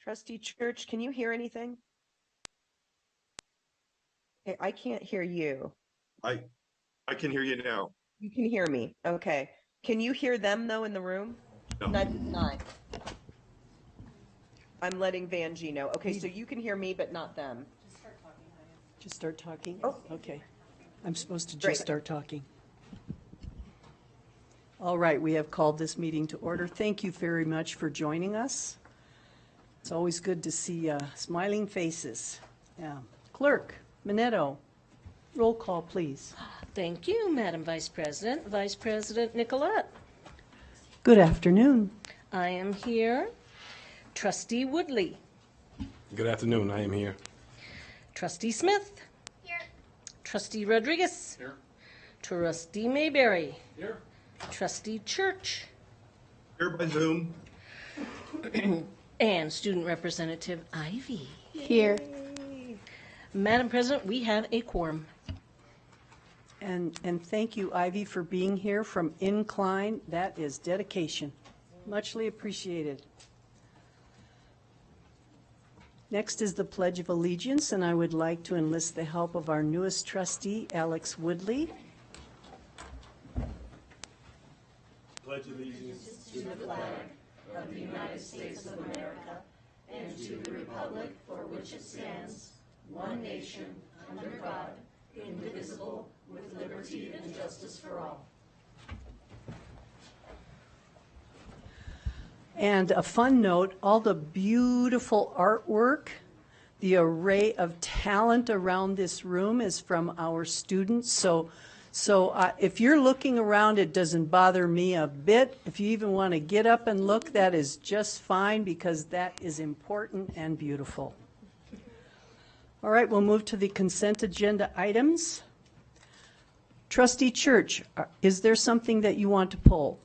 Trustee Church, can you hear anything? I can't hear you. I can hear you now. You can hear me. Okay. Can you hear them though in the room? No. Not. I'm letting Vanjie know. Okay, so you can hear me, but not them. Just start talking? Oh. Okay. I'm supposed to Great. just start talking. All right, we have called this meeting to order. Thank you very much for joining us. It's always good to see smiling faces. Yeah. Clerk Minetto, roll call, please. Thank you, Madam Vice President. Vice President Nicolette. Good afternoon. I am here. Trustee Woodley. Good afternoon. I am here. Trustee Smith. Here. Trustee Rodriguez. Here. Trustee Mayberry. Here. Trustee Church. Here by Zoom. And Student Representative Ivy. Here. Madam President, we have a quorum. And thank you, Ivy, for being here from Incline. That is dedication. Muchly appreciated. Next is the Pledge of Allegiance, and I would like to enlist the help of our newest trustee, Alex Woodley. Pledge allegiance to the flag of the United States of America and to the republic for which it stands, one nation, under God, indivisible, with liberty and justice for all. And a fun note, all the beautiful artwork, the array of talent around this room is from our students. So if you're looking around, it doesn't bother me a bit. If you even want to get up and look, that is just fine because that is important and beautiful. All right, we'll move to the consent agenda items. Trustee Church, is there something that you want to pull?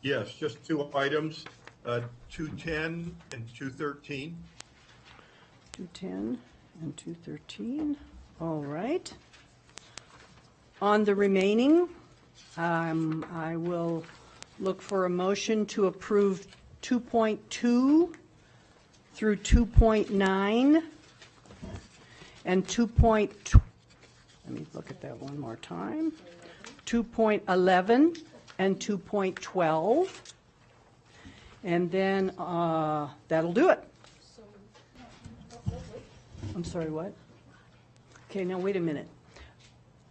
Yes, just two items, 210 and 213. 210 and 213. All right. On the remaining, I will look for a motion to approve 2.2 through 2.9 and 2. Let me look at that one more time. 2.11 and 2.12. And then that'll do it. I'm sorry, what? Okay, now wait a minute.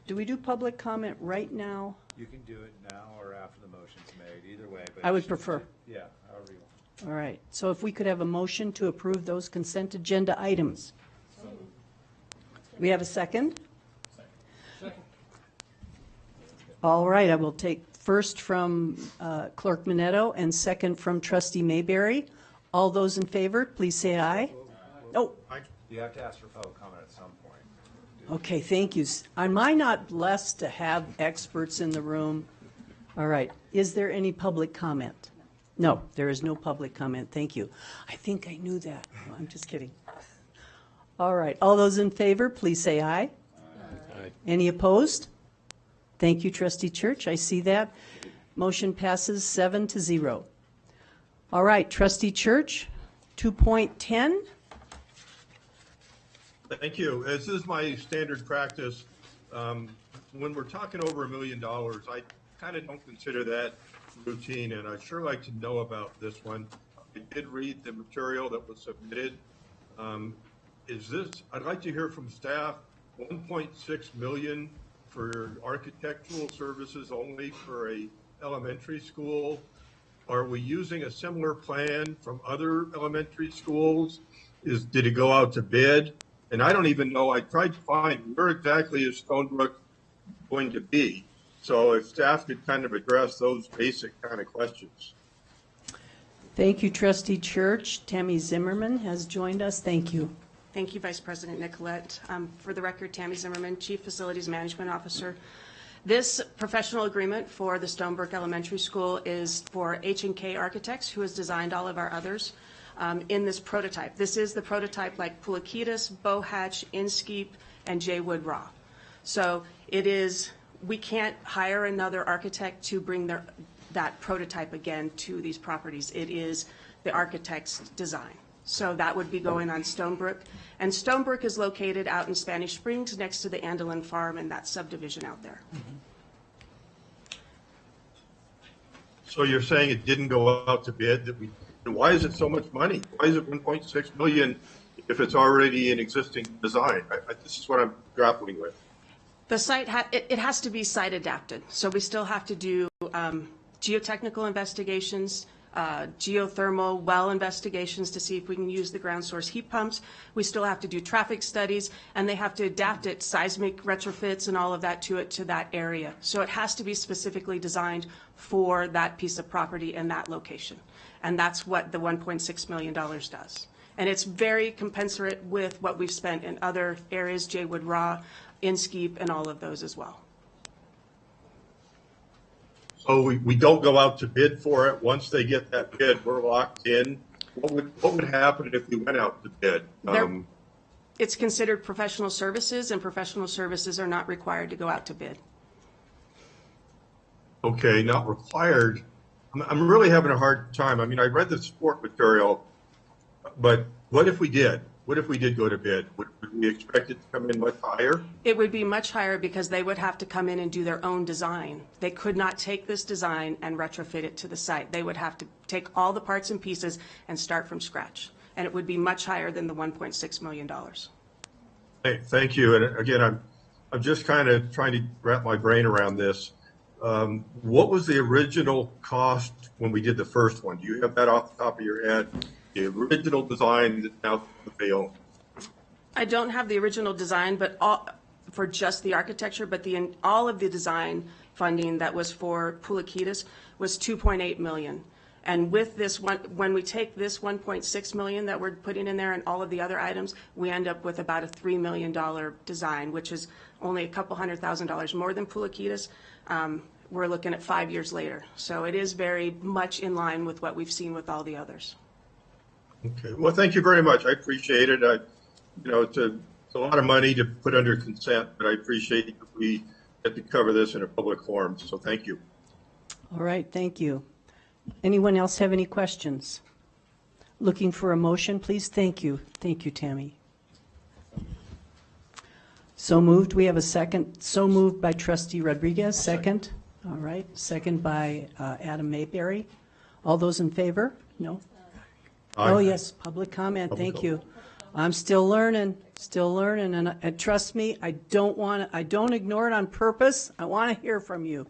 Do we do public comment right now? You can do it now or after the motion's made, either way. But I would prefer. Yeah, however you want. All right, so if we could have a motion to approve those consent agenda items. We have a second? All right, I will take first from Clerk Minetto and second from Trustee Mayberry. All those in favor, please say aye. Oh, You have to ask for public comment at some point. okay, thank you. Am I not blessed to have experts in the room? All right, is there any public comment? No, there is no public comment, thank you. I think I knew that. No, I'm just kidding. All right, all those in favor, please say aye. Aye. Any opposed? Thank you, Trustee Church. I see that. Motion passes 7-0. All right, Trustee Church, 2.10. Thank you. This is my standard practice. When we're talking over $1 million, I kind of don't consider that routine, and I'd sure like to know about this one. I did read the material that was submitted. I'd like to hear from staff, 1.6 million for architectural services only for a elementary school. Are we using a similar plan from other elementary schools? Did it go out to bid? And I don't even know, I tried to find where exactly is Stonebrook going to be. So if staff could kind of address those basic kind of questions. Thank you, Trustee Church. Tammy Zimmerman has joined us. Thank you. Thank you, Vice President Nicolette. For the record, Tammy Zimmerman, Chief Facilities Management Officer. This professional agreement for the Stonebrook Elementary School is for H&K Architects, who has designed all of our others in this prototype. This is the prototype like Pulikitas, Bohatch, Inskeep, and J. Wood Raw. So it is, we can't hire another architect to bring that prototype again to these properties. It is the architect's design. So that would be going on Stonebrook. And Stonebrook is located out in Spanish Springs next to the Andelin Farm and that subdivision out there. So you're saying it didn't go out to bid? Why is it so much money? Why is it 1.6 million if it's already an existing design? This is what I'm grappling with. The site, it has to be site adapted. So we still have to do geotechnical investigations, geothermal well investigations to see if we can use the ground source heat pumps. We still have to do traffic studies, and they have to adapt it, seismic retrofits and all of that to that area. So it has to be specifically designed for that piece of property and that location. And that's what the $1.6 million does. And it's very commensurate with what we've spent in other areas, Jaywood Raw, Inskeep, and all of those as well. So we don't go out to bid for it. Once they get that bid, we're locked in. What would happen if we went out to bid? It's considered professional services, and professional services are not required to go out to bid. Okay, not required. I'm really having a hard time. I mean, I read the support material, but what if we did? What if we did go to bid? Would we expect it to come in much higher? It would be much higher because they would have to come in and do their own design. They could not take this design and retrofit it to the site. They would have to take all the parts and pieces and start from scratch. And it would be much higher than the $1.6 million. Thank you. And again, I'm just kind of trying to wrap my brain around this. What was the original cost when we did the first one? Do you have that off the top of your head? The original design that's now the fail. I don't have the original design, but for just the architecture, but all of the design funding that was for Pulikitas was $2.8 million. And with this one, when we take this $1.6 million that we're putting in there and all of the other items, we end up with about a $3 million design, which is only a couple $100,000 more than Pulikitas. We're looking at 5 years later. So it is very much in line with what we've seen with all the others. Okay. Well, thank you very much. I appreciate it. It's a lot of money to put under consent, but I appreciate that we get to cover this in a public forum. So thank you. All right, thank you. Anyone else have any questions? Looking for a motion, please? Thank you. Thank you, Tammy. So moved. We have a second. So moved by Trustee Rodriguez. Second. All right. Second by Adam Mayberry. All those in favor? No? Oh, yes, public comment. Thank you. I'm still learning, and trust me, I don't ignore it on purpose. I want to hear from you.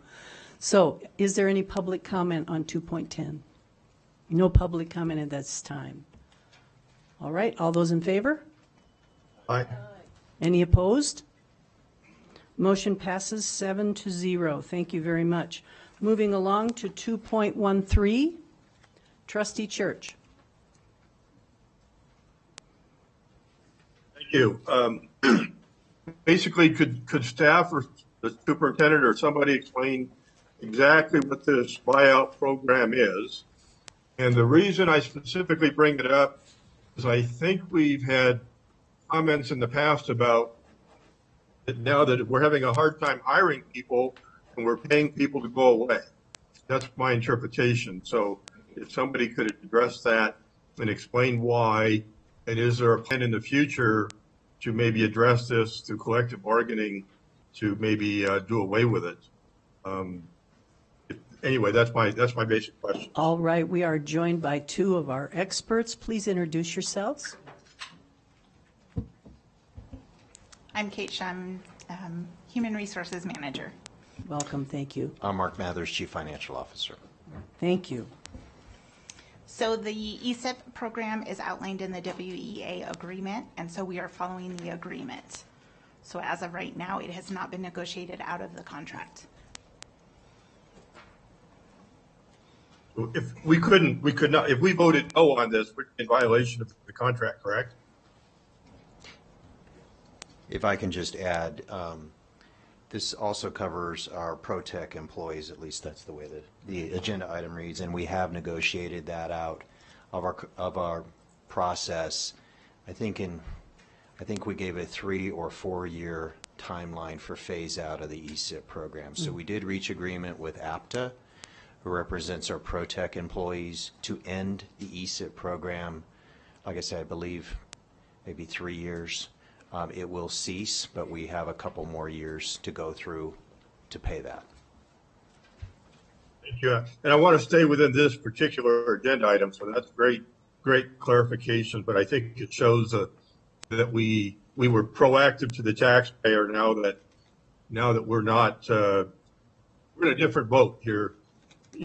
So, is there any public comment on 2.10? No public comment at this time. All right, all those in favor? Aye. Any opposed? Motion passes 7-0. Thank you very much. Moving along to 2.13, Trustee Church. Thank you. Basically, could staff or the superintendent or somebody explain exactly what this buyout program is? And the reason I specifically bring it up is I think we've had comments in the past about that now that we're having a hard time hiring people and we're paying people to go away. That's my interpretation. So if somebody could address that and explain why, and is there a plan in the future to maybe address this through collective bargaining to maybe do away with it? Anyway, that's my basic question. All right, we are joined by two of our experts. Please introduce yourselves. I'm Kate Shum, Human Resources Manager. Welcome, thank you. I'm Mark Mathers, Chief Financial Officer. Thank you. So the ESIP program is outlined in the WEA agreement, and so we are following the agreement. So as of right now, it has not been negotiated out of the contract. If we could not, if we voted no on this, we're in violation of the contract, correct? If I can just add, this also covers our ProTech employees, at least that's the way that the agenda item reads, and we have negotiated that out of our process. I think we gave a 3 or 4 year timeline for phase out of the ESIP program. So we did reach agreement with APTA, who represents our ProTech employees, to end the ESIP program like I said, I believe maybe 3 years, it will cease, but we have a couple more years to go through to pay that. Thank you. And I want to stay within this particular agenda item, so that's great clarification, but I think it shows that we were proactive to the taxpayer now that we're not, we're in a different boat here,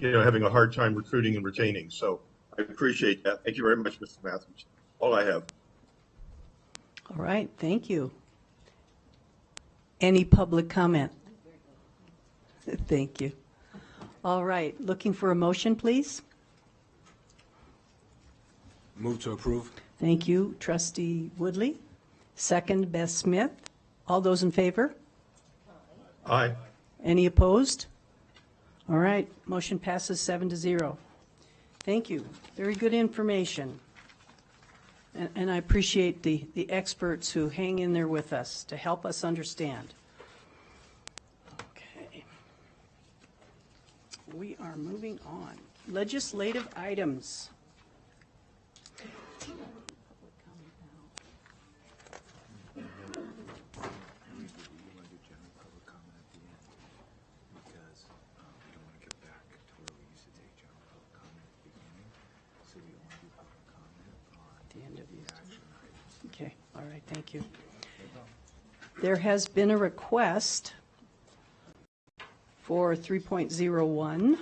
having a hard time recruiting and retaining. So I appreciate that. Thank you very much, Mr. Matthews. All I have. All right, thank you. Any public comment? Thank you. All right, looking for a motion, please. Move to approve. Thank you, Trustee Woodley. Second, Beth Smith. All those in favor? Aye. Any opposed? All right, motion passes 7-0. Thank you. Very good information. And I appreciate the experts who hang in there with us to help us understand. Okay. We are moving on. Legislative items. Okay, all right, thank you. There has been a request for 3.01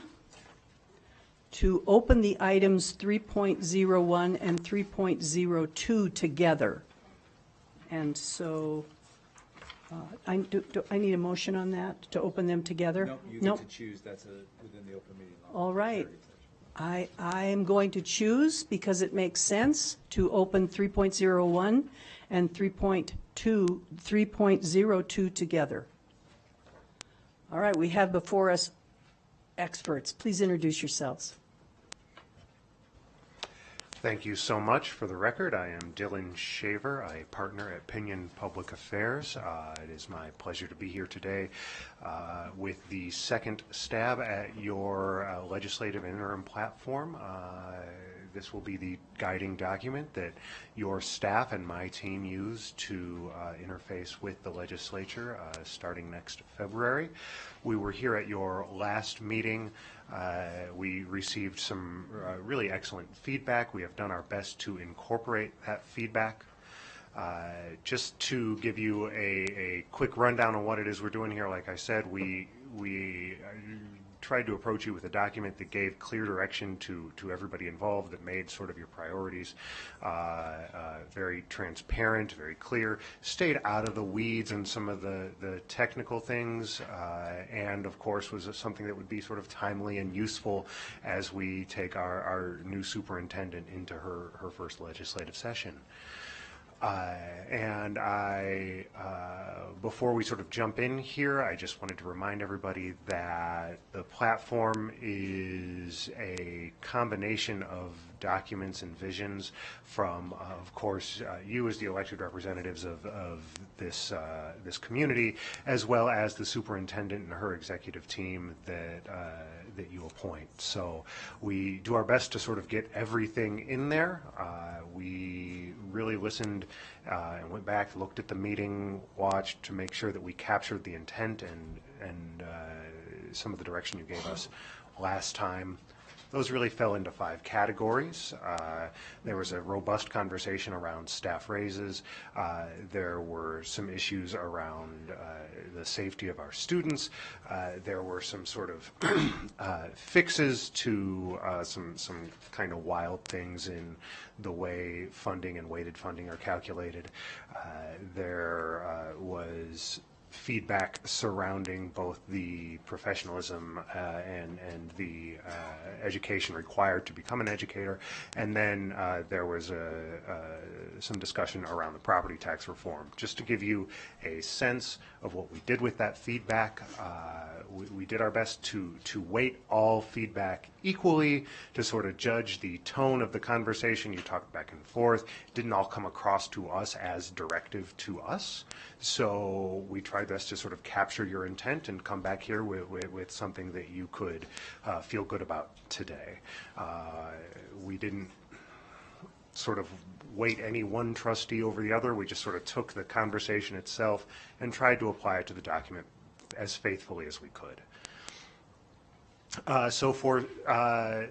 to open the items 3.01 and 3.02 together. And so, I need a motion on that, to open them together? No, you Nope. get to choose, that's within the open meeting law. All right. Security section. I am going to choose, because it makes sense, to open 3.01 and 3.02 together. All right, we have before us experts. Please introduce yourselves. Thank you so much. For the record, I am Dylan Shaver, a partner at Pinion Public Affairs. It is my pleasure to be here today with the second stab at your legislative interim platform. This will be the guiding document that your staff and my team use to interface with the legislature starting next February. We were here at your last meeting. We received some really excellent feedback. We have done our best to incorporate that feedback. Just to give you a quick rundown on what it is we're doing here, like I said, we tried to approach you with a document that gave clear direction to everybody involved, that made sort of your priorities very transparent, very clear, stayed out of the weeds and some of the technical things, and of course was something that would be sort of timely and useful as we take our new superintendent into her first legislative session. Before we sort of jump in here, I just wanted to remind everybody that the platform is a combination of documents and visions from, of course, you as the elected representatives of this community, as well as the superintendent and her executive team that you appoint. So we do our best to sort of get everything in there. We really listened and went back, looked at the meeting, watched to make sure that we captured the intent and some of the direction you gave us last time. Those really fell into 5 categories. There was a robust conversation around staff raises. There were some issues around the safety of our students. There were some sort of fixes to some kind of wild things in the way funding and weighted funding are calculated. There was feedback surrounding both the professionalism and the education required to become an educator, and then there was some discussion around the property tax reform. Just to give you a sense of what we did with that feedback, we did our best to weight all feedback equally, to sort of judge the tone of the conversation. You talked back and forth. It didn't all come across to us as directive to us. So we tried best to sort of capture your intent and come back here with something that you could feel good about today. We didn't sort of weight any one trustee over the other. We just sort of took the conversation itself and tried to apply it to the document as faithfully as we could. So for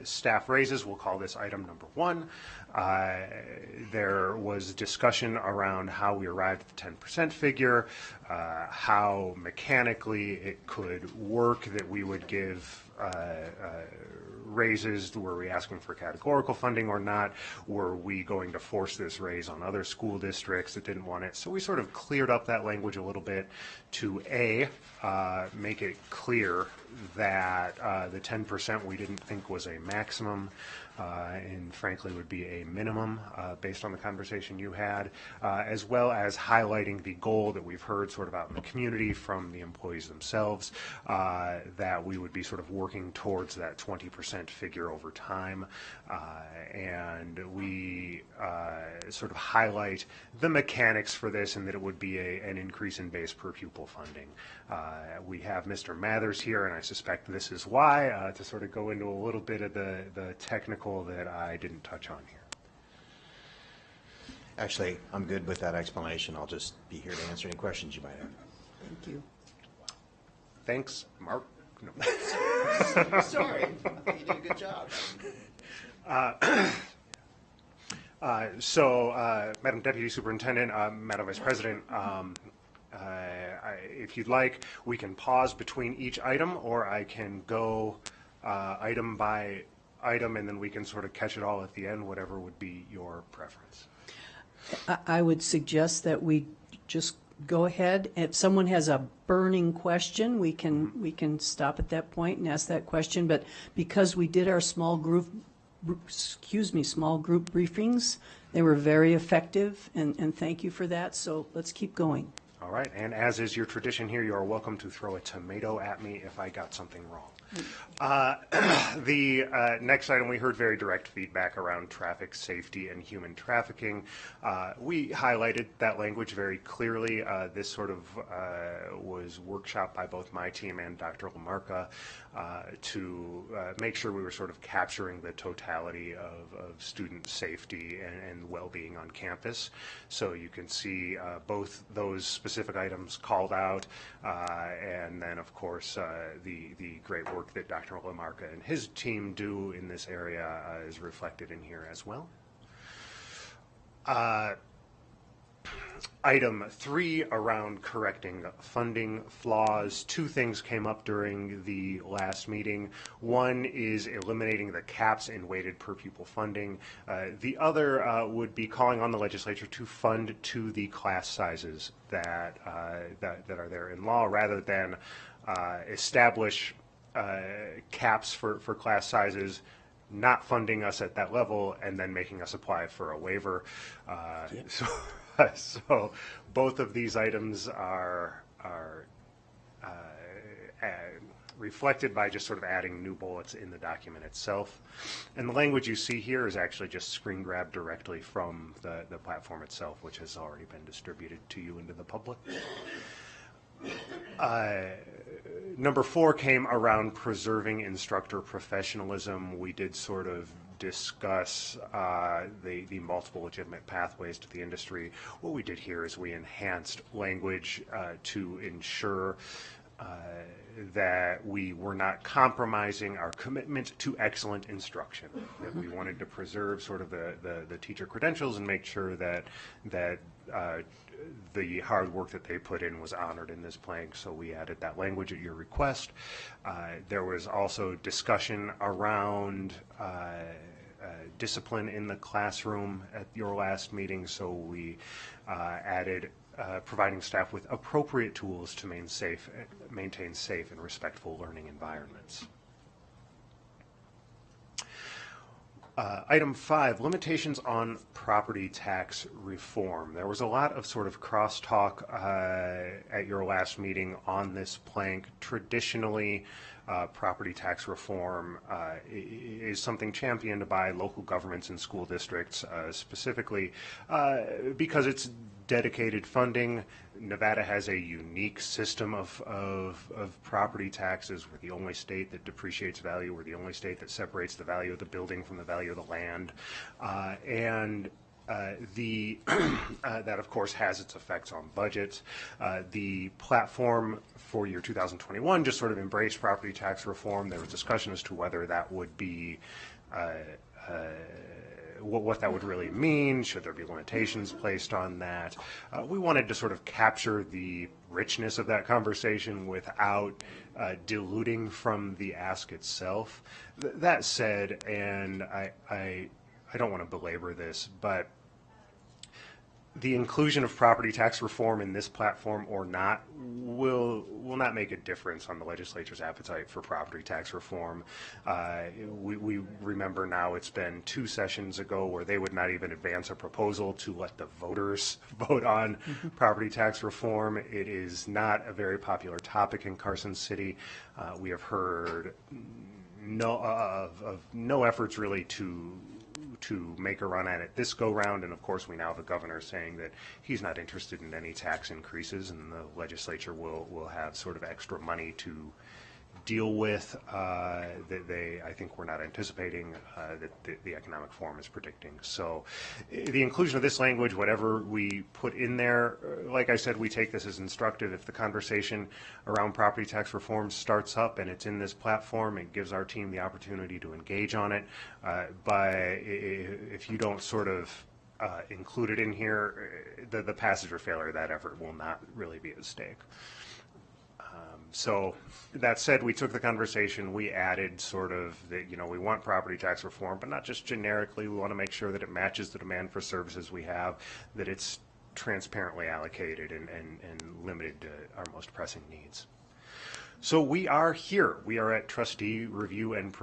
staff raises, we'll call this item number 1. There was discussion around how we arrived at the 10% figure, how mechanically it could work that we would give raises. Were we asking for categorical funding or not? Were we going to force this raise on other school districts that didn't want it? So we sort of cleared up that language a little bit to make it clear that the 10% we didn't think was a maximum, and frankly would be a minimum based on the conversation you had, as well as highlighting the goal that we've heard sort of out in the community from the employees themselves, that we would be sort of working towards that 20% figure over time. And we sort of highlight the mechanics for this, and that it would be an increase in base per pupil funding. We have Mr. Mathers here, and I suspect this is why, to sort of go into a little bit of the technical that I didn't touch on here. Actually, I'm good with that explanation. I'll just be here to answer any questions you might have. Thank you. Thanks, Mark. No. Sorry, you did a good job. Madam Deputy Superintendent, Madam Vice President, if you'd like, we can pause between each item, or I can go item by item, and then we can sort of catch it all at the end, whatever would be your preference. I would suggest that we just go ahead. If someone has a burning question, we can stop at that point and ask that question. But because we did our small group briefings, they were very effective, and thank you for that. So let's keep going. All right, and as is your tradition here, you are welcome to throw a tomato at me if I got something wrong. The next item, we heard very direct feedback around traffic safety and human trafficking. We highlighted that language very clearly. This sort of was workshopped by both my team and Dr. Lamarca to make sure we were sort of capturing the totality of student safety and well-being on campus. So you can see both those specific items called out, and then of course the great work that Dr. Lamarca and his team do in this area is reflected in here as well. Item 3 around correcting funding flaws. 2 things came up during the last meeting. One is eliminating the caps in weighted per pupil funding. The other would be calling on the legislature to fund to the class sizes that are there in law, rather than establish caps for class sizes, not funding us at that level, and then making us apply for a waiver. So both of these items are reflected by just sort of adding new bullets in the document itself. And the language you see here is actually just screen grabbed directly from the platform itself, which has already been distributed to you into the public. Number 4 came around preserving instructor professionalism. We did sort of discuss the multiple legitimate pathways to the industry. What we did here is we enhanced language to ensure that we were not compromising our commitment to excellent instruction, that we wanted to preserve sort of the teacher credentials and make sure that the hard work that they put in was honored in this plank, so we added that language at your request. There was also discussion around discipline in the classroom at your last meeting, so we added providing staff with appropriate tools to maintain safe and respectful learning environments. Item 5, limitations on property tax reform. There was a lot of sort of crosstalk at your last meeting on this plank. Traditionally, property tax reform is something championed by local governments and school districts, specifically because it's dedicated funding. Nevada has a unique system of property taxes. We're the only state that depreciates value. We're the only state that separates the value of the building from the value of the land. That, of course, has its effects on budgets. The platform for year 2021 just sort of embraced property tax reform. There was discussion as to whether that would be what that would really mean. Should there be limitations placed on that? We wanted to sort of capture the richness of that conversation without diluting from the ask itself. That said, and I don't want to belabor this, but the inclusion of property tax reform in this platform or not will not make a difference on the legislature's appetite for property tax reform. We remember now it's been 2 sessions ago where they would not even advance a proposal to let the voters vote on property tax reform. It is not a very popular topic in Carson City. We have heard no efforts really to make a run at it this go round, and of course we now have a governor saying that he's not interested in any tax increases, and the legislature will have sort of extra money to deal with that I think we're not anticipating that the economic forum is predicting. So the inclusion of this language, whatever we put in there, like I said, we take this as instructive. If the conversation around property tax reform starts up and it's in this platform, it gives our team the opportunity to engage on it. But if you don't sort of include it in here, the passage or failure of that effort will not really be at stake. So that said, we took the conversation, we added sort of that, we want property tax reform, but not just generically. We want to make sure that it matches the demand for services we have, that it's transparently allocated and limited to our most pressing needs. So we are here. We are at trustee review and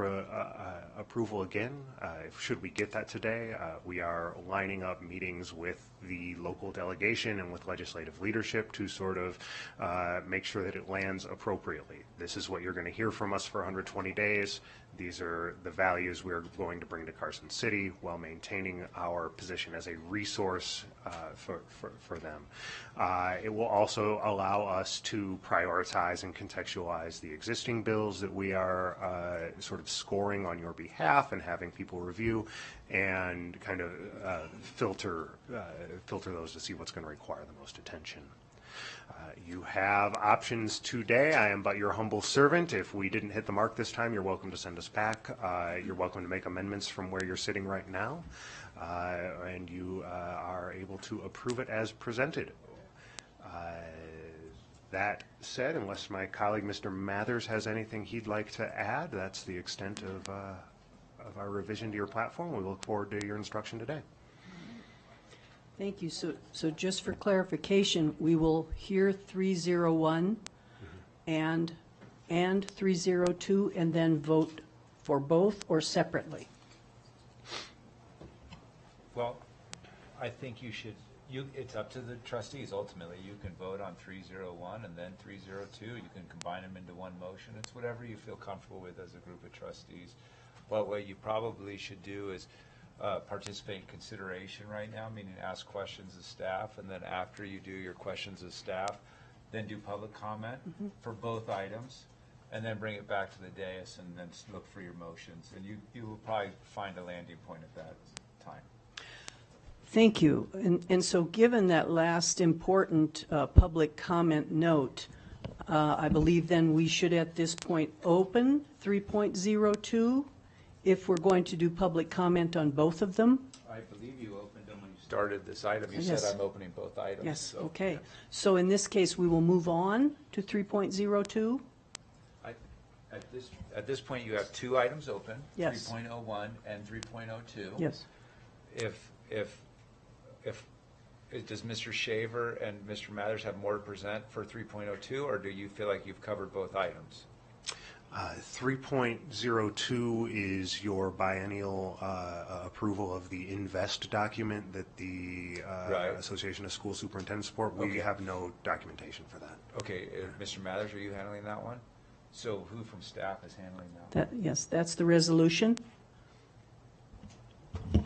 approval again. Should we get that today, we are lining up meetings with the local delegation and with legislative leadership to sort of make sure that it lands appropriately. This is what you're going to hear from us for 120 days. These are the values we're going to bring to Carson City while maintaining our position as a resource for them. It will also allow us to prioritize and contextualize the existing bills that we are sort of scoring on your behalf and having people review, and kind of filter those to see what's going to require the most attention. You have options today. I am but your humble servant. If we didn't hit the mark this time, you're welcome to send us back. You're welcome to make amendments from where you're sitting right now, and you are able to approve it as presented. That said, unless my colleague Mr. Mathers has anything he'd like to add, that's the extent of our revision to your platform. We look forward to your instruction today. Thank you. So just for clarification, we will hear 301 and 302 and then vote for both or separately? Well, I think you should, it's up to the trustees ultimately. You can vote on 301 and then 302. You can combine them into one motion. It's whatever you feel comfortable with as a group of trustees. But what you probably should do is participate in consideration right now, meaning ask questions of staff, and then after you do your questions of staff, then do public comment for both items, and then bring it back to the dais and then look for your motions. And you will probably find a landing point at that time. Thank you. And so given that last important public comment note, I believe then we should at this point open 3.02 if we're going to do public comment on both of them. I believe you opened them when you started this item. You Yes. said I'm opening both items. Yes, so, okay. yeah. So in this case, we will move on to 3.02? At this point, you have 2 items open, Yes. 3.01 and 3.02. Yes. Does Mr. Shaver and Mr. Mathers have more to present for 3.02, or do you feel like you've covered both items? 3.02 is your biennial approval of the INVEST document that the Right. Association of School Superintendents support. We Okay. have no documentation for that. Okay, Mr. Mathers, are you handling that one? So who from staff is handling that? Yes, that's the resolution.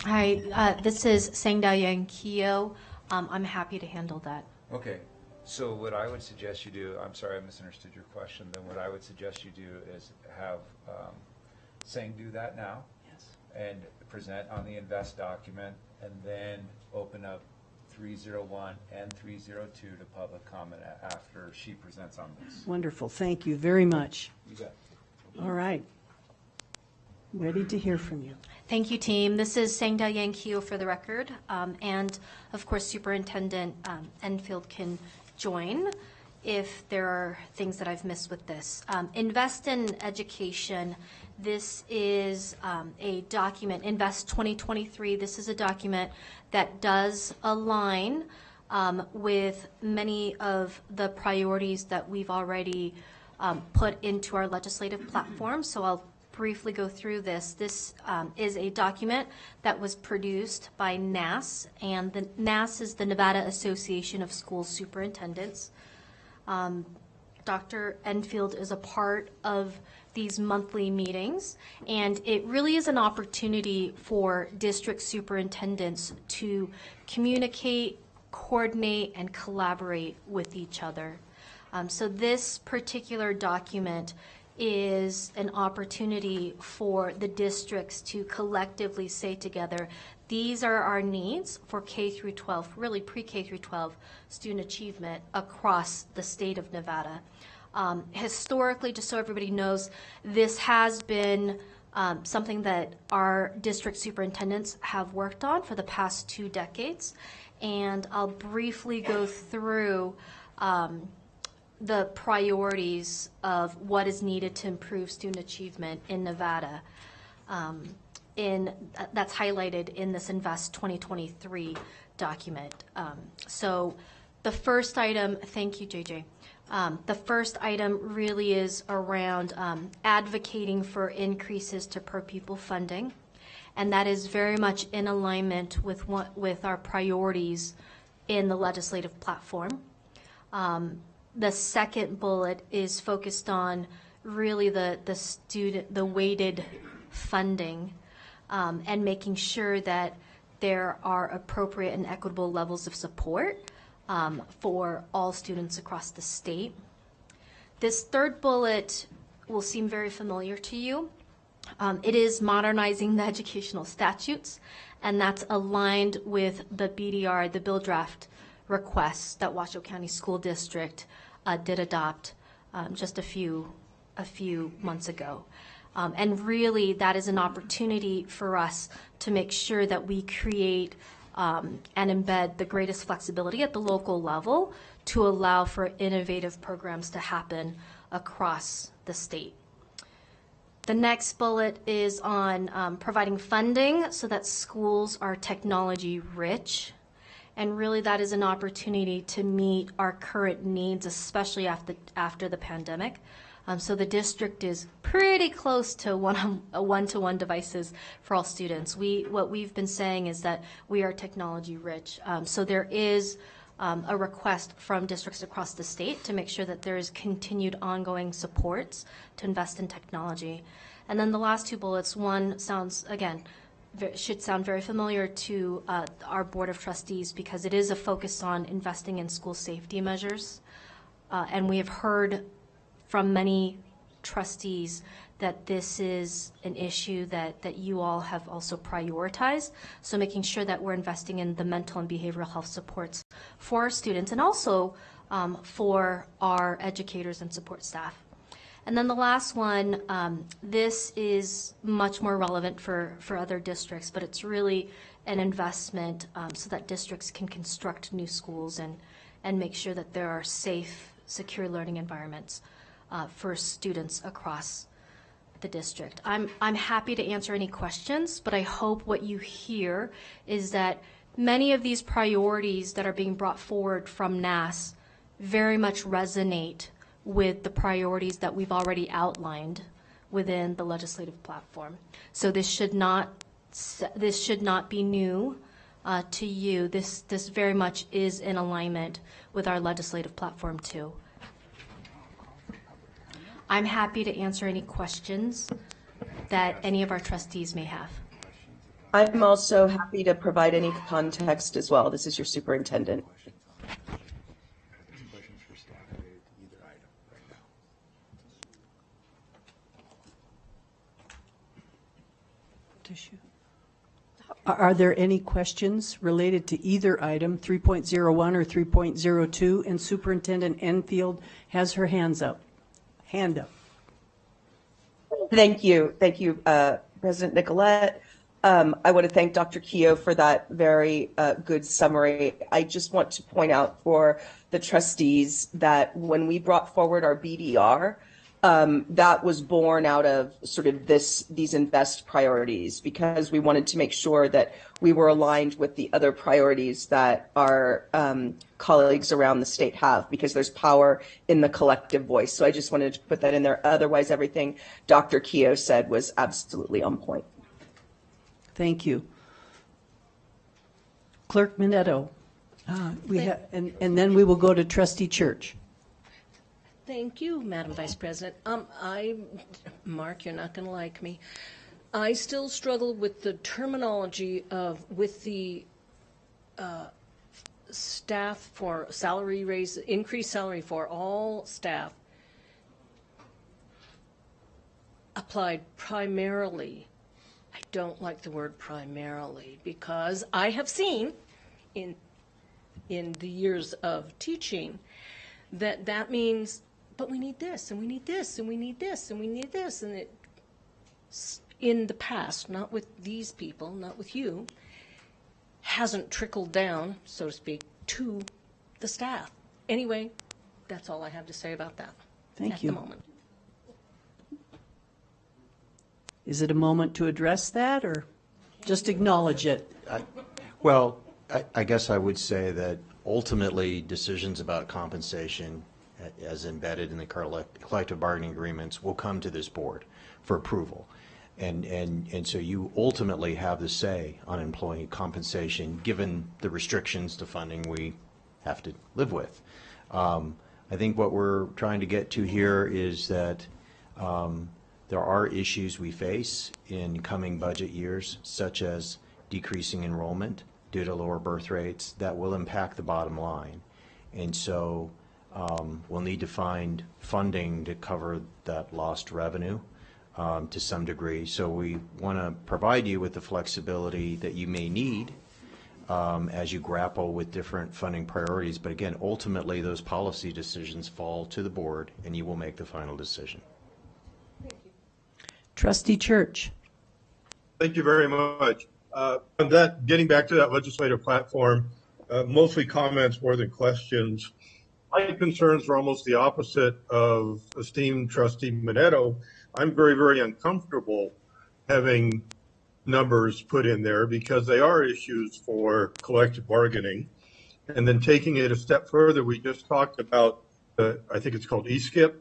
Hi, this is Sangda Yang Kyo. I'm happy to handle that. Okay, so what I would suggest you do, I'm sorry I misunderstood your question, then what I would suggest you do is have Sang do that now. Yes. And present on the invest document, and then open up 301 and 302 to public comment after she presents on this. Wonderful. Thank you very much. You got it. All right. Ready to hear from you. Thank you, team. This is Sangda Yang Kyo for the record. And of course, Superintendent Enfield can join if there are things that I've missed with this. Invest in education. This is a document, Invest 2023. This is a document that does align with many of the priorities that we've already put into our legislative platform. So I'll briefly go through this. This is a document that was produced by NAS, and the NAS is the Nevada Association of School Superintendents. Dr. Enfield is a part of these monthly meetings, and it really is an opportunity for district superintendents to communicate, coordinate, and collaborate with each other. So this particular document is an opportunity for the districts to collectively say together, these are our needs for K through 12, really pre-K through 12 student achievement across the state of Nevada. Historically, just so everybody knows, this has been something that our district superintendents have worked on for the past 2 decades. And I'll briefly go through the priorities of what is needed to improve student achievement in Nevada. That's highlighted in this Invest 2023 document. So the first item, thank you, JJ. The first item really is around advocating for increases to per pupil funding, and that is very much in alignment with our priorities in the legislative platform. The second bullet is focused on really the weighted funding and making sure that there are appropriate and equitable levels of support for all students across the state. This third bullet will seem very familiar to you. It is modernizing the educational statutes, and that's aligned with the BDR, the bill draft requests that Washoe County School District did adopt just a few months ago. And really, that is an opportunity for us to make sure that we create and embed the greatest flexibility at the local level to allow for innovative programs to happen across the state. The next bullet is on providing funding so that schools are technology rich. And really that is an opportunity to meet our current needs, especially after the pandemic. So the district is pretty close to one-to-one devices for all students. What we've been saying is that we are technology rich. So there is a request from districts across the state to make sure that there is continued ongoing supports to invest in technology. And then the last 2 bullets, one sounds, again, should sound very familiar to our Board of Trustees because it is a focus on investing in school safety measures. And we have heard from many trustees that this is an issue that you all have also prioritized. So making sure that we're investing in the mental and behavioral health supports for our students and also for our educators and support staff. And then the last one, this is much more relevant for other districts, but it's really an investment so that districts can construct new schools and make sure that there are safe, secure learning environments for students across the district. I'm happy to answer any questions, but I hope what you hear is that many of these priorities that are being brought forward from NAS very much resonate with the priorities that we've already outlined within the legislative platform. So this should not be new to you. This very much is in alignment with our legislative platform too. I'm happy to answer any questions that any of our trustees may have. I'm also happy to provide any context as well. This is your superintendent. Are there any questions related to either item, 3.01 or 3.02? And Superintendent Enfield has her hand up. Thank you. Thank you, President Nicolette. I want to thank Dr. Keogh for that very good summary. I just want to point out for the trustees that when we brought forward our BDR, that was born out of sort of these invest priorities, because we wanted to make sure that we were aligned with the other priorities that our colleagues around the state have, because there's power in the collective voice. So I just wanted to put that in there. Otherwise, everything Dr. Keogh said was absolutely on point. Thank you. Clerk Minetto. And then we will go to Trustee Church. Thank you, Madam Vice President. Mark, you're not going to like me. I still struggle with the terminology with the staff for salary raise, increased salary for all staff applied primarily. I don't like the word primarily, because I have seen in the years of teaching that means, but we need this, and we need this, and we need this, and we need this. And it, in the past, not with these people, not with you, hasn't trickled down, so to speak, to the staff. Anyway, that's all I have to say about that. Thank you. At the moment. Is it a moment to address that, or just acknowledge it? I guess I would say that ultimately decisions about compensation as embedded in the collective bargaining agreements will come to this board for approval. And so you ultimately have the say on employee compensation, given the restrictions to funding we have to live with. I think what we're trying to get to here is that there are issues we face in coming budget years, such as decreasing enrollment due to lower birth rates, that will impact the bottom line. And so we'll need to find funding to cover that lost revenue to some degree. So we want to provide you with the flexibility that you may need as you grapple with different funding priorities. But again, ultimately, those policy decisions fall to the board, and you will make the final decision. Trustee Church. Thank you very much. On that, getting back to that legislative platform, mostly comments more than questions. My concerns are almost the opposite of esteemed Trustee Minetto. I'm very, very uncomfortable having numbers put in there because they are issues for collective bargaining. And then taking it a step further, we just talked about, I think it's called ESKIP.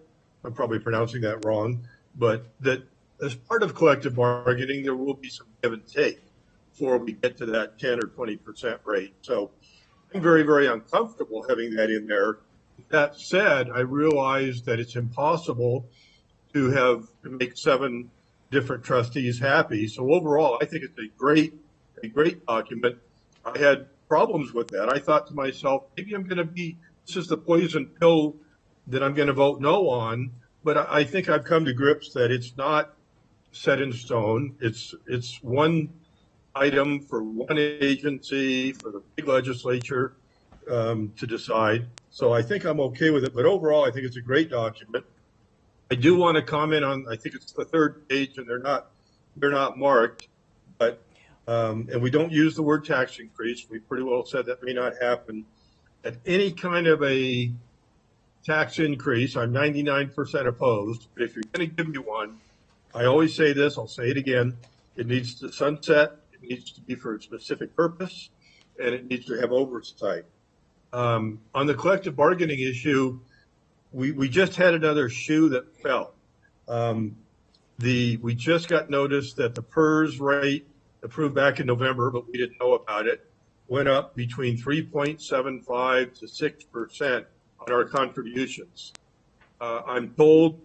I'm probably pronouncing that wrong, but that as part of collective bargaining, there will be some give and take before we get to that 10 or 20% rate. So I'm very, very uncomfortable having that in there. That said, I realize that it's impossible to make 7 different trustees happy. So overall, I think it's a great document. I had problems with that. I thought to myself, maybe this is the poison pill that I'm going to vote no on. But I think I've come to grips that it's not set in stone. It's one item for one agency, for the big legislature to decide. So I think I'm okay with it. But overall, I think it's a great document. I do want to comment on, I think it's the 3rd page, and they're not marked. But and we don't use the word tax increase. We pretty well said that may not happen. At any kind of a tax increase, I'm 99% opposed. But if you're going to give me one, I always say this, I'll say it again, it needs to sunset, it needs to be for a specific purpose, and it needs to have oversight. On the collective bargaining issue, we just had another shoe that fell. We just got notice that the PERS rate, approved back in November, but we didn't know about it, went up between 3.75 to 6% on our contributions. I'm told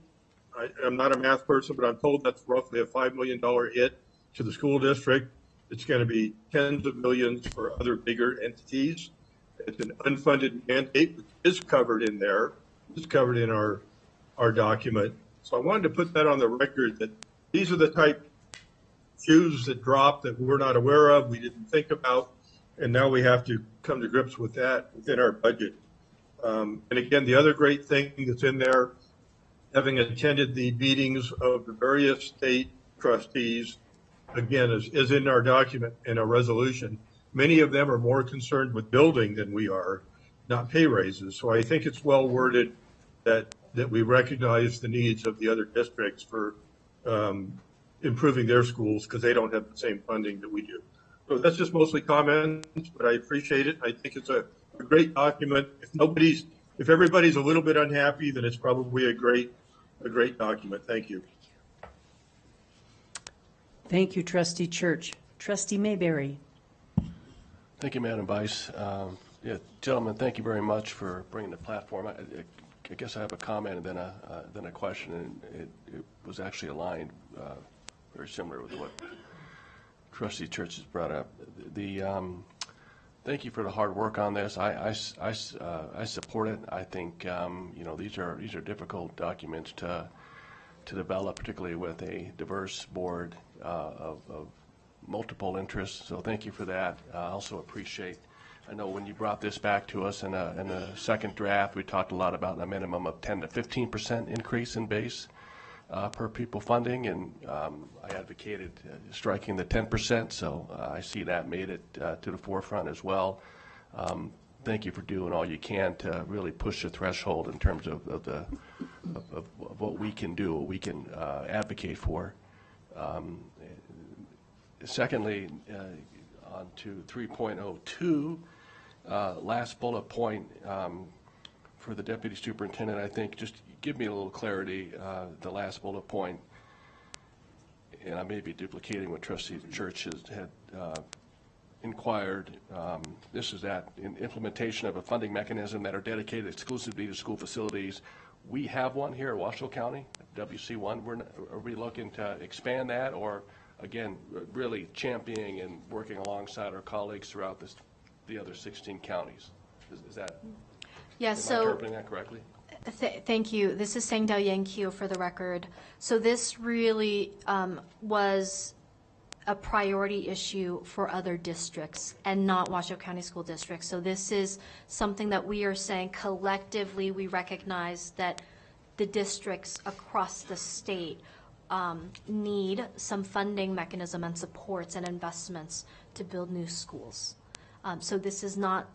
I'm not a math person, but I'm told that's roughly a $5 million hit to the school district. It's going to be tens of millions for other bigger entities. It's an unfunded mandate, which is covered in there. It's covered in our document. So I wanted to put that on the record that these are the type shoes that drop that we're not aware of, we didn't think about, and now we have to come to grips with that within our budget. And again, the other great thing that's in there, having attended the meetings of the various state trustees, again, is in our document and our resolution. Many of them are more concerned with building than we are, not pay raises. So I think it's well worded that we recognize the needs of the other districts for improving their schools because they don't have the same funding that we do. So that's just mostly comments, but I appreciate it. I think it's a great document. If everybody's a little bit unhappy, then it's probably a great document. Thank you. Thank you, Trustee Church. Trustee Mayberry. Thank you, Madam Vice. Yeah, gentlemen, thank you very much for bringing the platform. I guess I have a comment and then a question, and it was actually aligned very similar with what Trustee Church has brought up. Thank you for the hard work on this. I support it. I think these are difficult documents to develop, particularly with a diverse board of multiple interests. So thank you for that. I also appreciate. I know when you brought this back to us in the second draft, we talked a lot about a minimum of 10 to 15% increase in base per pupil funding, and I advocated striking the 10%. So I see that made it to the forefront as well. Thank you for doing all you can to really push the threshold in terms of what we can do, what we can advocate for. Secondly, on to 3.02, last bullet point for the deputy superintendent, I think just give me a little clarity, the last bullet point, and I may be duplicating what Trustee Church had inquired. This is that in implementation of a funding mechanism that are dedicated exclusively to school facilities. We have one here at Washoe County, WC1. Are we looking to expand that, or again, really championing and working alongside our colleagues throughout the other 16 counties? Is that, yeah, am I interpreting that correctly? Thank you. This is Sang Dao Yankee for the record. So this really was a priority issue for other districts and not Washoe County School District. So this is something that we are saying collectively we recognize that the districts across the state need some funding mechanism and supports and investments to build new schools. So this is not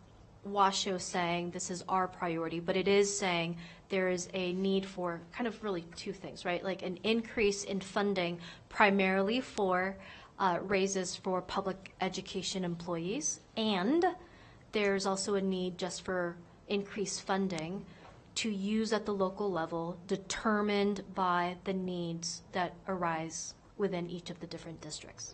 Washoe saying this is our priority, but it is saying there is a need for kind of really two things, right? Like an increase in funding primarily for raises for public education employees, and there's also a need just for increased funding to use at the local level determined by the needs that arise within each of the different districts.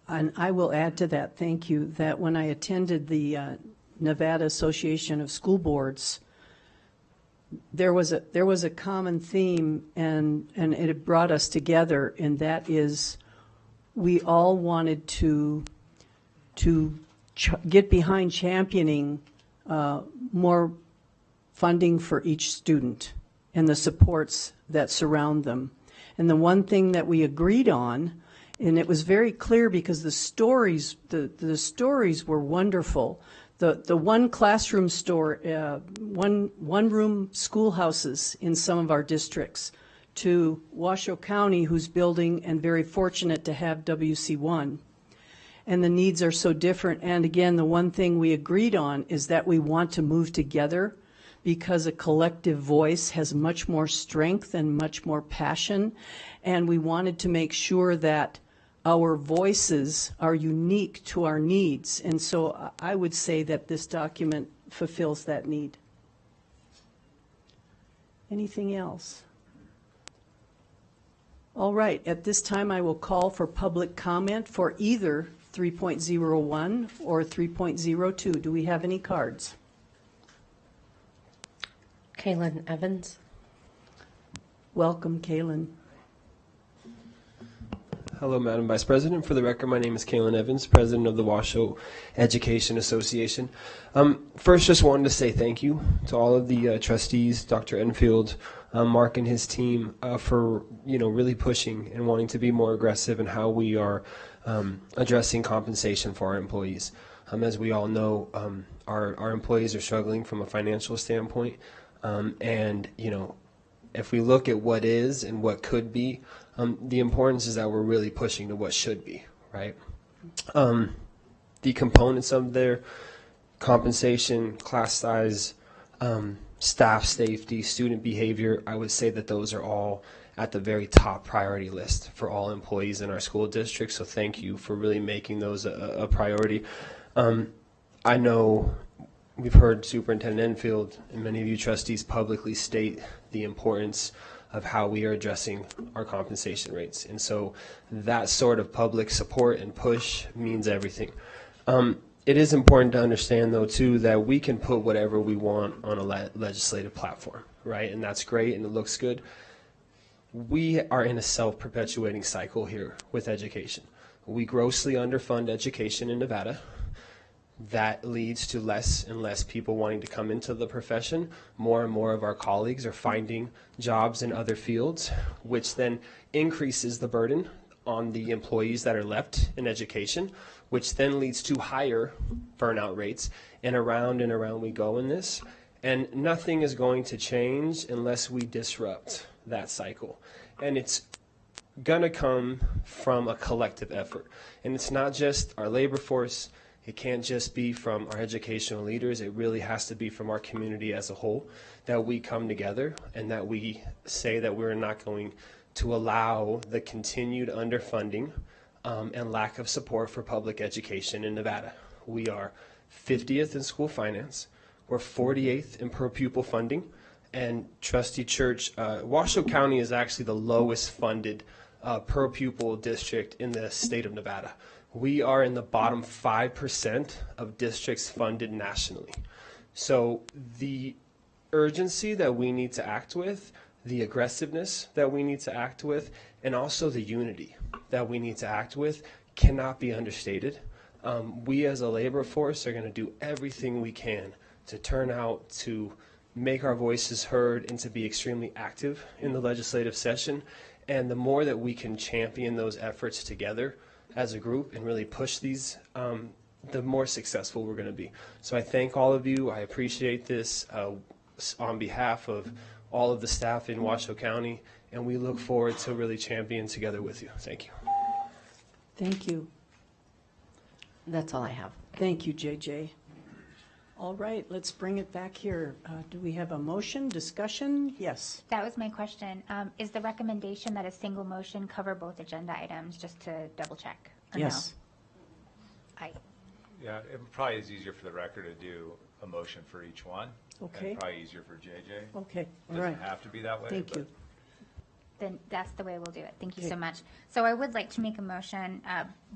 And I will add to that, thank you, that when I attended the Nevada Association of School Boards, there was a common theme, and it brought us together, and that is we all wanted to get behind championing more funding for each student and the supports that surround them. And the one thing that we agreed on, and it was very clear because the stories were wonderful. The one classroom store, one room schoolhouses in some of our districts, to Washoe County, who's building and very fortunate to have WC1. And the needs are so different. And again, the one thing we agreed on is that we want to move together because a collective voice has much more strength and much more passion. And we wanted to make sure that our voices are unique to our needs. And so I would say that this document fulfills that need. Anything else? All right, at this time I will call for public comment for either 3.01 or 3.02. Do we have any cards? Kaylin Evans. Welcome, Kaylin. Hello, Madam Vice President. For the record, my name is Kaylin Evans, President of the Washoe Education Association. First, just wanted to say thank you to all of the trustees, Dr. Enfield, Mark and his team, for really pushing and wanting to be more aggressive in how we are addressing compensation for our employees. As we all know, our employees are struggling from a financial standpoint, and if we look at what is and what could be, the importance is that we're really pushing to what should be, right? The components of their compensation, class size, staff safety, student behavior, I would say that those are all at the very top priority list for all employees in our school district. So thank you for really making those a priority. I know we've heard Superintendent Enfield and many of you trustees publicly state the importance of how we are addressing our compensation rates. And so that sort of public support and push means everything. It is important to understand, though, too, that we can put whatever we want on a legislative platform, right? And that's great and it looks good. We are in a self-perpetuating cycle here with education. We grossly underfund education in Nevada. That leads to less and less people wanting to come into the profession. More and more of our colleagues are finding jobs in other fields, which then increases the burden on the employees that are left in education, which then leads to higher burnout rates. And around we go in this. And nothing is going to change unless we disrupt that cycle. And it's going to come from a collective effort. And it's not just our labor force. It can't just be from our educational leaders. It really has to be from our community as a whole, that we come together and that we say that we're not going to allow the continued underfunding and lack of support for public education in Nevada. We are 50th in school finance. We're 48th in per pupil funding. And Trustee Church, Washoe County is actually the lowest funded per pupil district in the state of Nevada. We are in the bottom 5% of districts funded nationally. So the urgency that we need to act with, the aggressiveness that we need to act with, and also the unity that we need to act with cannot be understated. We as a labor force are going to do everything we can to turn out, to make our voices heard, and to be extremely active in the legislative session. And the more that we can champion those efforts together as a group and really push these, the more successful we're going to be. So I thank all of you. I appreciate this on behalf of all of the staff in Washoe County, and we look forward to really championing together with you. Thank you. Thank you. That's all I have. Thank you, JJ. All right, let's bring it back here. Do we have a motion, discussion? Yes. That was my question. Is the recommendation that a single motion cover both agenda items, just to double check? Or yes. No? Yeah, it probably is easier for the record to do a motion for each one. Okay. And probably easier for JJ. Okay, all Doesn't right. have to be that way. Thank you. Then that's the way we'll do it. Thank you Okay. so much. So I would like to make a motion.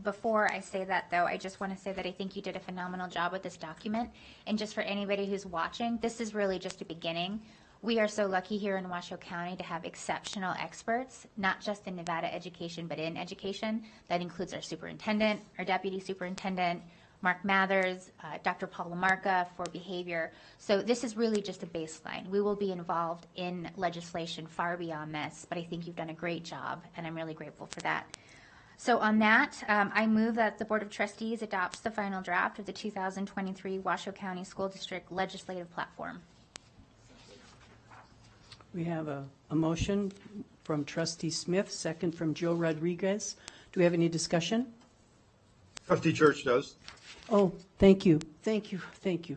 Before I say that, though, I just want to say that I think you did a phenomenal job with this document. And just for anybody who's watching, this is really just a beginning. We are so lucky here in Washoe County to have exceptional experts, not just in Nevada education, but in education. That includes our superintendent, our deputy superintendent, Mark Mathers, Dr. Paul Lamarca for behavior. So this is really just a baseline. We will be involved in legislation far beyond this, but I think you've done a great job, and I'm really grateful for that. So on that, I move that the Board of Trustees adopts the final draft of the 2023 Washoe County School District Legislative Platform. We have a motion from Trustee Smith, second from Joe Rodriguez. Do we have any discussion? Trustee Church does. Oh, thank you, thank you, thank you.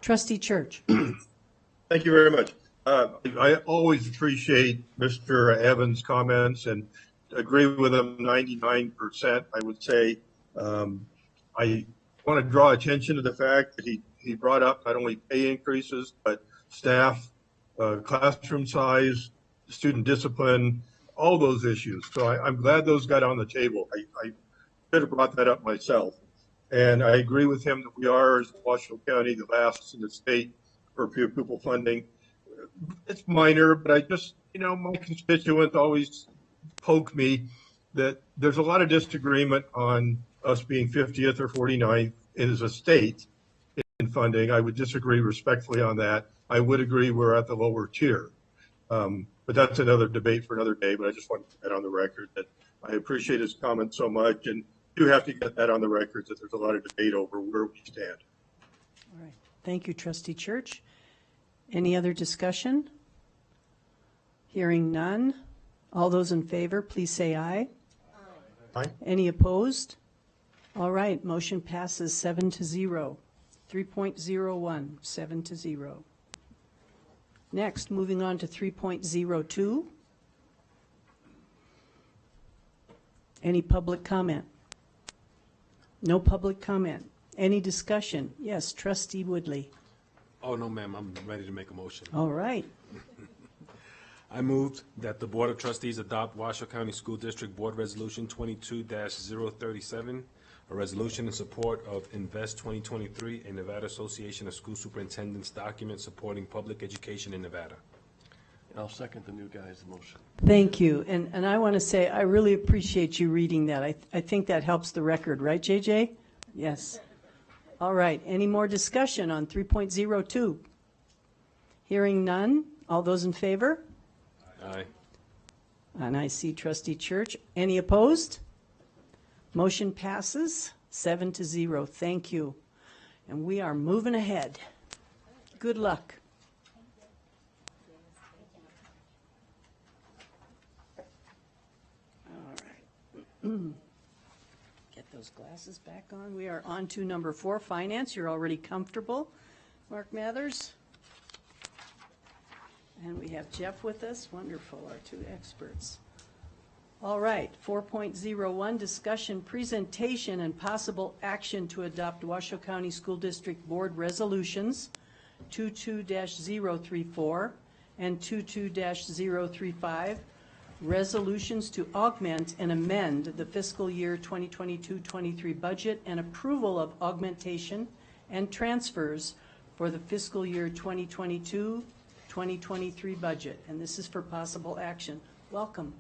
Trustee Church. Thank you very much. I always appreciate Mr. Evans' comments and agree with him 99%. I would say I want to draw attention to the fact that he brought up not only pay increases, but staff, classroom size, student discipline, all those issues. So I'm glad those got on the table. I should have brought that up myself. And I agree with him that we are, as Washoe County, the last in the state for pupil funding. it's minor, but I just, my constituents always poke me that there's a lot of disagreement on us being 50th or 49th as a state in funding. I would disagree respectfully on that. I would agree we're at the lower tier. But that's another debate for another day. But I just want to put that on the record that I appreciate his comment so much, and do have to get that on the record that there's a lot of debate over where we stand. All right. Thank you, Trustee Church. Any other discussion? Hearing none. All those in favor, please say aye. Aye. Any opposed? All right, motion passes 7-0. 3.01, 7-0. Next, moving on to 3.02. Any public comment? No public comment. Any discussion? Yes, Trustee Woodley. Oh, no, ma'am, I'm ready to make a motion. All right. I moved that the Board of Trustees adopt Washoe County School District Board Resolution 22-037, a resolution in support of Invest 2023, a Nevada Association of School Superintendents document supporting public education in Nevada. I'll second the new guy's motion. Thank you. And I want to say, I really appreciate you reading that. I think that helps the record, right, JJ? Yes. All right. Any more discussion on 3.02? Hearing none. All those in favor? Aye. And I see Trustee Church. Any opposed? Motion passes 7-0. Thank you. And we are moving ahead. Good luck. All right. Get those glasses back on. We are on to number 4, Finance. You're already comfortable. Mark Mathers. And we have Jeff with us. Wonderful, our 2 experts. All right, 4.01, discussion, presentation, and possible action to adopt Washoe County School District Board Resolutions 22-034 and 22-035, resolutions to augment and amend the fiscal year 2022-23 budget and approval of augmentation and transfers for the fiscal year 2022-2023 budget. And this is for possible action. Welcome.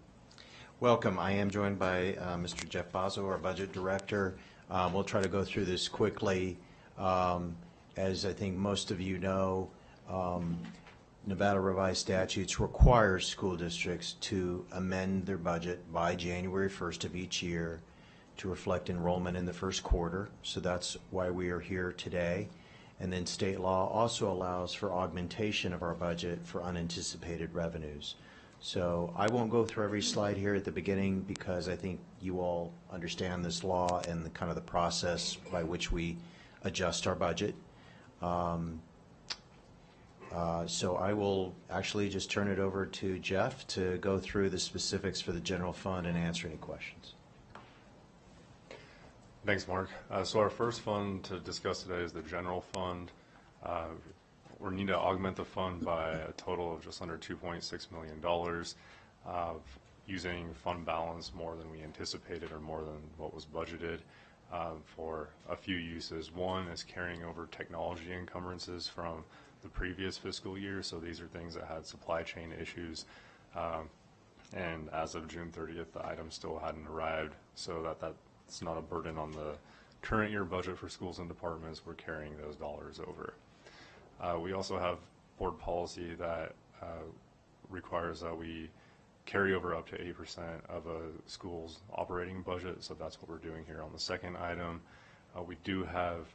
Welcome. I am joined by Mr. Jeff Bozzo, our Budget Director. We'll try to go through this quickly. As I think most of you know, Nevada Revised Statutes require school districts to amend their budget by January 1st of each year to reflect enrollment in the first quarter. So that's why we are here today. And then state law also allows for augmentation of our budget for unanticipated revenues. So I won't go through every slide here at the beginning because I think you all understand this law and the kind of the process by which we adjust our budget. So I will actually just turn it over to Jeff to go through the specifics for the general fund and answer any questions. Thanks, Mark. So our first fund to discuss today is the general fund. We need to augment the fund by a total of just under $2.6 million, using fund balance more than we anticipated or more than what was budgeted for a few uses. One is carrying over technology encumbrances from the previous fiscal year. So these are things that had supply chain issues. And as of June 30th, the item still hadn't arrived, so that's not a burden on the current year budget for schools and departments. We're carrying those dollars over. We also have board policy that requires that we carry over up to 8% of a school's operating budget, so that's what we're doing here on the second item. We do have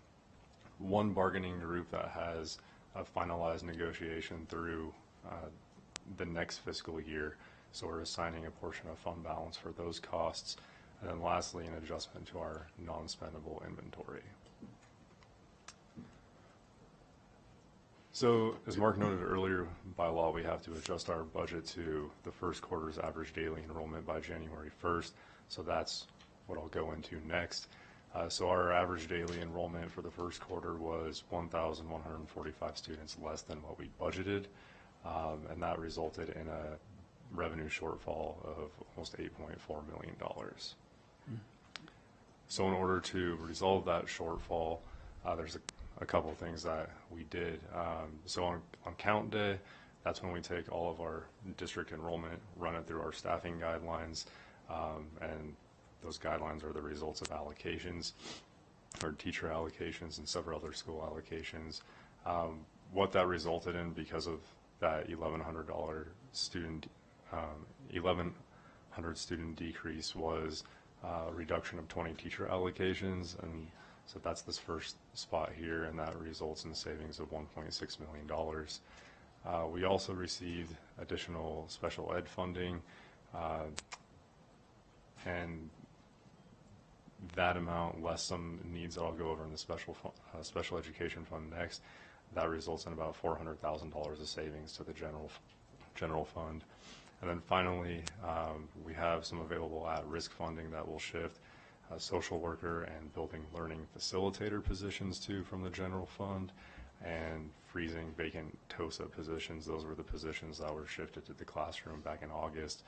one bargaining group that has a finalized negotiation through the next fiscal year, so we're assigning a portion of fund balance for those costs. And then lastly, an adjustment to our non-spendable inventory. So as Mark noted earlier, by law, we have to adjust our budget to the first quarter's average daily enrollment by January 1st. So that's what I'll go into next. So our average daily enrollment for the first quarter was 1,145 students less than what we budgeted. And that resulted in a revenue shortfall of almost $8.4 million. So in order to resolve that shortfall, there's a couple of things that we did. So on count day, That's when we take all of our district enrollment, run it through our staffing guidelines, and those guidelines are the results of allocations, or teacher allocations and several other school allocations. What that resulted in, because of that $1,100 student, 1,100 student decrease, was a reduction of 20 teacher allocations, and so that's this first spot here, and that results in savings of $1.6 million. We also received additional special ed funding, and that amount, less some needs that I'll go over in the special education fund next, that results in about $400,000 of savings to the general fund. And then finally, we have some available at-risk funding that will shift social worker and building learning facilitator positions too from the general fund, and freezing vacant TOSA positions. Those were the positions that were shifted to the classroom back in August.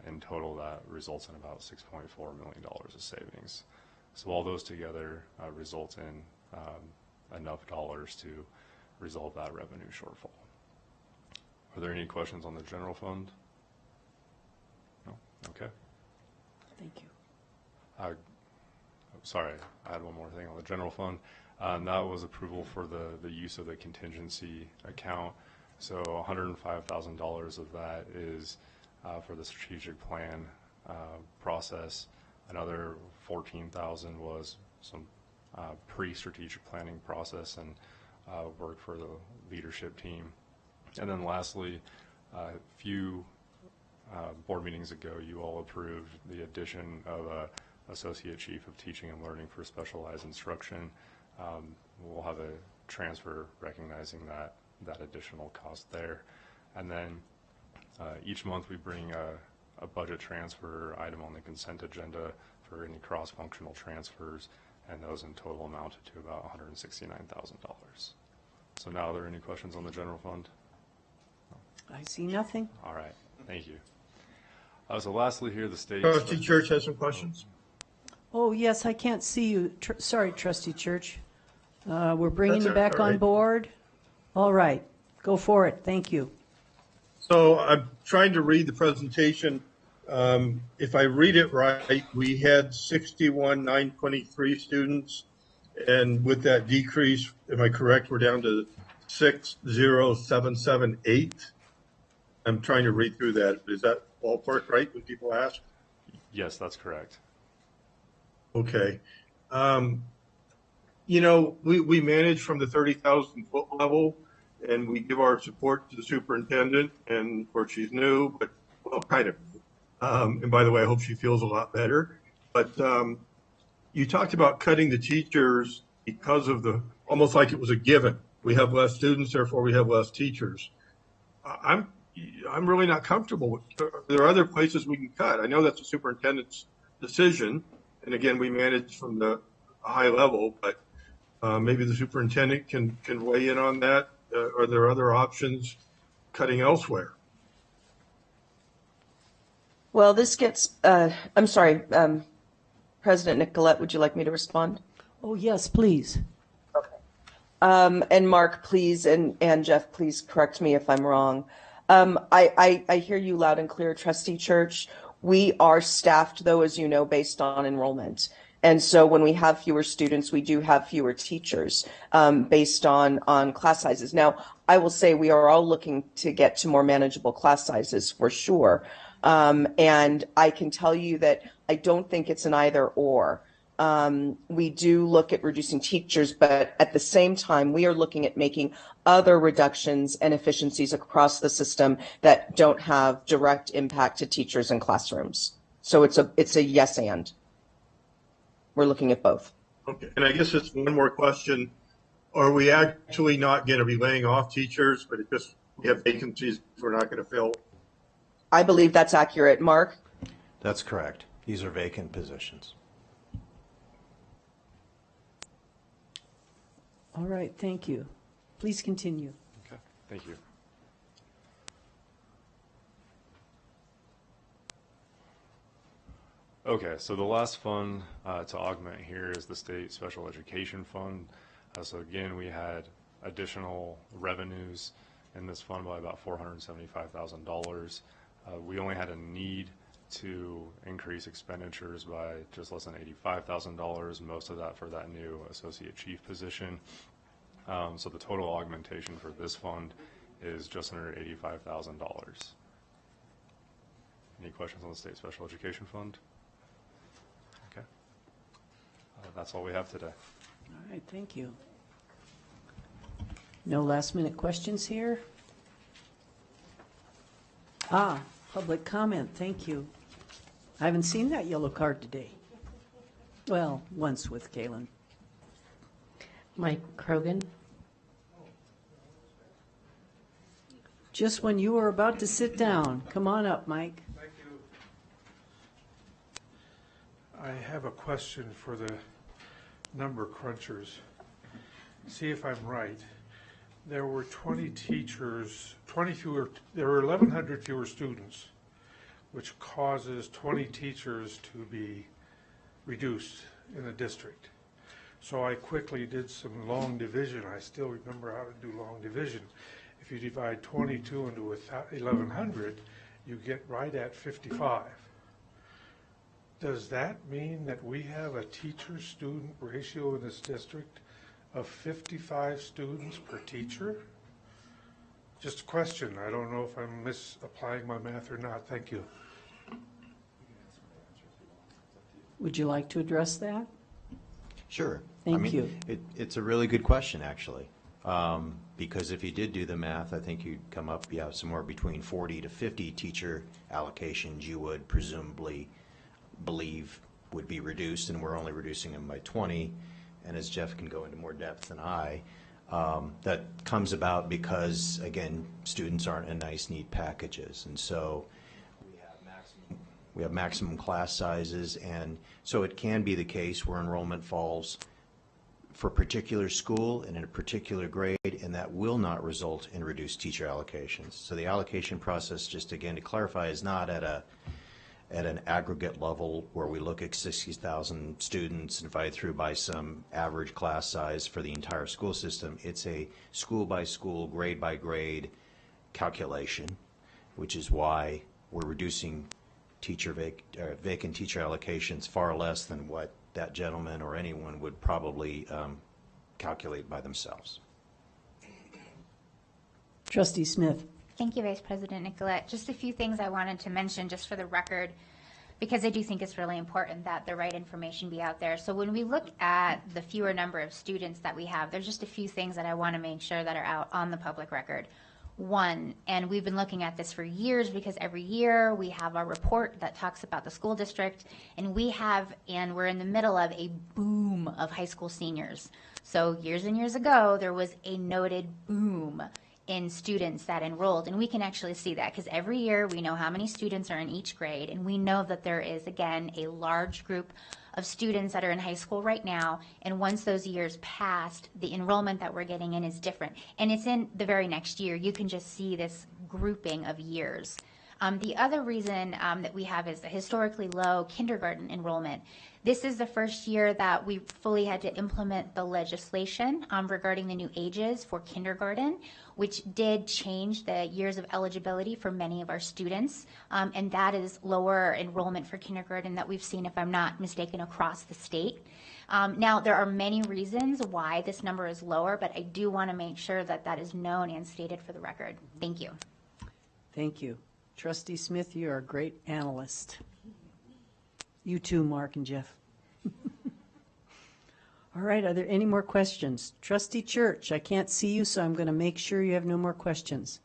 In total, that results in about $6.4 million of savings. So all those together result in enough dollars to resolve that revenue shortfall. Are there any questions on the general fund? No? Okay. Thank you. Sorry, I had one more thing on the general fund. And that was approval for the use of the contingency account. So $105,000 of that is for the strategic plan process. Another $14,000 was some pre-strategic planning process and work for the leadership team. And then lastly, a few board meetings ago, you all approved the addition of a Associate Chief of Teaching and Learning for Specialized Instruction. We'll have a transfer recognizing that additional cost there. And then each month we bring a budget transfer item on the consent agenda for any cross-functional transfers, and those in total amounted to about $169,000. So now, are there any questions on the general fund? I see nothing. All right, thank you. So lastly here, the state. Trustee Church has some questions. Oh, yes, I can't see you. Sorry, Trustee Church. We're bringing That's you back all on right. board. All right, go for it. Thank you. So I'm trying to read the presentation. If I read it right, we had 61,923 students, and with that decrease, am I correct, we're down to 60,778? I'm trying to read through that. Is that ballpark right when people ask? Yes, that's correct. Okay. You know, we manage from the 30,000 foot level, and we give our support to the superintendent, and of course she's new, but well, kind of. And by the way, I hope she feels a lot better. But you talked about cutting the teachers because of almost like it was a given. We have less students, therefore we have less teachers. I'm really not comfortable with. There are other places we can cut. I know that's the superintendent's decision, and again, we manage from the high level, but maybe the superintendent can weigh in on that. Are there other options cutting elsewhere? Well, this gets, I'm sorry, President Nicolette, would you like me to respond? Oh, yes, please. And Mark, please, and Jeff, please correct me if I'm wrong. I hear you loud and clear, Trustee Church. We are staffed, though, as you know, based on enrollment. And so when we have fewer students, we do have fewer teachers based on class sizes. Now, I will say we are all looking to get to more manageable class sizes for sure. And I can tell you that I don't think it's an either or. We do look at reducing teachers, but at the same time, we are looking at making other reductions and efficiencies across the system that don't have direct impact to teachers and classrooms. So it's a yes and. We're looking at both. Okay, and I guess it's one more question. Are we actually not going to be laying off teachers, but we have vacancies we're not going to fill? I believe that's accurate. Mark? That's correct. These are vacant positions. All right, thank you. Please continue. Okay, thank you. Okay, so the last fund to augment here is the State Special Education Fund. So again, we had additional revenues in this fund by about $475,000. We only had a need to increase expenditures by just less than $85,000, most of that for that new associate chief position. So the total augmentation for this fund is just under $85,000. Any questions on the State Special Education Fund? Okay. That's all we have today. All right, thank you. No last minute questions here? Public comment, thank you. I haven't seen that yellow card today. Well, once with Kalen. Mike Krogan. Just when you were about to sit down. Come on up, Mike. Thank you. I have a question for the number crunchers. See if I'm right. There were 20 teachers, there were 1,100 fewer students, which causes 20 teachers to be reduced in the district. So I quickly did some long division. I still remember how to do long division. If you divide 22 into 1,100, you get right at 55. Does that mean that we have a teacher-student ratio in this district of 55 students per teacher? Just a question. I don't know if I'm misapplying my math or not. Thank you. Would you like to address that? Sure. Thank you. It's a really good question, actually, because if you did do the math, I think you'd come up, somewhere between 40 to 50 teacher allocations you would presumably believe would be reduced, and we're only reducing them by 20. And as Jeff can go into more depth than I, that comes about because, again, students aren't in nice, neat packages. And so we have maximum class sizes, and so it can be the case where enrollment falls for a particular school and in a particular grade, and that will not result in reduced teacher allocations. So the allocation process, just again to clarify, is not at an aggregate level where we look at 60,000 students divided through by some average class size for the entire school system. It's a school by school, grade by grade calculation, which is why we're reducing vacant teacher allocations far less than what that gentleman or anyone would probably calculate by themselves. Trustee Smith. Thank you, Vice President Nicolette. Just a few things I wanted to mention just for the record, because I do think it's really important that the right information be out there. So when we look at the fewer number of students that we have, there's just a few things that I want to make sure that are out on the public record. One, and we've been looking at this for years because every year we have a report that talks about the school district, and we're in the middle of a boom of high school seniors. So years and years ago, there was a noted boom in students that enrolled, and we can actually see that because every year we know how many students are in each grade, and we know that there is, again, a large group of students that are in high school right now, and once those years passed, the enrollment that we're getting in is different, and it's in the very next year. You can just see this grouping of years. The other reason that we have is the historically low kindergarten enrollment. This is the first year that we fully had to implement the legislation regarding the new ages for kindergarten, which did change the years of eligibility for many of our students, and that is lower enrollment for kindergarten that we've seen, if I'm not mistaken, across the state. Now, there are many reasons why this number is lower, but I do want to make sure that that is known and stated for the record. Thank you. Thank you. Trustee Smith, you are a great analyst. You too, Mark and Jeff. All right, are there any more questions? Trustee Church, I can't see you, so I'm going to make sure you have no more questions.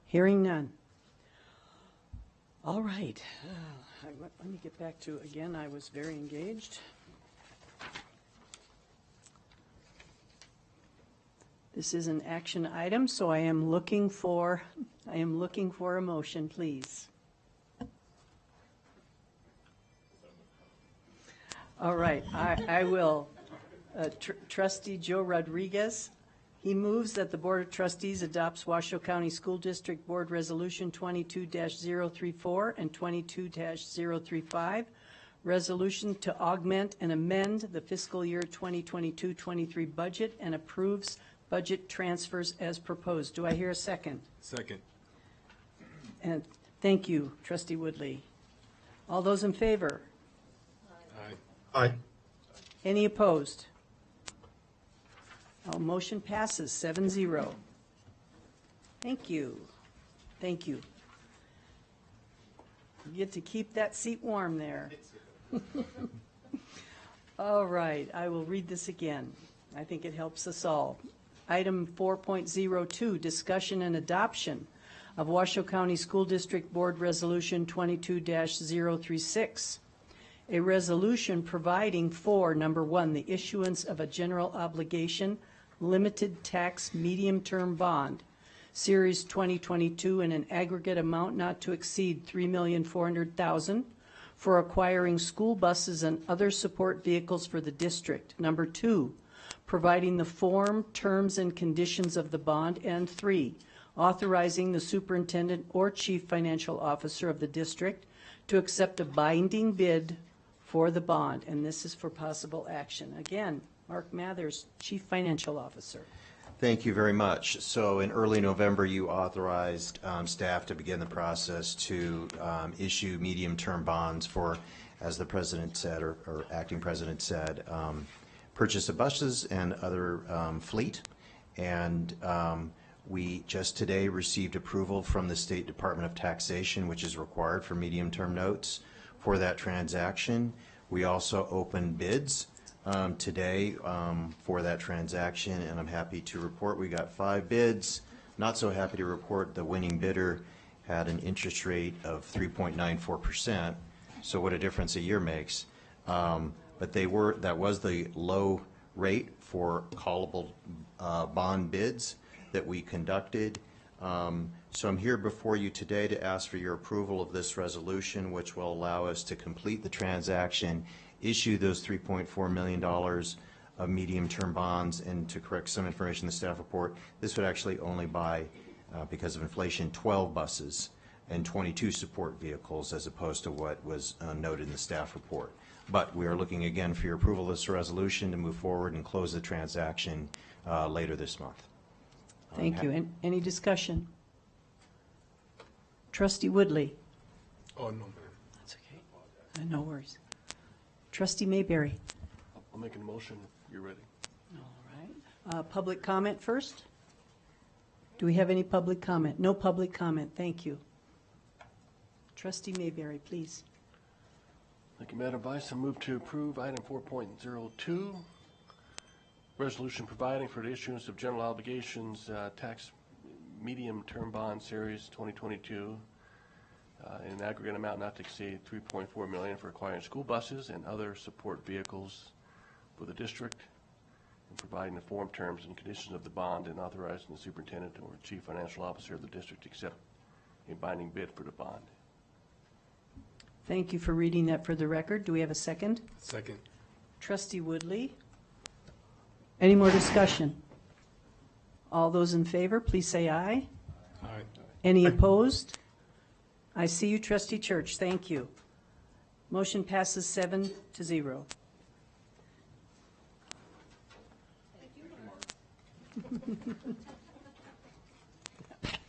Hearing none. All right. Let me get back to, again, I was very engaged. This is an action item, so I am looking for a motion, please. All right, I will. Trustee Joe Rodriguez, he moves that the Board of Trustees adopts Washoe County School District Board Resolution 22-034 and 22-035, resolution to augment and amend the fiscal year 2022-23 budget, and approves budget transfers as proposed. Do I hear a second? Second. And thank you, Trustee Woodley. All those in favor? Aye. Any opposed? Our motion passes 7-0. Thank you. Thank you. You get to keep that seat warm there. All right, I will read this again. I think it helps us all. Item 4.02, discussion and adoption of Washoe County School District Board Resolution 22-036. A resolution providing for, number one, the issuance of a general obligation limited tax medium-term bond, Series 2022, in an aggregate amount not to exceed $3,400,000 for acquiring school buses and other support vehicles for the district. Number two, providing the form, terms, and conditions of the bond. And three, authorizing the superintendent or chief financial officer of the district to accept a binding bid for the bond. And this is for possible action. Again, Mark Mathers, Chief Financial Officer. Thank you very much. So in early November, you authorized staff to begin the process to issue medium-term bonds for, as the president said, or acting president said, purchase of buses and other fleet. And we just today received approval from the State Department of Taxation, which is required for medium-term notes for that transaction. We also opened bids today for that transaction, and I'm happy to report we got 5 bids. Not so happy to report the winning bidder had an interest rate of 3.94%, so what a difference a year makes. But that was the low rate for callable bond bids that we conducted. So I'm here before you today to ask for your approval of this resolution, which will allow us to complete the transaction, issue those $3.4 million of medium-term bonds, and to correct some information in the staff report, this would actually only buy, because of inflation, 12 buses and 22 support vehicles as opposed to what was noted in the staff report. But we are looking again for your approval of this resolution to move forward and close the transaction later this month. Thank you. Any discussion? Trustee Woodley? Oh, no, ma'am. That's okay. No worries. Trustee Mayberry? I'll make a motion if you're ready. All right. Public comment first? Do we have any public comment? No public comment. Thank you. Trustee Mayberry, please. Thank you, Madam Vice. I move to approve item 4.02, resolution providing for the issuance of general obligations tax medium-term bond series 2022 in an aggregate amount not to exceed $3.4 million for acquiring school buses and other support vehicles for the district, and providing the form, terms, and conditions of the bond, and authorizing the superintendent or chief financial officer of the district to accept a binding bid for the bond. Thank you for reading that for the record. Do we have a second? Second. Trustee Woodley? Any more discussion? All those in favor, please say aye. Aye. Any opposed? I see you, Trustee Church. Thank you. Motion passes 7-0.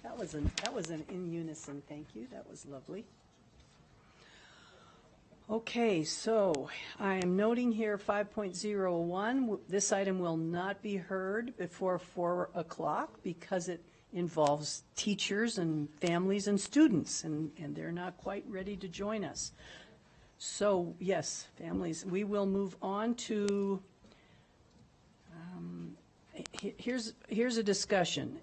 That was an in unison. Thank you. That was lovely. Okay, so I am noting here 5.01. This item will not be heard before 4 o'clock because it involves teachers and families and students, and they're not quite ready to join us. So, yes, families, we will move on to, here's a discussion.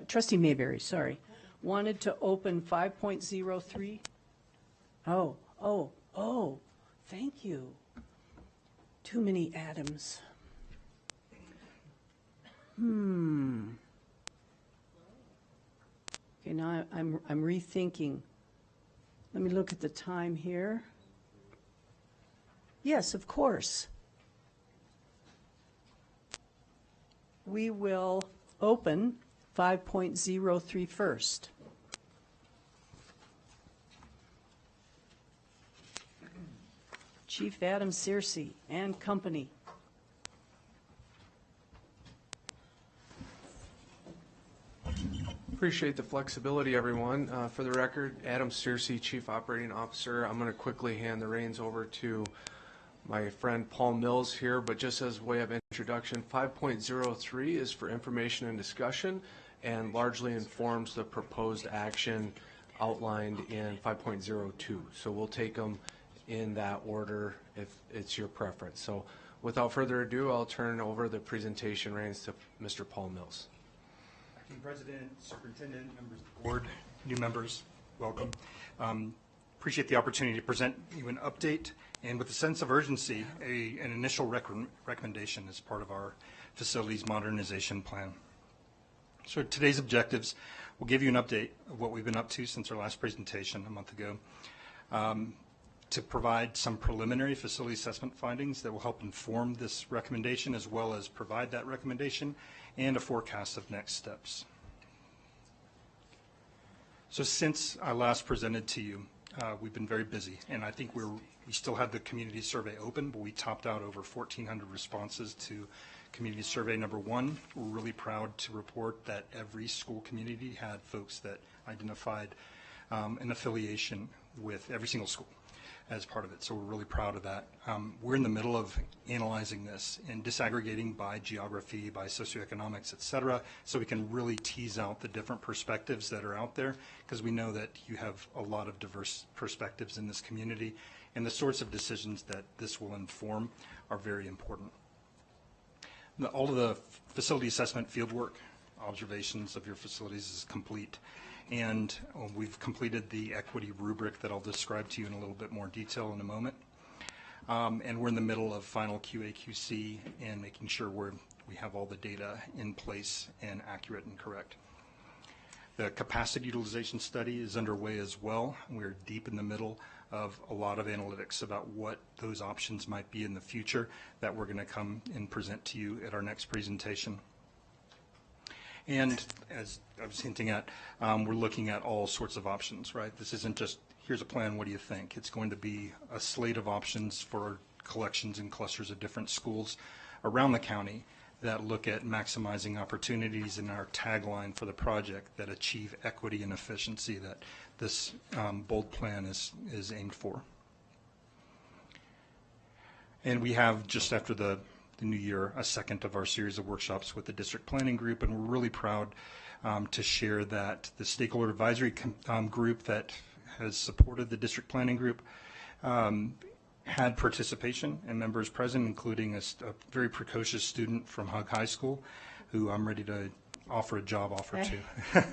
Trustee Mayberry, sorry, wanted to open 5.03. Oh, thank you. Too many Adams. Okay, now I'm rethinking. Let me look at the time here. Yes, of course. We will open 5.03 first. Chief Adam Searcy and company. Appreciate the flexibility, everyone. For the record, Adam Searcy, Chief Operating Officer. I'm going to quickly hand the reins over to my friend Paul Mills here, but just as way of introduction, 5.03 is for information and discussion and largely informs the proposed action outlined in 5.02. So we'll take them in that order if it's your preference. So without further ado, I'll turn over the presentation reins to Mr. Paul Mills. Acting President, Superintendent, members of the board, new members, welcome. Appreciate the opportunity to present you an update and with a sense of urgency, an initial recommendation as part of our facilities modernization plan. So today's objectives will give you an update of what we've been up to since our last presentation a month ago, to provide some preliminary facility assessment findings that will help inform this recommendation as well as provide that recommendation and a forecast of next steps. So since I last presented to you, we've been very busy, and I think we still had the community survey open, but we topped out over 1,400 responses to community survey number 1. We're really proud to report that every school community had folks that identified an affiliation with every single school as part of it. So we're really proud of that. We're in the middle of analyzing this and disaggregating by geography, by socioeconomics, et cetera, so we can really tease out the different perspectives that are out there, because we know that you have a lot of diverse perspectives in this community, and the sorts of decisions that this will inform are very important. All of the facility assessment fieldwork, observations of your facilities is complete. And we've completed the equity rubric that I'll describe to you in a little bit more detail in a moment. And we're in the middle of final QA/QC and making sure we have all the data in place and accurate and correct. The capacity utilization study is underway as well. We're deep in the middle of a lot of analytics about what those options might be in the future that we're going to come and present to you at our next presentation. And as I was hinting at, we're looking at all sorts of options, right? This isn't just, here's a plan, what do you think? It's going to be a slate of options for collections and clusters of different schools around the county that look at maximizing opportunities in our tagline for the project that achieve equity and efficiency that this bold plan is aimed for. And we have, just after the new year, a second of our series of workshops with the district planning group, and we're really proud to share that the stakeholder advisory group that has supported the district planning group had participation and members present, including a very precocious student from Hug High School who I'm ready to offer a job offer to.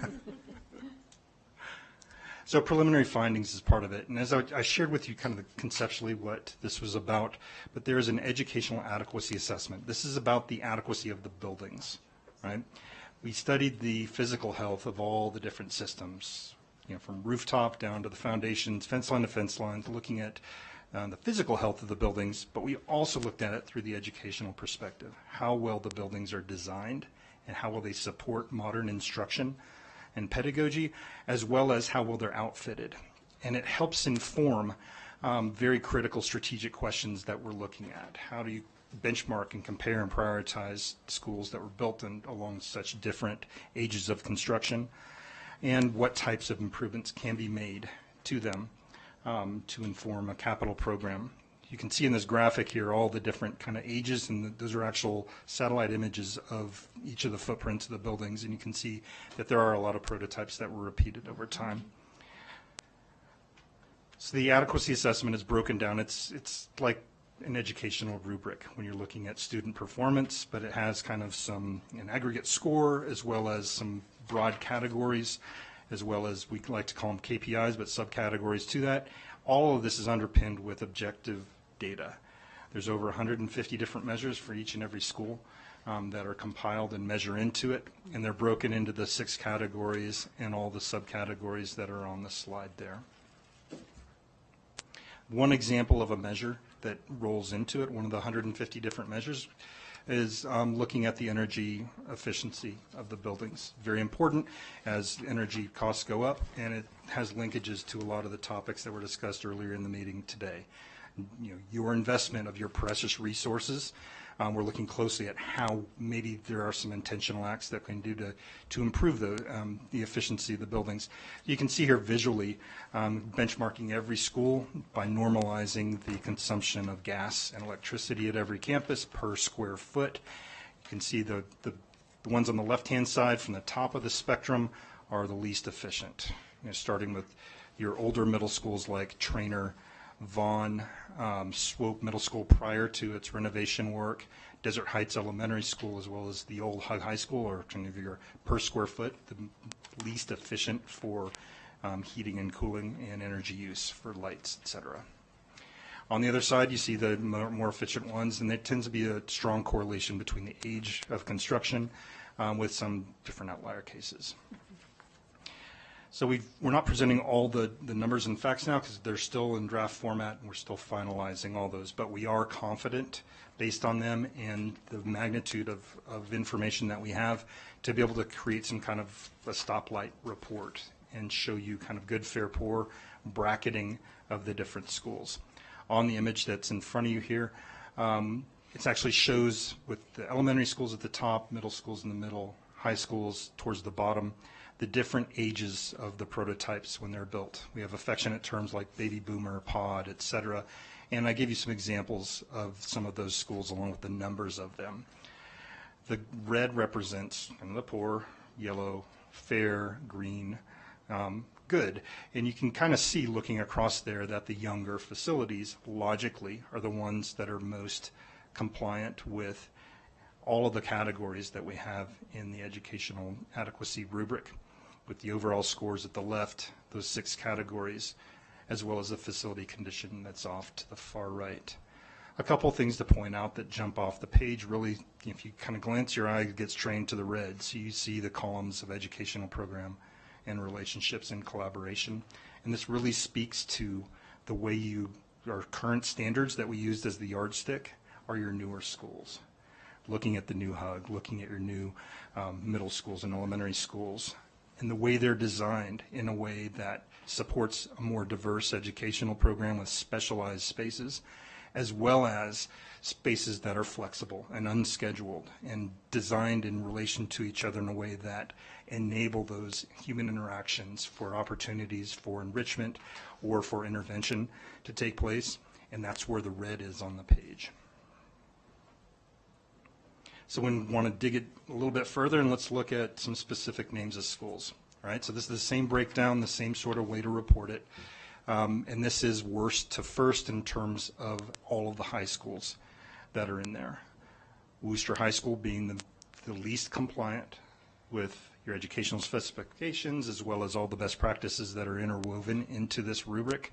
So preliminary findings is part of it. And as I shared with you kind of conceptually what this was about, but there is an educational adequacy assessment. This is about the adequacy of the buildings, right? We studied the physical health of all the different systems, you know, from rooftop down to the foundations, fence line to fence line, looking at the physical health of the buildings, but we also looked at it through the educational perspective, how well the buildings are designed and how well they support modern instruction and pedagogy, as well as how well they're outfitted. And it helps inform very critical strategic questions that we're looking at. How do you benchmark and compare and prioritize schools that were built along such different ages of construction, and what types of improvements can be made to them to inform a capital program. You can see in this graphic here all the different kind of ages, and those are actual satellite images of each of the footprints of the buildings, and you can see that there are a lot of prototypes that were repeated over time. So the adequacy assessment is broken down. It's like an educational rubric when you're looking at student performance, but it has kind of an aggregate score as well as some broad categories, as well as we like to call them KPIs, but subcategories to that. All of this is underpinned with objective data. There's over 150 different measures for each and every school that are compiled and measure into it, and they're broken into the 6 categories and all the subcategories that are on the slide there. One example of a measure that rolls into it, one of the 150 different measures, is looking at the energy efficiency of the buildings. Very important as energy costs go up, and it has linkages to a lot of the topics that were discussed earlier in the meeting today. your investment of your precious resources. We're looking closely at how maybe there are some intentional acts that we can do to improve the efficiency of the buildings. You can see here visually benchmarking every school by normalizing the consumption of gas and electricity at every campus per square foot. You can see the ones on the left-hand side from the top of the spectrum are the least efficient, starting with your older middle schools like Traynor, Vaughn, Swope Middle School prior to its renovation work, Desert Heights Elementary School, as well as the old Hug High School, or kind of your per square foot, the least efficient for heating and cooling and energy use for lights, etc. On the other side, you see the more efficient ones, and there tends to be a strong correlation between the age of construction with some different outlier cases. So we're not presenting all the numbers and facts now because they're still in draft format and we're still finalizing all those, but we are confident based on them and the magnitude of information that we have to be able to create some kind of a stoplight report and show you kind of good, fair, poor bracketing of the different schools. On the image that's in front of you here, it actually shows with the elementary schools at the top, middle schools in the middle, high schools towards the bottom, the different ages of the prototypes when they're built. We have affectionate terms like baby boomer, pod, etc. And I gave you some examples of some of those schools along with the numbers of them. The red represents kind of the poor, yellow, fair, green, good. And you can kind of see looking across there that the younger facilities logically are the ones that are most compliant with all of the categories that we have in the educational adequacy rubric, with the overall scores at the left, those 6 categories, as well as the facility condition that's off to the far right. A couple things to point out that jump off the page. Really, if you kind of glance your eye, it gets trained to the red. So you see the columns of educational program and relationships and collaboration. And this really speaks to the way our current standards that we used as the yardstick are your newer schools. Looking at the new HUG, looking at your new middle schools and elementary schools, and the way they're designed in a way that supports a more diverse educational program with specialized spaces, as well as spaces that are flexible and unscheduled and designed in relation to each other in a way that enable those human interactions for opportunities for enrichment or for intervention to take place, and that's where the red is on the page. So we want to dig it a little bit further, and let's look at some specific names of schools. All right, so this is the same breakdown, the same sort of way to report it. And this is worst to first in terms of all of the high schools that are in there. Worcester High School being the least compliant with your educational specifications, as well as all the best practices that are interwoven into this rubric.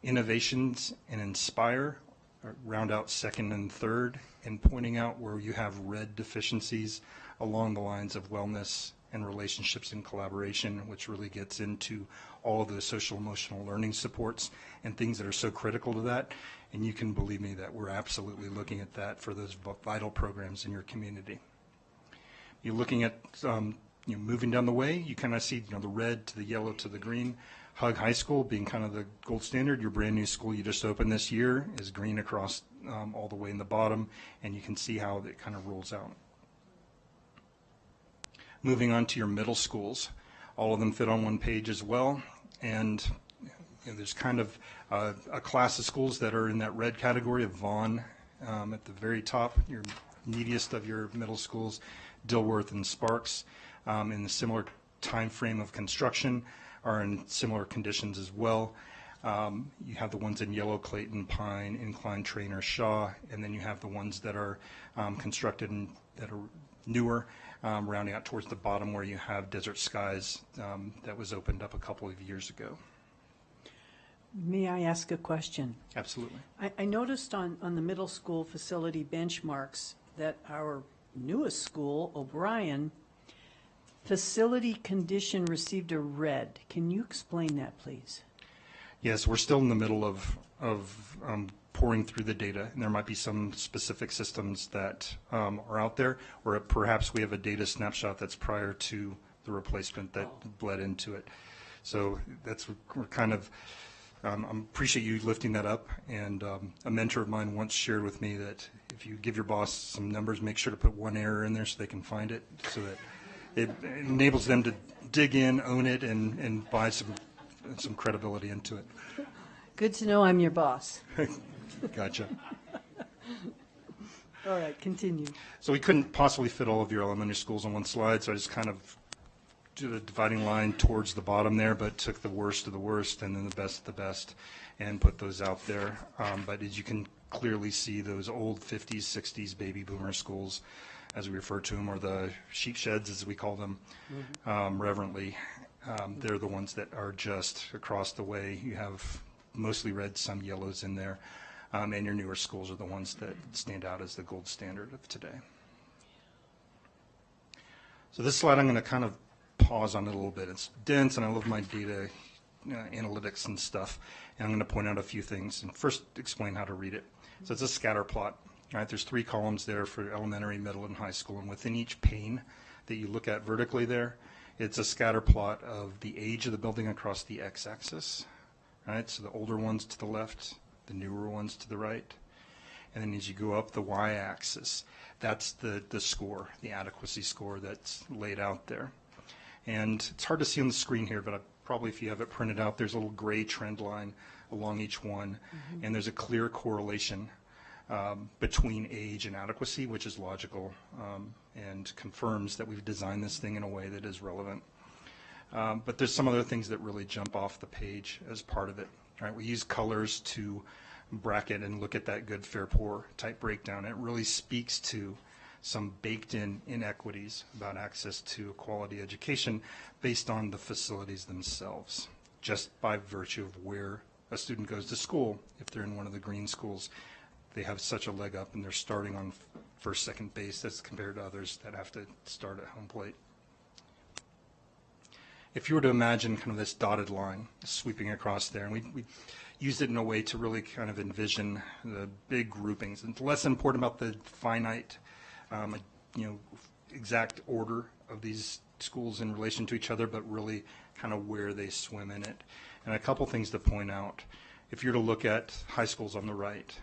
Innovations and Inspire round out second and third, and pointing out where you have red deficiencies along the lines of wellness and relationships and collaboration, which really gets into all of the social emotional learning supports and things that are so critical to that. And you can believe me that we're absolutely looking at that for those vital programs in your community. You're looking at moving down the way, you kind of see the red to the yellow to the green. Hug High School being kind of the gold standard. Your brand new school you just opened this year is green across all the way in the bottom, and you can see how it kind of rolls out. Moving on to your middle schools, all of them fit on one page as well, and there's kind of a class of schools that are in that red category of Vaughn at the very top, your neediest of your middle schools, Dilworth and Sparks, in a similar time frame of construction, are in similar conditions as well. You have the ones in yellow, Clayton, Pine, Incline, Traynor, Shaw, and then you have the ones that are constructed and that are newer, rounding out towards the bottom where you have Desert Skies that was opened up a couple of years ago. May I ask a question? Absolutely. I noticed on the middle school facility benchmarks that our newest school, O'Brien, facility condition received a red. Can you explain that, please? Yes, we're still in the middle of pouring through the data, and there might be some specific systems that are out there, or perhaps we have a data snapshot that's prior to the replacement that bled into it. So we're kind of I appreciate you lifting that up, and a mentor of mine once shared with me that if you give your boss some numbers, make sure to put one error in there so they can find it, so that it enables them to dig in, own it, and buy some credibility into it. Good to know I'm your boss. Gotcha. All right, continue. So we couldn't possibly fit all of your elementary schools on one slide, so I just kind of did a dividing line towards the bottom there, but took the worst of the worst and then the best of the best and put those out there. But as you can clearly see, those old 50s, 60s baby boomer schools, as we refer to them, or the sheep sheds, as we call them reverently, they're the ones that are just across the way. You have mostly red, some yellows in there, and your newer schools are the ones that stand out as the gold standard of today. So this slide I'm going to kind of pause on it a little bit. It's dense, and I love my data analytics and stuff, and I'm going to point out a few things and first explain how to read it. So it's a scatter plot. Right, there's 3 columns there for elementary, middle, and high school, and within each pane that you look at vertically there, it's a scatter plot of the age of the building across the x-axis. Right, so the older ones to the left, the newer ones to the right, and then as you go up the y-axis, that's the score, the adequacy score that's laid out there. And it's hard to see on the screen here, but probably if you have it printed out, there's a little gray trend line along each one, and there's a clear correlation between age and adequacy, which is logical and confirms that we've designed this thing in a way that is relevant. But there's some other things that really jump off the page as part of it. Right? We use colors to bracket and look at that good, fair, poor type breakdown. It really speaks to some baked-in inequities about access to a quality education based on the facilities themselves, just by virtue of where a student goes to school. If they're in one of the green schools, they have such a leg up and they're starting on first, second base as compared to others that have to start at home plate. If you were to imagine kind of this dotted line sweeping across there, and we used it in a way to really kind of envision the big groupings. It's less important about the finite, exact order of these schools in relation to each other, but really kind of where they swim in it. And a couple things to point out. If you're to look at high schools on the right,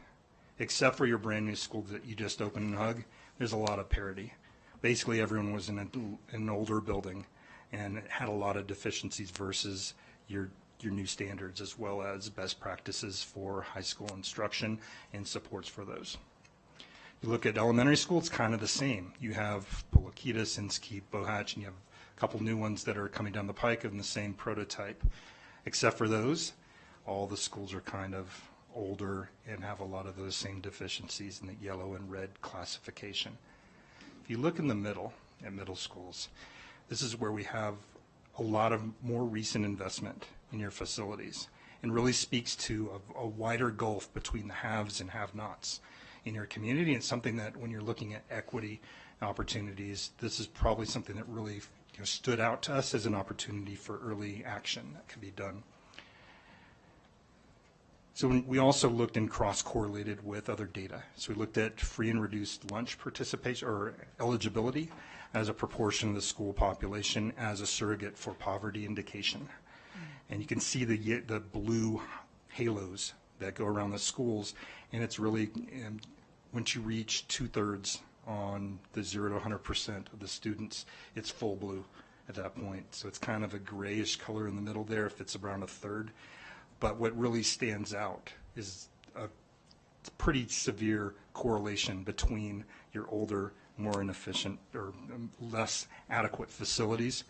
except for your brand new school that you just opened in Hug, there's a lot of parity. Basically, everyone was in an older building, and it had a lot of deficiencies versus your new standards, as well as best practices for high school instruction and supports for those. You look at elementary school, it's kind of the same. You have Polokita, Sinsky, Bohatch, and you have a couple new ones that are coming down the pike in the same prototype. Except for those, all the schools are kind of older and have a lot of those same deficiencies in the yellow and red classification. If you look in the middle, at middle schools, this is where we have a lot of more recent investment in your facilities, and really speaks to a wider gulf between the haves and have-nots in your community, and something that when you're looking at equity opportunities, this is probably something that really stood out to us as an opportunity for early action that can be done. So we also looked and cross-correlated with other data. So we looked at free and reduced lunch participation or eligibility as a proportion of the school population as a surrogate for poverty indication. And you can see the blue halos that go around the schools, and it's really, once you reach 2/3 on the 0 to 100% of the students, it's full blue at that point. So it's kind of a grayish color in the middle there if it's around 1/3. But what really stands out is a pretty severe correlation between your older, more inefficient or less adequate facilities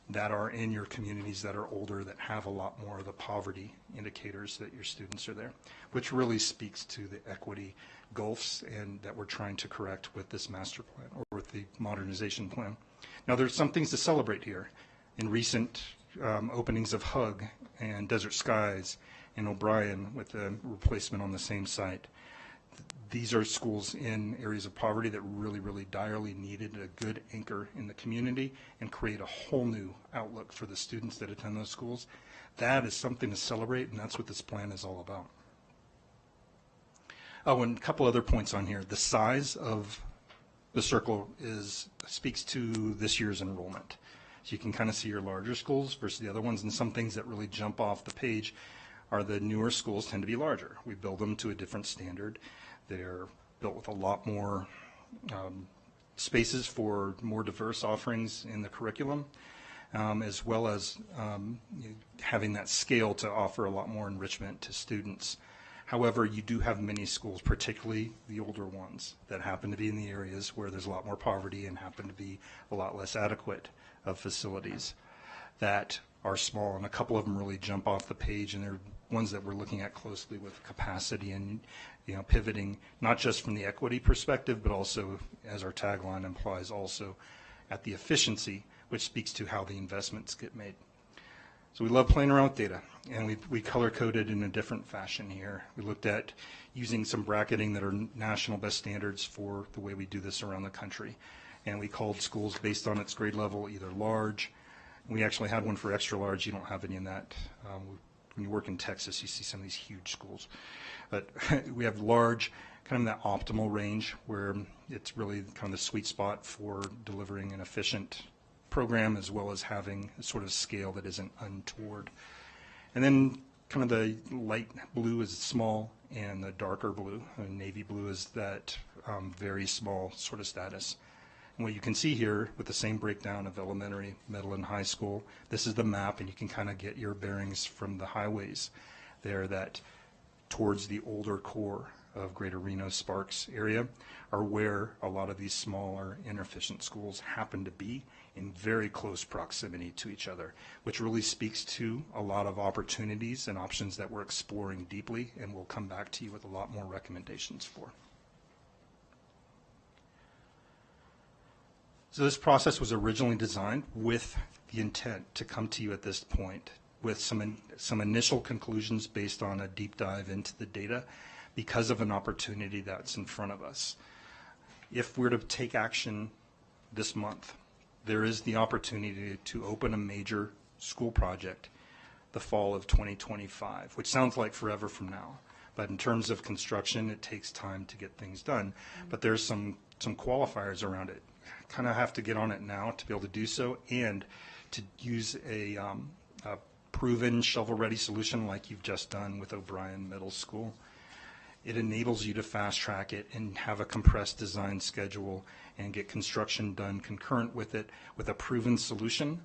that are in your communities that are older, that have a lot more of the poverty indicators that your students are there, which really speaks to the equity gulfs and that we're trying to correct with this master plan or with the modernization plan. Now, there's some things to celebrate here. In recent openings of Hug and Desert Skies and O'Brien with the replacement on the same site, these are schools in areas of poverty that really, really direly needed a good anchor in the community and create a whole new outlook for the students that attend those schools. That is something to celebrate, and that's what this plan is all about. Oh, and a couple other points on here. The size of the circle speaks to this year's enrollment. So you can kind of see your larger schools versus the other ones, and some things that really jump off the page are the newer schools tend to be larger. We build them to a different standard. They're built with a lot more spaces for more diverse offerings in the curriculum, as well as having that scale to offer a lot more enrichment to students. However, you do have many schools, particularly the older ones, that happen to be in the areas where there's a lot more poverty and happen to be a lot less adequate of facilities that are small, and a couple of them really jump off the page, and they're ones that we're looking at closely with capacity and pivoting, not just from the equity perspective, but also, as our tagline implies, also at the efficiency, which speaks to how the investments get made. So we love playing around with data, and we color-coded in a different fashion here. We looked at using some bracketing that are national best standards for the way we do this around the country, and we called schools based on its grade level either large. We actually had one for extra large. You don't have any in that. When you work in Texas, you see some of these huge schools. But we have large, kind of in that optimal range where it's really kind of the sweet spot for delivering an efficient program as well as having a sort of scale that isn't untoward. And then kind of the light blue is small and the darker blue, and navy blue is that very small sort of status. And what you can see here with the same breakdown of elementary, middle, and high school, this is the map, and you can kind of get your bearings from the highways there that towards the older core of Greater Reno Sparks area are where a lot of these smaller, inefficient schools happen to be in very close proximity to each other, which really speaks to a lot of opportunities and options that we're exploring deeply, and we'll come back to you with a lot more recommendations for. So this process was originally designed with the intent to come to you at this point with some initial conclusions based on a deep dive into the data because of an opportunity that's in front of us. If we're to take action this month, there is the opportunity to open a major school project the fall of 2025, which sounds like forever from now. But in terms of construction, it takes time to get things done. But there's some qualifiers around it. Kind of have to get on it now to be able to do so, and to use a proven shovel-ready solution like you've just done with O'Brien Middle School. It enables you to fast-track it and have a compressed design schedule and get construction done concurrent with it with a proven solution,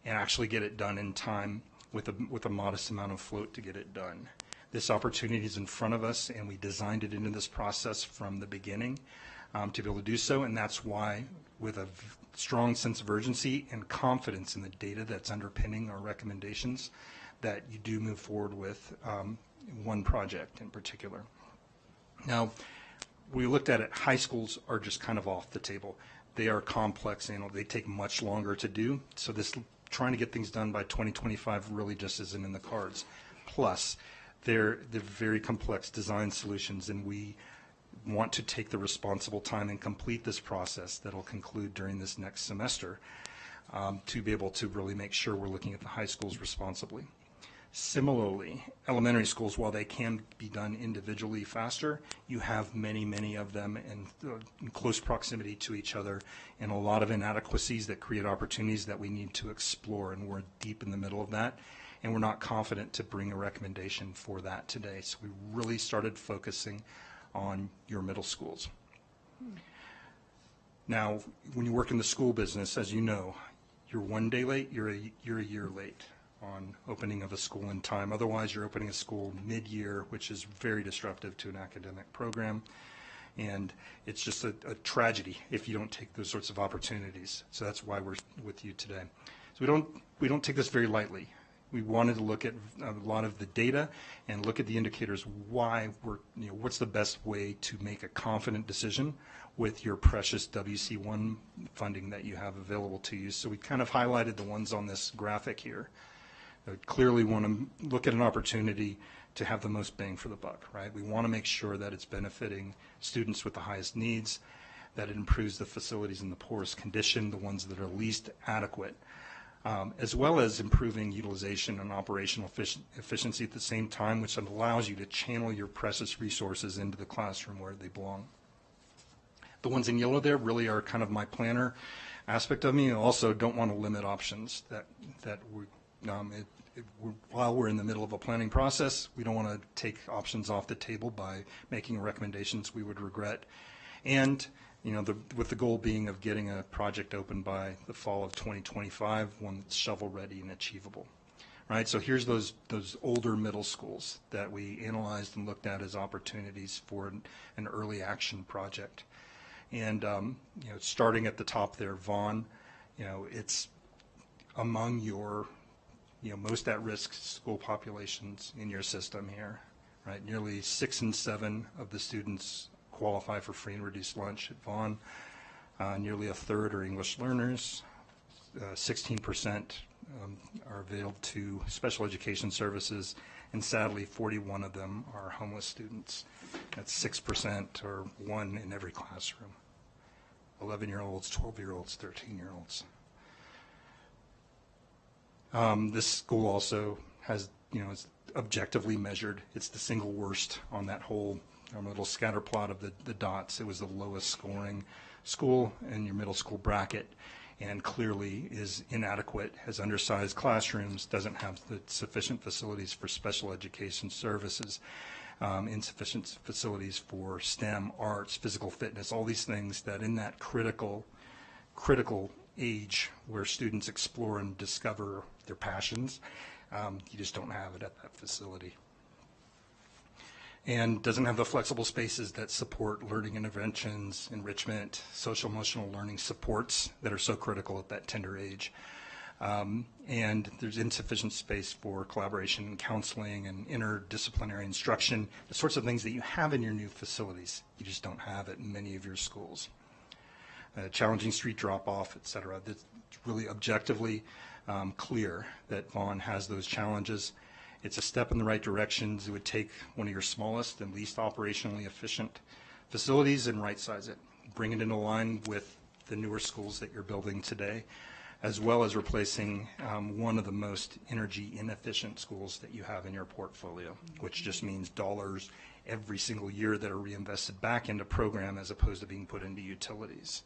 and actually get it done in time with a modest amount of float to get it done. This opportunity is in front of us, and we designed it into this process from the beginning to be able to do so, and that's why, with a strong sense of urgency and confidence in the data that's underpinning our recommendations, that you do move forward with one project in particular. Now, we looked at it, high schools are just kind of off the table. They are complex and they take much longer to do, so this trying to get things done by 2025 really just isn't in the cards. Plus, they're very complex design solutions, and we want to take the responsible time and complete this process that will conclude during this next semester to be able to really make sure we're looking at the high schools responsibly. Similarly, elementary schools, while they can be done individually faster, you have many, many of them in close proximity to each other, and a lot of inadequacies that create opportunities that we need to explore, and we're deep in the middle of that, and we're not confident to bring a recommendation for that today. So we really started focusing on your middle schools. Now, when you work in the school business, as you know, you're one day late, you're a year late on opening of a school in time. Otherwise, you're opening a school mid-year, which is very disruptive to an academic program. And it's just a tragedy if you don't take those sorts of opportunities. So that's why we're with you today. So we don't take this very lightly. We wanted to look at a lot of the data and look at the indicators why what's the best way to make a confident decision with your precious WC1 funding that you have available to you. So we kind of highlighted the ones on this graphic here. We clearly want to look at an opportunity to have the most bang for the buck, right? We want to make sure that it's benefiting students with the highest needs, that it improves the facilities in the poorest condition, the ones that are least adequate. As well as improving utilization and operational efficiency at the same time, which allows you to channel your precious resources into the classroom where they belong. The ones in yellow there really are kind of my planner aspect of me. I also don't want to limit options. while we're in the middle of a planning process, we don't want to take options off the table by making recommendations we would regret. And, with the goal being of getting a project open by the fall of 2025, one that's shovel-ready and achievable. Right, so here's those older middle schools that we analyzed and looked at as opportunities for an early action project. And, starting at the top there, Vaughn, it's among your, most at-risk school populations in your system here, right? Nearly 6 in 7 of the students qualify for free and reduced lunch at Vaughn. Nearly a third are English learners. 16% are available to special education services, and sadly, 41 of them are homeless students. That's 6%, or 1 in every classroom. 11-year-olds, 12-year-olds, 13-year-olds. This school also has, it's objectively measured. It's the single worst on that whole little scatter plot of the dots. It was the lowest scoring school in your middle school bracket, and clearly is inadequate, has undersized classrooms, doesn't have the sufficient facilities for special education services, insufficient facilities for STEM, arts, physical fitness, all these things that in that critical age where students explore and discover their passions, you just don't have it at that facility. And doesn't have the flexible spaces that support learning interventions, enrichment, social emotional learning supports that are so critical at that tender age. And there's insufficient space for collaboration and counseling and interdisciplinary instruction, the sorts of things that you have in your new facilities. You just don't have it in many of your schools. Challenging street drop-off, et cetera. It's really objectively clear that Vaughn has those challenges. It's a step in the right direction. It would take one of your smallest and least operationally efficient facilities and right-size it, bring it into line with the newer schools that you're building today, as well as replacing one of the most energy inefficient schools that you have in your portfolio, which just means dollars every single year that are reinvested back into program as opposed to being put into utilities.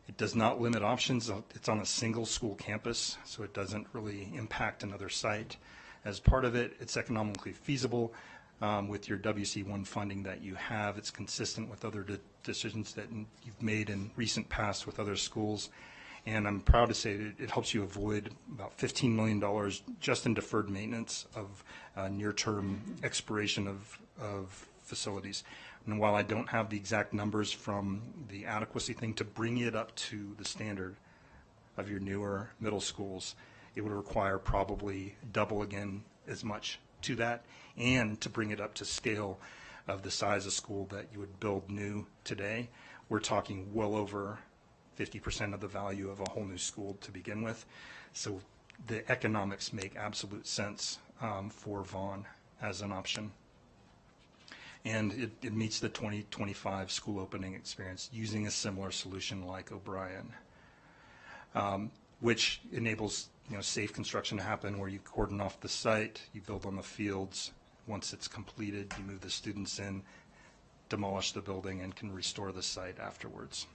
It does not limit options. It's on a single school campus, so it doesn't really impact another site. As part of it, it's economically feasible with your WC1 funding that you have. It's consistent with other decisions that you've made in recent past with other schools. And I'm proud to say that it helps you avoid about $15 million just in deferred maintenance of near-term expiration of facilities. And while I don't have the exact numbers from the adequacy thing to bring it up to the standard of your newer middle schools, it would require probably double again as much to that, and to bring it up to scale of the size of school that you would build new today. We're talking well over 50% of the value of a whole new school to begin with. So the economics make absolute sense for Vaughn as an option. And it meets the 2025 school opening experience using a similar solution like O'Brien, which enables safe construction to happen where you cordon off the site, you build on the fields. Once it's completed, you move the students in, demolish the building, and can restore the site afterwards.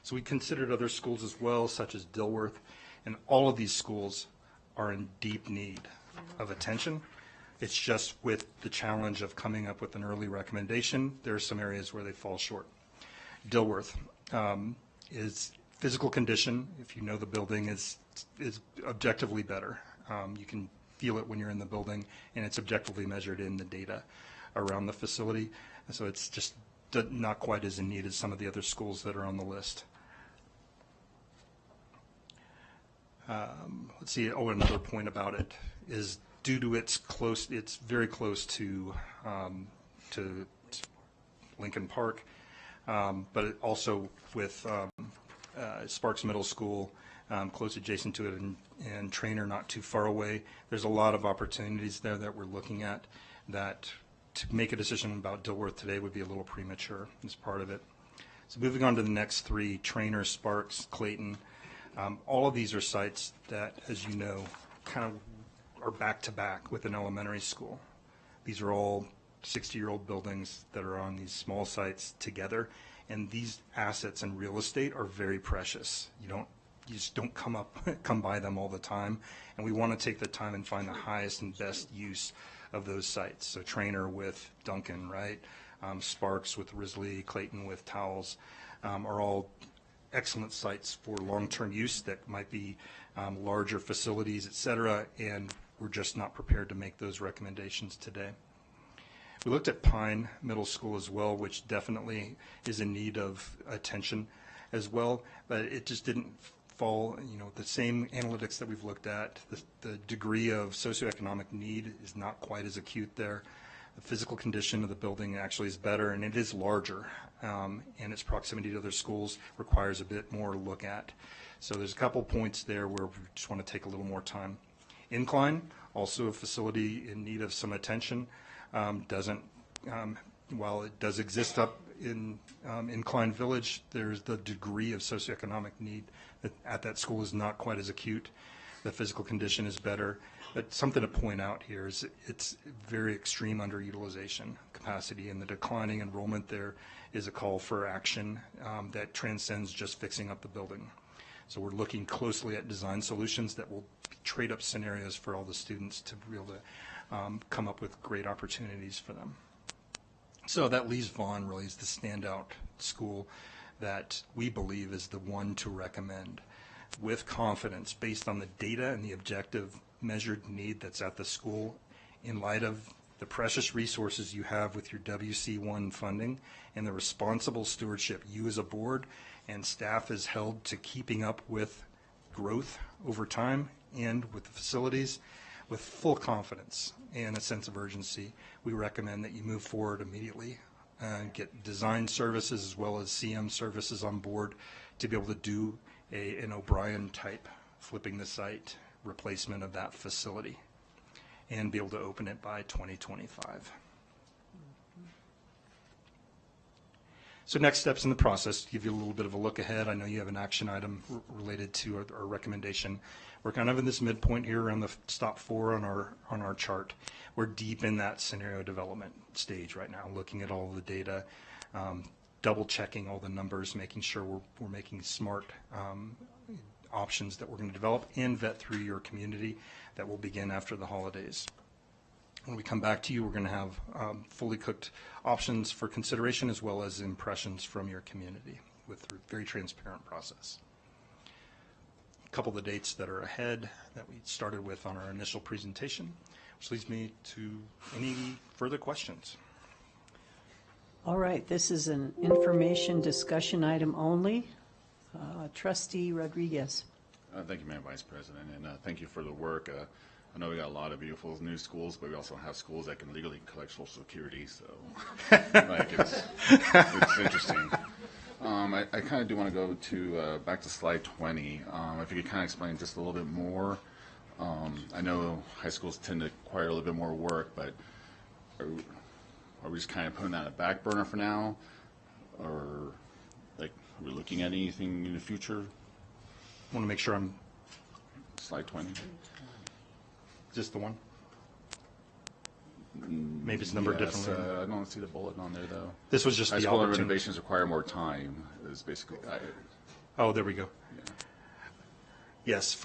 So we considered other schools as well, such as Dilworth, and all of these schools are in deep need of attention. It's just with the challenge of coming up with an early recommendation, there are some areas where they fall short. Dilworth is physical condition, if you know the building, is objectively better. You can feel it when you're in the building, and it's objectively measured in the data around the facility. And so it's just not quite as in need as some of the other schools that are on the list. Let's see. Oh, another point about it is due to its very close to Lincoln Park, but it also with Sparks Middle School close adjacent to it, and Trainer not too far away. There's a lot of opportunities there that we're looking at that to make a decision about Dilworth today would be a little premature as part of it. So moving on to the next three, Trainer, Sparks, Clayton. All of these are sites that, as you know, kind of are back-to-back with an elementary school. These are all 60-year-old buildings that are on these small sites together, and these assets and real estate are very precious. You don't you just don't come by them all the time. And we want to take the time and find the highest and best use of those sites. So Trainer with Duncan, right? Sparks with Risley, Clayton with Towels are all excellent sites for long-term use that might be larger facilities, et cetera, and we're just not prepared to make those recommendations today. We looked at Pine Middle School as well, which definitely is in need of attention as well, but it just didn't fall, the same analytics that we've looked at. The degree of socioeconomic need is not quite as acute there. The physical condition of the building actually is better, and it is larger, and its proximity to other schools requires a bit more to look at. So there's a couple points there where we just want to take a little more time. Incline, also a facility in need of some attention, while it does exist up in Incline Village, there's the degree of socioeconomic need at that school is not quite as acute. The physical condition is better. But something to point out here is it's very extreme underutilization capacity, and the declining enrollment there is a call for action that transcends just fixing up the building. So we're looking closely at design solutions that will trade up scenarios for all the students to be able to come up with great opportunities for them. So that leaves Vaughan really as the standout school that we believe is the one to recommend with confidence based on the data and the objective measured need that's at the school in light of the precious resources you have with your WC1 funding and the responsible stewardship you as a board and staff is held to keeping up with growth over time and with the facilities. With full confidence and a sense of urgency, we recommend that you move forward immediately and get design services as well as CM services on board to be able to do an O'Brien type flipping the site replacement of that facility and be able to open it by 2025. So next steps in the process, to give you a little bit of a look ahead. I know you have an action item related to our recommendation. We're kind of in this midpoint here around the stop 4 on our chart. We're deep in that scenario development stage right now, looking at all the data, double checking all the numbers, making sure we're making smart options that we're going to develop and vet through your community that will begin after the holidays. When we come back to you, we're going to have fully cooked options for consideration as well as impressions from your community with a very transparent process. A couple of the dates that are ahead that we started with on our initial presentation, which leads me to any further questions. All right, this is an information discussion item only. Trustee Rodriguez. Thank you, Madam Vice President, and thank you for the work. I know we got a lot of beautiful new schools, but we also have schools that can legally collect Social Security, so like it's interesting. I kind of do want to go to back to slide 20. If you could kind of explain just a little bit more. I know high schools tend to require a little bit more work, but are we just kind of putting that on a back burner for now, or like are we looking at anything in the future? I want to make sure I'm slide 20. Just the one? Maybe it's numbered differently. I don't see the bullet on there though. This was just high the school opportunity. renovations require more time. Is basically. Oh, there we go. Yeah. Yes,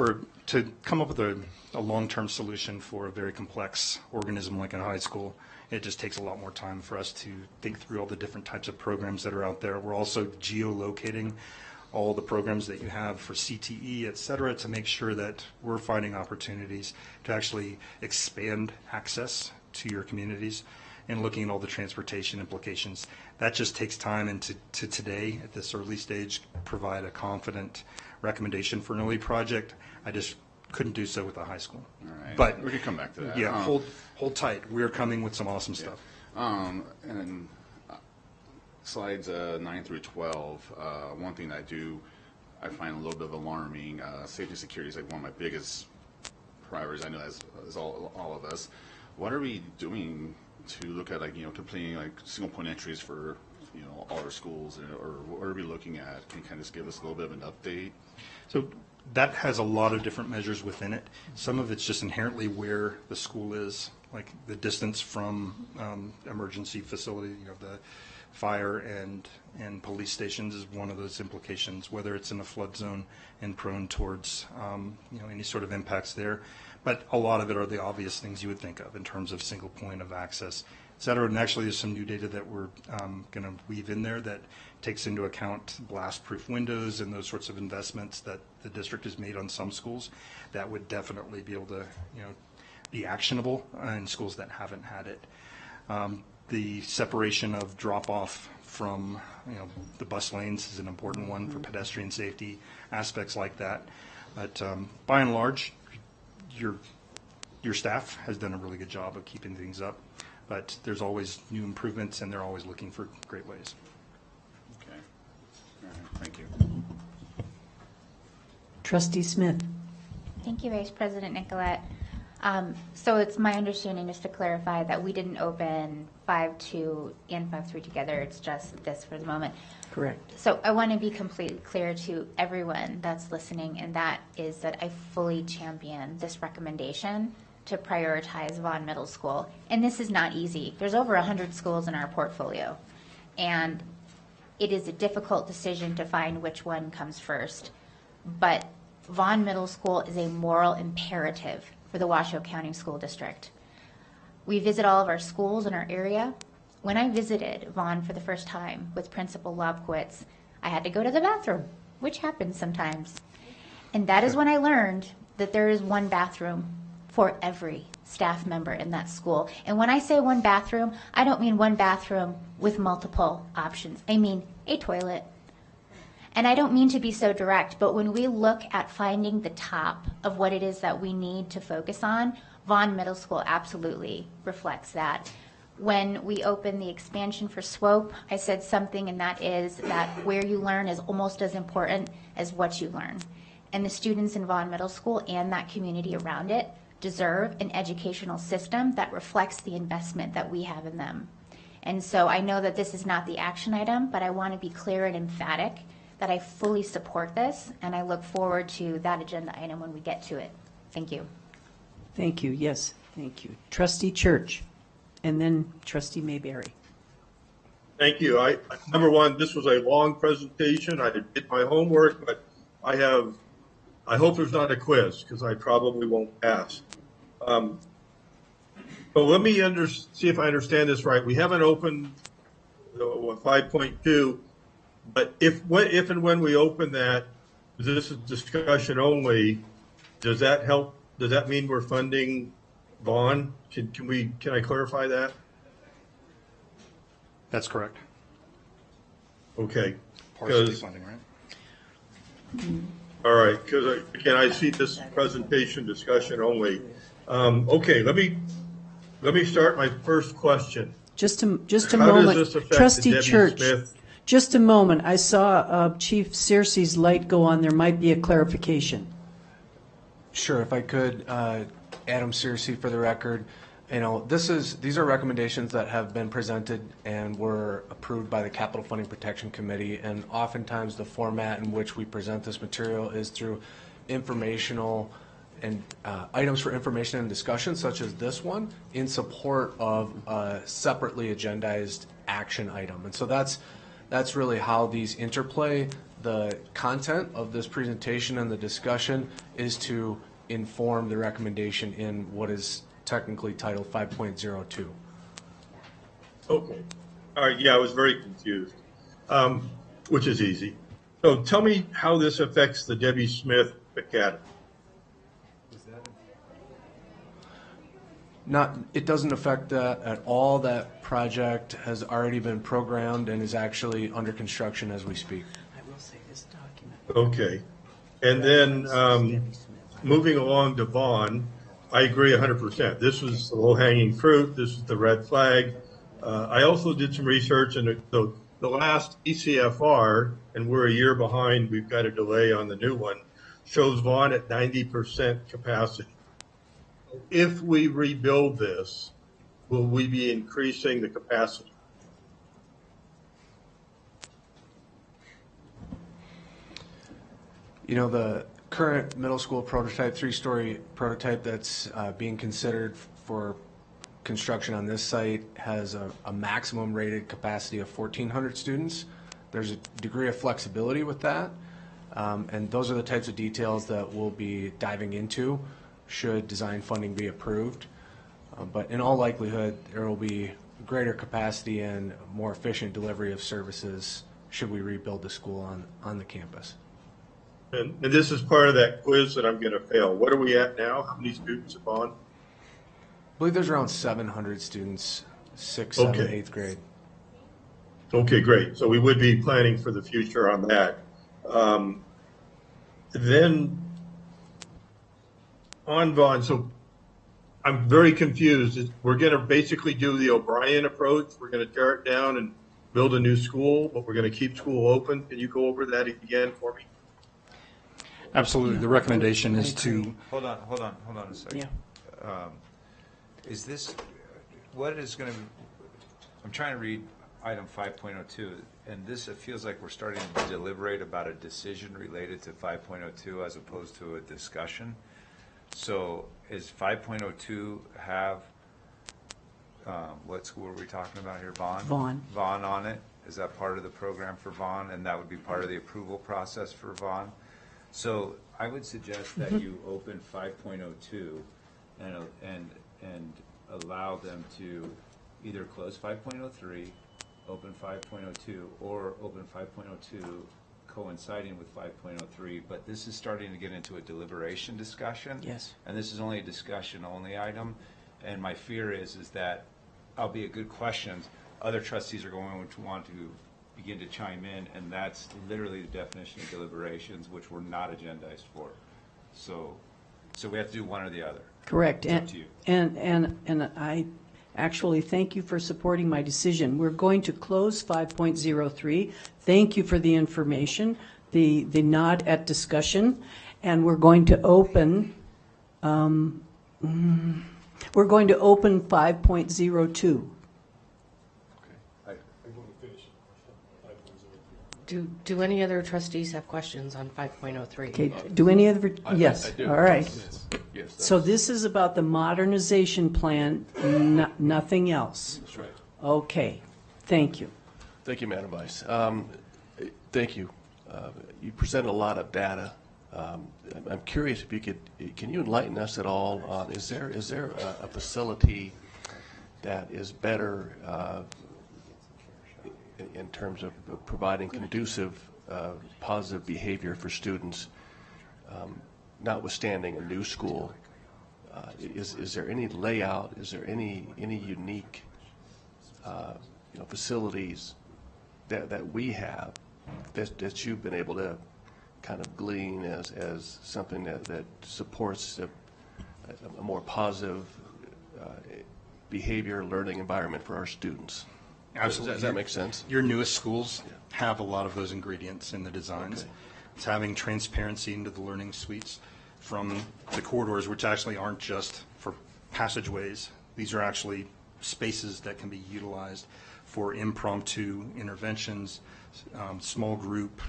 to come up with a long-term solution for a very complex organism like a high school, it just takes a lot more time for us to think through all the different types of programs that are out there. We're also geolocating all the programs that you have for CTE, et cetera, to make sure that we're finding opportunities to actually expand access to your communities and looking at all the transportation implications. That just takes time, and to today, at this early stage, provide a confident recommendation for an early project. I just couldn't do so with a high school. All right. But we could come back to that. Yeah, hold tight. We're coming with some awesome stuff. And slides 9 through 12, one thing that I find a little bit of alarming, safety and security is like one of my biggest priorities, I know as all of us. What are we doing to look at completing single point entries for all our schools, or what are we looking at? Can you kind of just give us a little bit of an update? So that has a lot of different measures within it. Some of it's just inherently where the school is, like the distance from emergency facility, fire and police stations is one of those implications, whether it's in a flood zone and prone towards any sort of impacts there. But a lot of it are the obvious things you would think of in terms of single point of access, et cetera. And actually, there's some new data that we're going to weave in there that takes into account blast-proof windows and those sorts of investments that the district has made on some schools that would definitely be able to, be actionable in schools that haven't had it. The separation of drop-off from, the bus lanes is an important one for pedestrian safety, aspects like that. But by and large, your staff has done a really good job of keeping things up. But there's always new improvements, and they're always looking for great ways. Okay. All right. Thank you. Trustee Smith. Thank you, Vice President Nicolette. So it's my understanding, just to clarify, that we didn't open 5.2 and 5.3 together. It's just this for the moment. Correct. So I want to be completely clear to everyone that's listening, and that is that I fully champion this recommendation to prioritize Vaughn Middle School. And this is not easy. There's over 100 schools in our portfolio, and it is a difficult decision to find which one comes first. But Vaughn Middle School is a moral imperative for the Washoe County School District. We visit all of our schools in our area. When I visited Vaughn for the first time with Principal Lobkowitz, I had to go to the bathroom, which happens sometimes. And that is when I learned that there is one bathroom for every staff member in that school. And when I say one bathroom, I don't mean one bathroom with multiple options. I mean a toilet. And I don't mean to be so direct, but when we look at finding the top of what it is that we need to focus on, Vaughn Middle School absolutely reflects that. When we opened the expansion for SWOPE, I said something, and that is that where you learn is almost as important as what you learn. And the students in Vaughn Middle School and that community around it deserve an educational system that reflects the investment that we have in them. And so I know that this is not the action item, but I want to be clear and emphatic that I fully support this, and I look forward to that agenda item when we get to it. Thank you. Thank you. Yes, thank you. Trustee Church, and then Trustee Mayberry. Thank you. Number one, this was a long presentation. I did my homework, but I hope there's not a quiz, because I probably won't pass. But let me see if I understand this right. We haven't opened 5.2, but if and when we open that, this is discussion only. Does that help? Does that mean we're funding Vaughn? Can I clarify that? That's correct. Okay. Partially funding, right? All right, because again, I see this presentation discussion only. Okay, let me start my first question. Just a How moment, does this affect Trustee Debbie Church. Smith? Just a moment. I saw Chief Searcy's light go on. There might be a clarification. Sure, if I could, Adam Searcy for the record. These are recommendations that have been presented and were approved by the Capital Funding Protection Committee, and oftentimes the format in which we present this material is through informational and items for information and discussion, such as this one, in support of a separately agendized action item. And so that's really how these interplay. The content of this presentation and the discussion is to inform the recommendation in what is technically titled 5.02. Okay. All right. Yeah, I was very confused, which is easy. So tell me how this affects the Debbie Smith Academy. It doesn't affect that at all. That project has already been programmed and is actually under construction as we speak. I will say this document. Okay. And then moving along to Vaughn, I agree 100%. This was the low-hanging fruit. This is the red flag. I also did some research, and the last ECFR, and we're a year behind, we've got a delay on the new one, shows Vaughn at 90% capacity. If we rebuild this, will we be increasing the capacity? The current middle school prototype, 3-story prototype that's being considered for construction on this site has a maximum rated capacity of 1,400 students. There's a degree of flexibility with that, and those are the types of details that we'll be diving into should design funding be approved. But in all likelihood, there will be greater capacity and more efficient delivery of services should we rebuild the school on the campus. And this is part of that quiz that I'm going to fail. What are we at now? How many students have on? I believe there's around 700 students, 6th, 7th, Okay. 8th grade. Okay, great. So we would be planning for the future on that. Then on Vaughn, so I'm very confused. We're going to basically do the O'Brien approach. We're going to tear it down and build a new school, but we're going to keep school open. Can you go over that again for me? Absolutely. The recommendation is to. Hold on a second. Yeah. Is this, what is going to, I'm trying to read item 5.02, and this, it feels like we're starting to deliberate about a decision related to 5.02 as opposed to a discussion. So is 5.02 have, what school are we talking about here, Vaughn? Vaughn. Vaughn on it? Is that part of the program for Vaughn, and that would be part of the approval process for Vaughn? So I would suggest that you open 5.02 and allow them to either close 5.03, open 5.02, or open 5.02 coinciding with 5.03, but this is starting to get into a deliberation discussion. Yes. And this is only a discussion-only item, and my fear is that, albeit good questions, other trustees are going to want to begin to chime in, and that's literally the definition of deliberations, which we're not agendized for. So we have to do one or the other. Correct. It's up to you. And I actually thank you for supporting my decision. We're going to close 5.03. Thank you for the information, the nod at discussion, and we're going to open 5.02. Do any other trustees have questions on 5.03? Okay, do any other, yes, I do. all right. Yes, So this is about the modernization plan, nothing else? that's right. Okay, thank you. Thank you, Madam Vice. Thank you. You presented a lot of data. I'm curious if you can you enlighten us at all on, is there a facility that is better in terms of providing conducive, positive behavior for students, notwithstanding a new school? Is there any layout? Is there any unique facilities that we have that you've been able to kind of glean as something that supports a more positive behavior learning environment for our students? Absolutely. Does that make sense? Your newest schools have a lot of those ingredients in the designs. Okay. It's having transparency into the learning suites from the corridors, which actually aren't just for passageways. These are actually spaces that can be utilized for impromptu interventions, small group,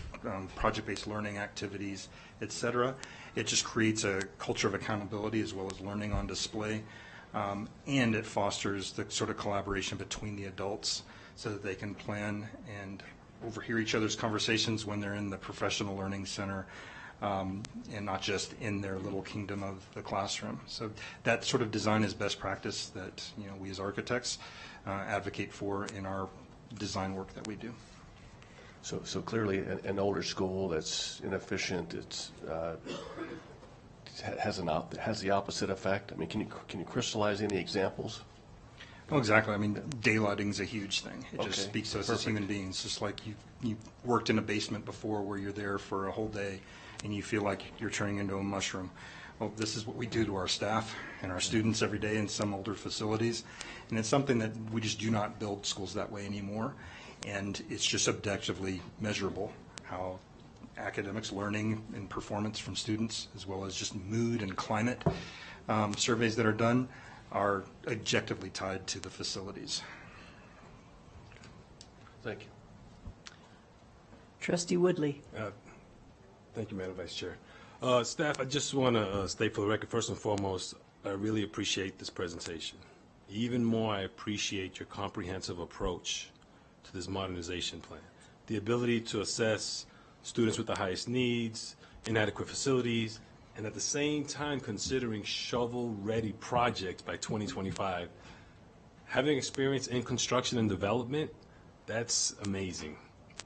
project-based learning activities, et cetera. It just creates a culture of accountability as well as learning on display. And it fosters the sort of collaboration between the adults so that they can plan and overhear each other's conversations when they're in the professional learning center, and not just in their little kingdom of the classroom. So that sort of design is best practice that we as architects advocate for in our design work that we do. So clearly an older school that's inefficient, it's has the opposite effect. I mean, can you crystallize any examples? Oh, exactly. I mean, daylighting is a huge thing. It Okay, just speaks to us as perfect. human beings. Just like you worked in a basement before where you're there for a whole day and you feel like you're turning into a mushroom. Well, this is what we do to our staff and our students every day in some older facilities. And it's something that we just do not build schools that way anymore. And it's just objectively measurable how academics, learning, and performance from students, as well as just mood and climate surveys that are done, are objectively tied to the facilities. Thank you. Trustee Woodley. Thank you, Madam Vice Chair. Staff, I just want to state for the record, first and foremost, I really appreciate this presentation. even more I appreciate your comprehensive approach to this modernization plan. The ability to assess students with the highest needs, inadequate facilities, and at the same time considering shovel-ready projects by 2025. Having experience in construction and development, that's amazing.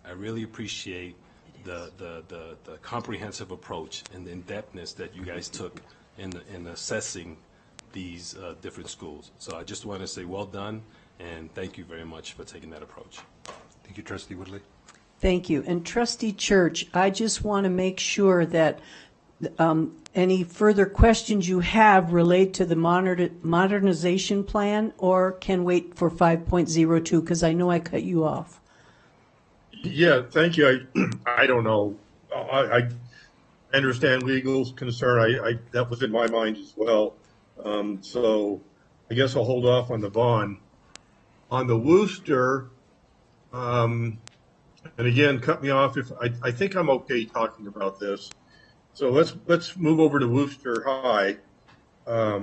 I really appreciate the comprehensive approach and the in-depthness that you guys took in assessing these different schools. So I just want to say well done, and thank you very much for taking that approach. Thank you, Trustee Woodley. Thank you. And Trustee Church, I just want to make sure that any further questions you have relate to the modernization plan or can wait for 5.02, because I know I cut you off. Yeah, thank you. I don't know. I understand legal's concern. That was in my mind as well. So I guess I'll hold off on the bond. On the Wooster, and again, cut me off if I think I'm okay talking about this. So let's move over to Wooster High. Are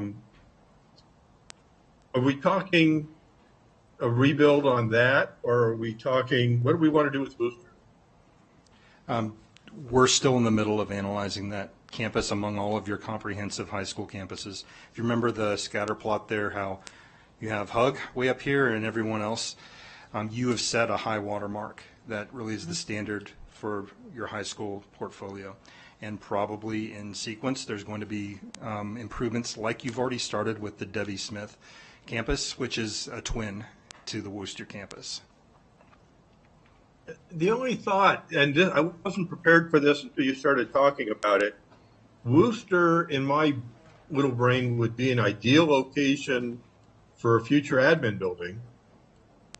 we talking a rebuild on that, or are we talking, what do we want to do with Wooster? We're still in the middle of analyzing that campus among all of your comprehensive high school campuses. If you remember the scatter plot there, how you have Hug way up here and everyone else, you have set a high water mark that really is the standard for your high school portfolio. And probably in sequence, there's going to be improvements like you've already started with the Debbie Smith campus, which is a twin to the Worcester campus. The only thought, and I wasn't prepared for this until you started talking about it, Worcester, in my little brain, would be an ideal location for a future admin building.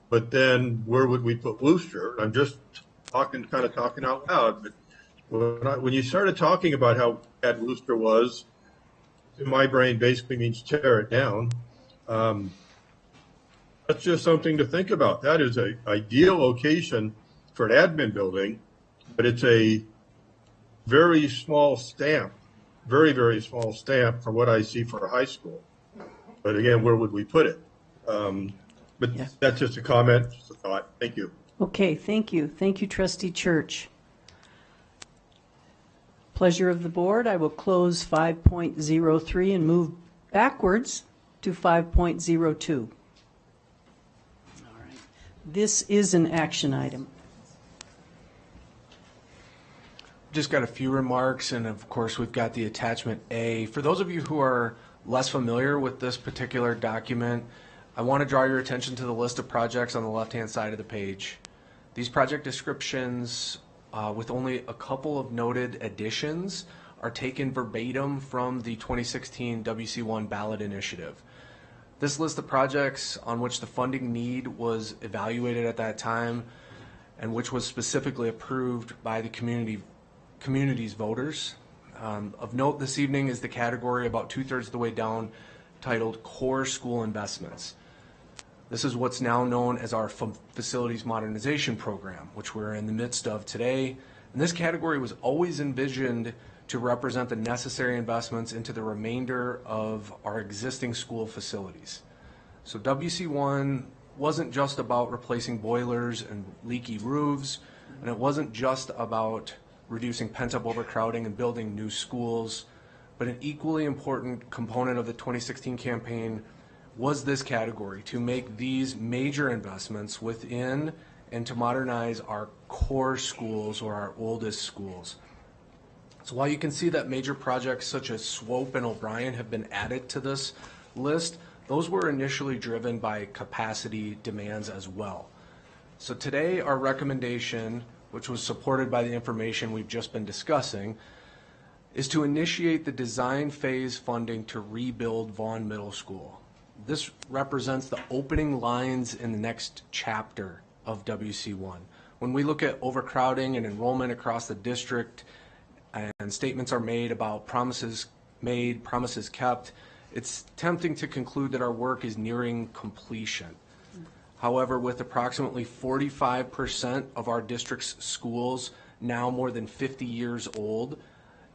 But then where would we put Worcester? I'm just kind of talking out loud. But when you started talking about how bad Worcester was, in my brain basically means tear it down. That's just something to think about. That is an ideal location for an admin building, but it's a very small stamp, very, very small stamp for what I see for a high school. But again, where would we put it? But yeah, that's just a comment, just a thought. Thank you. Okay, thank you. Thank you, Trustee Church. Pleasure of the board. I will close 5.03 and move backwards to 5.02. All right. This is an action item. Just got a few remarks, and of course we've got the attachment A. For those of you who are less familiar with this particular document, I want to draw your attention to the list of projects on the left-hand side of the page. These project descriptions, with only a couple of noted additions, are taken verbatim from the 2016 WC1 ballot initiative. This list of projects on which the funding need was evaluated at that time and which was specifically approved by the community's voters. Of note this evening is the category about 2/3 of the way down titled Core School Investments. This is what's now known as our Facilities Modernization Program, which we're in the midst of today. And this category was always envisioned to represent the necessary investments into the remainder of our existing school facilities. So WC1 wasn't just about replacing boilers and leaky roofs, and it wasn't just about reducing pent-up overcrowding and building new schools, but an equally important component of the 2016 campaign was this category, to make these major investments within and to modernize our core schools or our oldest schools. So while you can see that major projects such as Swope and O'Brien have been added to this list, those were initially driven by capacity demands as well. So today our recommendation, which was supported by the information we've just been discussing, is to initiate the design phase funding to rebuild Vaughn Middle School. This represents the opening lines in the next chapter of WC1. When we look at overcrowding and enrollment across the district and statements are made about promises made, promises kept, it's tempting to conclude that our work is nearing completion. However, with approximately 45% of our district's schools now more than 50 years old,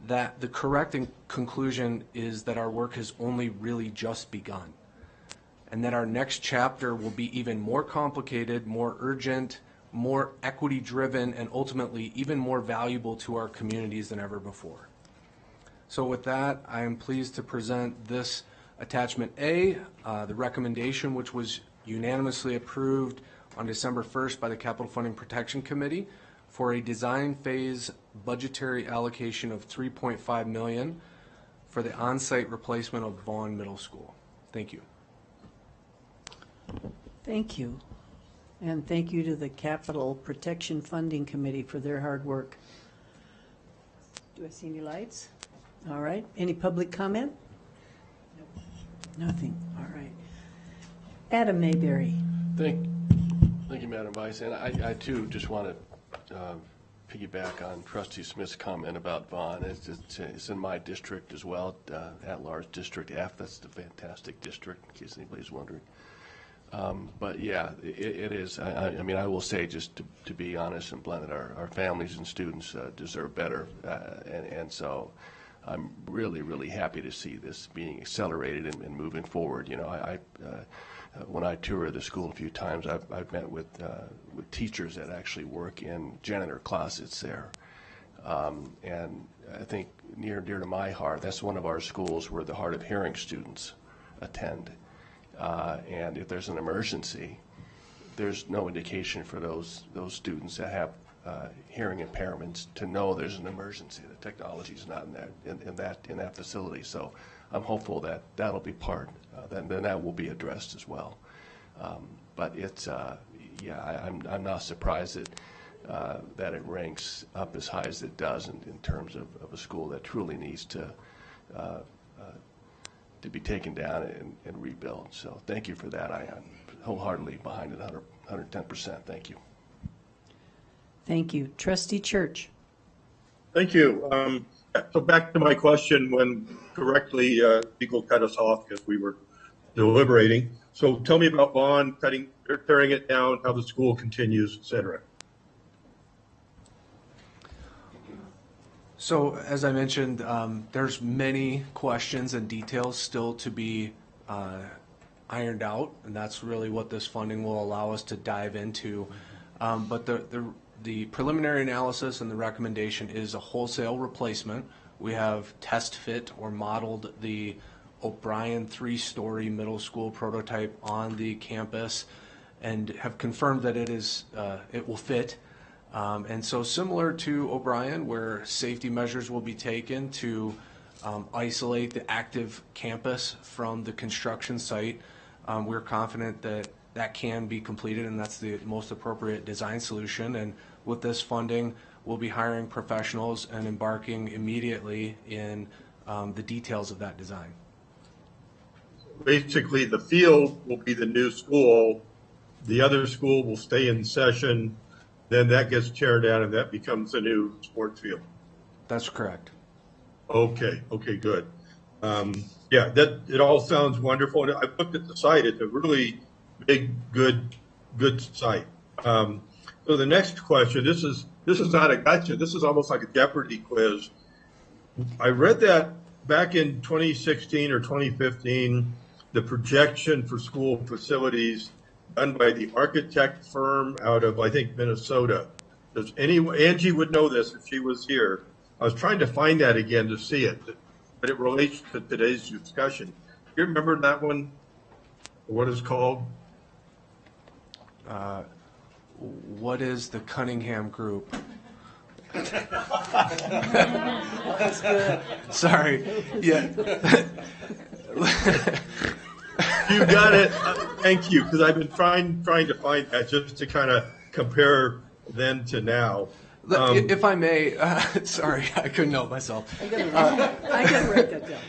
that the correct conclusion is that our work has only really just begun. and that our next chapter will be even more complicated, more urgent, more equity-driven, and ultimately even more valuable to our communities than ever before. So with that, I am pleased to present this attachment A, the recommendation which was unanimously approved on December 1st by the Capital Funding Protection Committee for a design phase budgetary allocation of $3.5 million for the on-site replacement of Vaughn Middle School. Thank you. Thank you. And thank you to the Capital Protection Funding Committee for their hard work. Do I see any lights? All right. Any public comment? Nothing. All right. Adam Mayberry. Thank you, Madam Vice. And I too just want to piggyback on Trustee Smith's comment about Vaughn. It's in my district as well, at-large District F. That's the fantastic district, in case anybody's wondering. But yeah, it is. I mean, I will say, just to be honest and blunt, that our families and students deserve better, and so I'm really, really happy to see this being accelerated and moving forward. You know, when I tour the school a few times, I've met with teachers that actually work in janitor closets there, and I think near to my heart, that's one of our schools where the hard of hearing students attend. And if there's an emergency, there's no indication for those students that have hearing impairments to know there's an emergency. The technology is not in that facility. So I'm hopeful that that'll be part. Then that will be addressed as well. But it's yeah, I'm not surprised that it ranks up as high as it does in terms of a school that truly needs to be taken down and rebuilt. So thank you for that. I am wholeheartedly behind it, 110%. Thank you. Thank you. Trustee Church. Thank you. So back to my question when correctly people cut us off because we were deliberating. So tell me about Vaughn tearing it down, how the school continues, et cetera. So as I mentioned, there's many questions and details still to be ironed out, and that's really what this funding will allow us to dive into. But the preliminary analysis and the recommendation is a wholesale replacement. We have test fit or modeled the O'Brien 3-story middle school prototype on the campus and have confirmed that it will fit. And so similar to O'Brien, where safety measures will be taken to isolate the active campus from the construction site, we're confident that that can be completed, and that's the most appropriate design solution. And with this funding, we'll be hiring professionals and embarking immediately in the details of that design. Basically, the field will be the new school. The other school will stay in session. Then that gets torn down and that becomes the new sports field. That's correct. Okay, good. Yeah, it all sounds wonderful. And I looked at the site. It's a really big, good site. So the next question, this is not a gotcha. This is almost like a Jeopardy quiz. I read that back in 2016 or 2015, the projection for school facilities done by the architect firm out of, I think, Minnesota. Angie would know this if she was here. I was trying to find that again to see it, but it relates to today's discussion. Do you remember that one? What it's called? What is the Cunningham Group? That's good. Sorry. Yeah. You got it. Thank you, because I've been trying to find that just to kind of compare then to now. If I may, sorry, I couldn't help myself. I gotta write that down.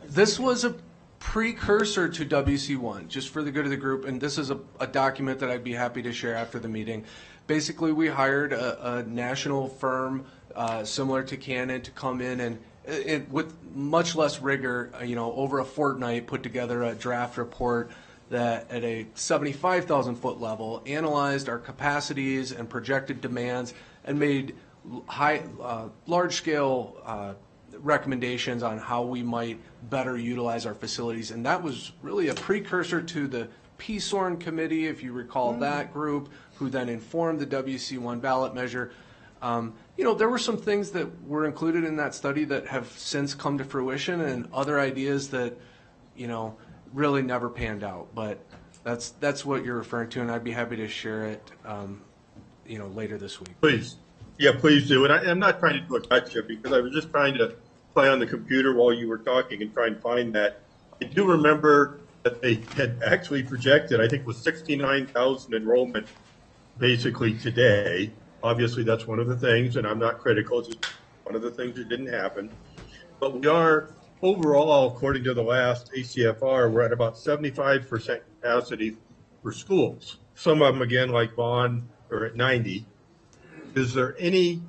This was a precursor to WC1, just for the good of the group, and this is a document that I'd be happy to share after the meeting. Basically, we hired a national firm similar to Canon to come in and with much less rigor, over a fortnight, put together a draft report that at a 75,000 foot level analyzed our capacities and projected demands and made large scale recommendations on how we might better utilize our facilities. And that was really a precursor to the PSORN committee, if you recall that group, who then informed the WC1 ballot measure. There were some things that were included in that study that have since come to fruition, and other ideas that, really never panned out. But that's what you're referring to, and I'd be happy to share it, later this week. Please. Yeah, please do. And I'm not trying to do a gotcha, because I was just trying to play on the computer while you were talking and try and find that. I do remember that they had actually projected, I think it was 69,000 enrollment basically today. Obviously, that's one of the things, and I'm not critical. It's just one of the things that didn't happen. But we are, overall, according to the last ACFR, we're at about 75% capacity for schools. Some of them, again, like Vaughn, are at 90. Is there any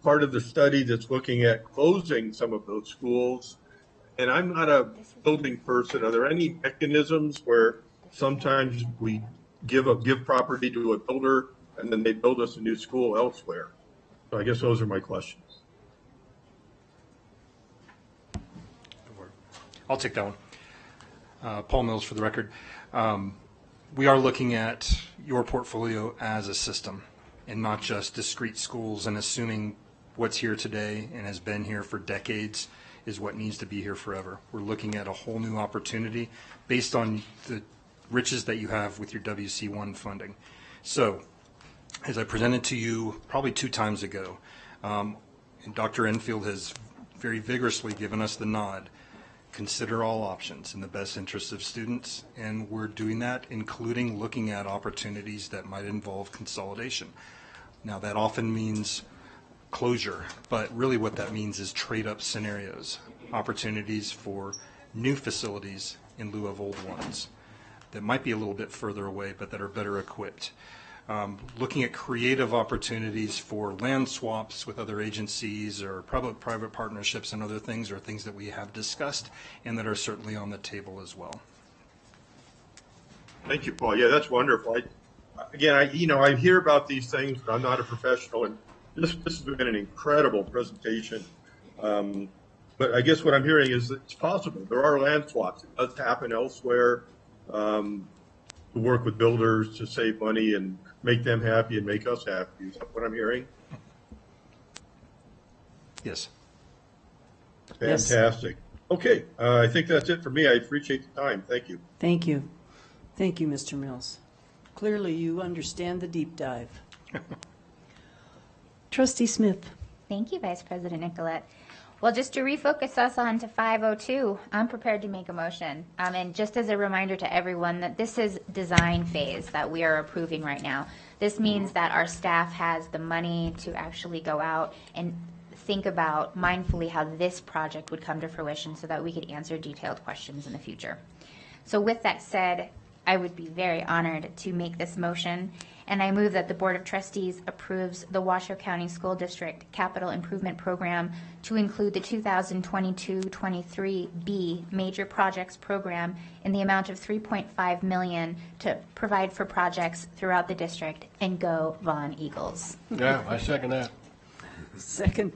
part of the study that's looking at closing some of those schools? And I'm not a building person. Are there any mechanisms where sometimes we give property to a builder and then they build us a new school elsewhere? So I guess those are my questions. I'll take that one. Paul Mills for the record. We are looking at your portfolio as a system and not just discrete schools, and assuming what's here today and has been here for decades is what needs to be here forever. We're looking at a whole new opportunity based on the riches that you have with your WC1 funding. So, as I presented to you probably 2 times ago, and Dr. Enfield has very vigorously given us the nod, consider all options in the best interest of students, and we're doing that, including looking at opportunities that might involve consolidation. Now, that often means closure, but really what that means is trade-up scenarios, opportunities for new facilities in lieu of old ones that might be a little bit further away, but that are better equipped. Looking at creative opportunities for land swaps with other agencies or public-private partnerships and other things are things that we have discussed and that are certainly on the table as well. Thank you, Paul. Yeah, that's wonderful. I hear about these things, but I'm not a professional, and this has been an incredible presentation. But I guess what I'm hearing is that it's possible. There are land swaps. It does happen elsewhere. To work with builders to save money and make them happy and make us happy. Is that what I'm hearing? Yes. Fantastic. Yes. Okay, I think that's it for me. I appreciate the time. Thank you. Thank you. Thank you, Mr. Mills. Clearly, you understand the deep dive. Trustee Smith. Thank you, Vice President Nicolette. Well, just to refocus us on to 502, I'm prepared to make a motion. And just as a reminder to everyone that this is design phase that we are approving right now. This means that our staff has the money to actually go out and think about mindfully how this project would come to fruition so that we could answer detailed questions in the future. So with that said, I would be very honored to make this motion, and I move that the Board of Trustees approves the Washoe County School District Capital Improvement Program to include the 2022-23 B Major Projects Program in the amount of $3.5 million to provide for projects throughout the district, and go Vaughn Eagles. Yeah, I second that. Second.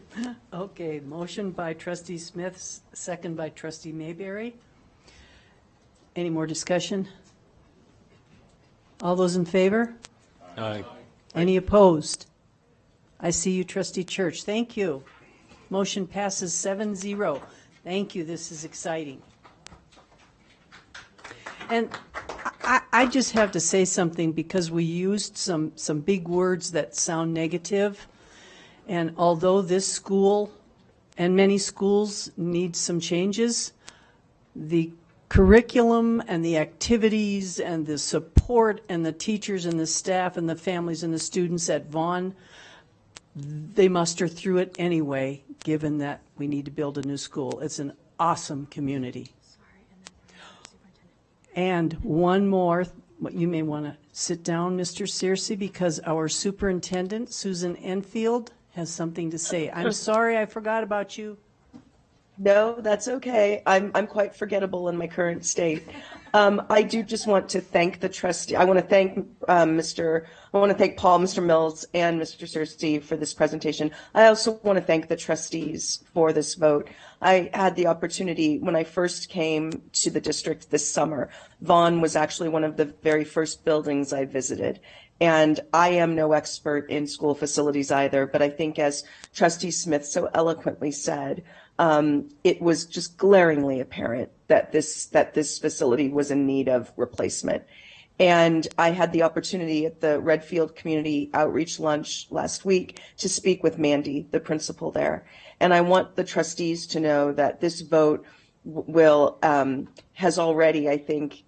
Okay, motion by Trustee Smith, second by Trustee Mayberry. Any more discussion? All those in favor? Aye. Any opposed? I see you, Trustee Church. Thank you. Motion passes 7-0. Thank you. This is exciting. And I just have to say something, because we used some big words that sound negative. And although this school and many schools need some changes, the curriculum and the activities and the support and the teachers and the staff and the families and the students at Vaughn, they muster through it anyway, given that we need to build a new school. It's an awesome community. And one more, you may want to sit down, Mr. Searcy, because our superintendent, Susan Enfield, has something to say. I'm sorry I forgot about you. No, that's okay. I'm quite forgettable in my current state. I do just want to thank the trustee. I want to thank I want to thank Paul, Mr. Mills, and Mr. Searcy for this presentation. I also want to thank the trustees for this vote. I had the opportunity when I first came to the district this summer. Vaughn was actually one of the very first buildings I visited. And I am no expert in school facilities either, but I think as Trustee Smith so eloquently said, it was just glaringly apparent that this facility was in need of replacement. And I had the opportunity at the Redfield Community Outreach Lunch last week to speak with Mandy, the principal there. And I want the trustees to know that this vote has already, I think,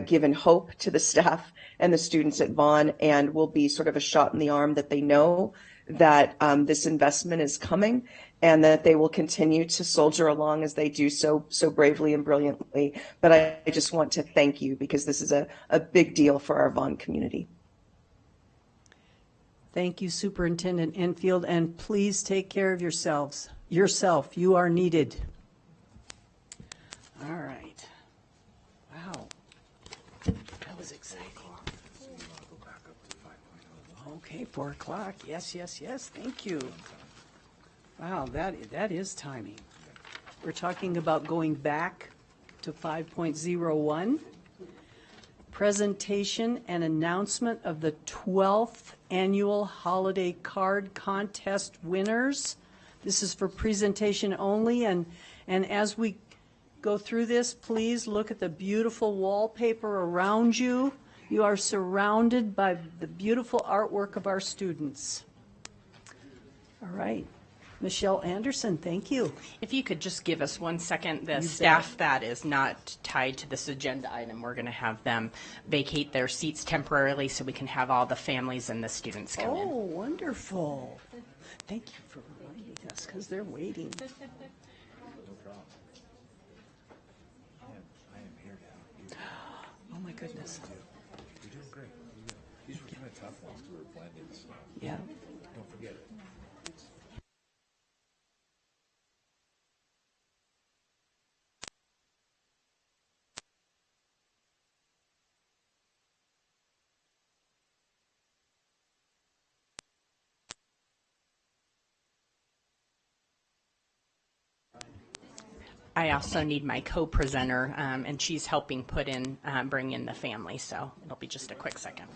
given hope to the staff and the students at Vaughn, and will be sort of a shot in the arm that they know that this investment is coming, and that they will continue to soldier along as they do so bravely and brilliantly. But I just want to thank you, because this is a big deal for our Vaughn community. Thank you, Superintendent Enfield, and please take care of yourselves. You are needed. All right. Wow. That was exciting. Okay, 4 o'clock. Yes. Thank you. Wow, that is timing. We're talking about going back to 5.01. Presentation and announcement of the 12th annual holiday card contest winners. This is for presentation only, and as we go through this, please look at the beautiful wallpaper around you. You are surrounded by the beautiful artwork of our students. All right. Michelle Anderson, thank you. If you could just give us 1 second, the staff that is not tied to this agenda item, we're going to have them vacate their seats temporarily so we can have all the families and the students come in. Oh, wonderful. Thank you for reminding us, because they're waiting. No problem. I am here now. Oh, my goodness. You're doing great. These were kind of tough ones to were blended, so yeah. Don't forget it. I also need my co-presenter, and she's helping bring in the family, so it'll be just a quick second.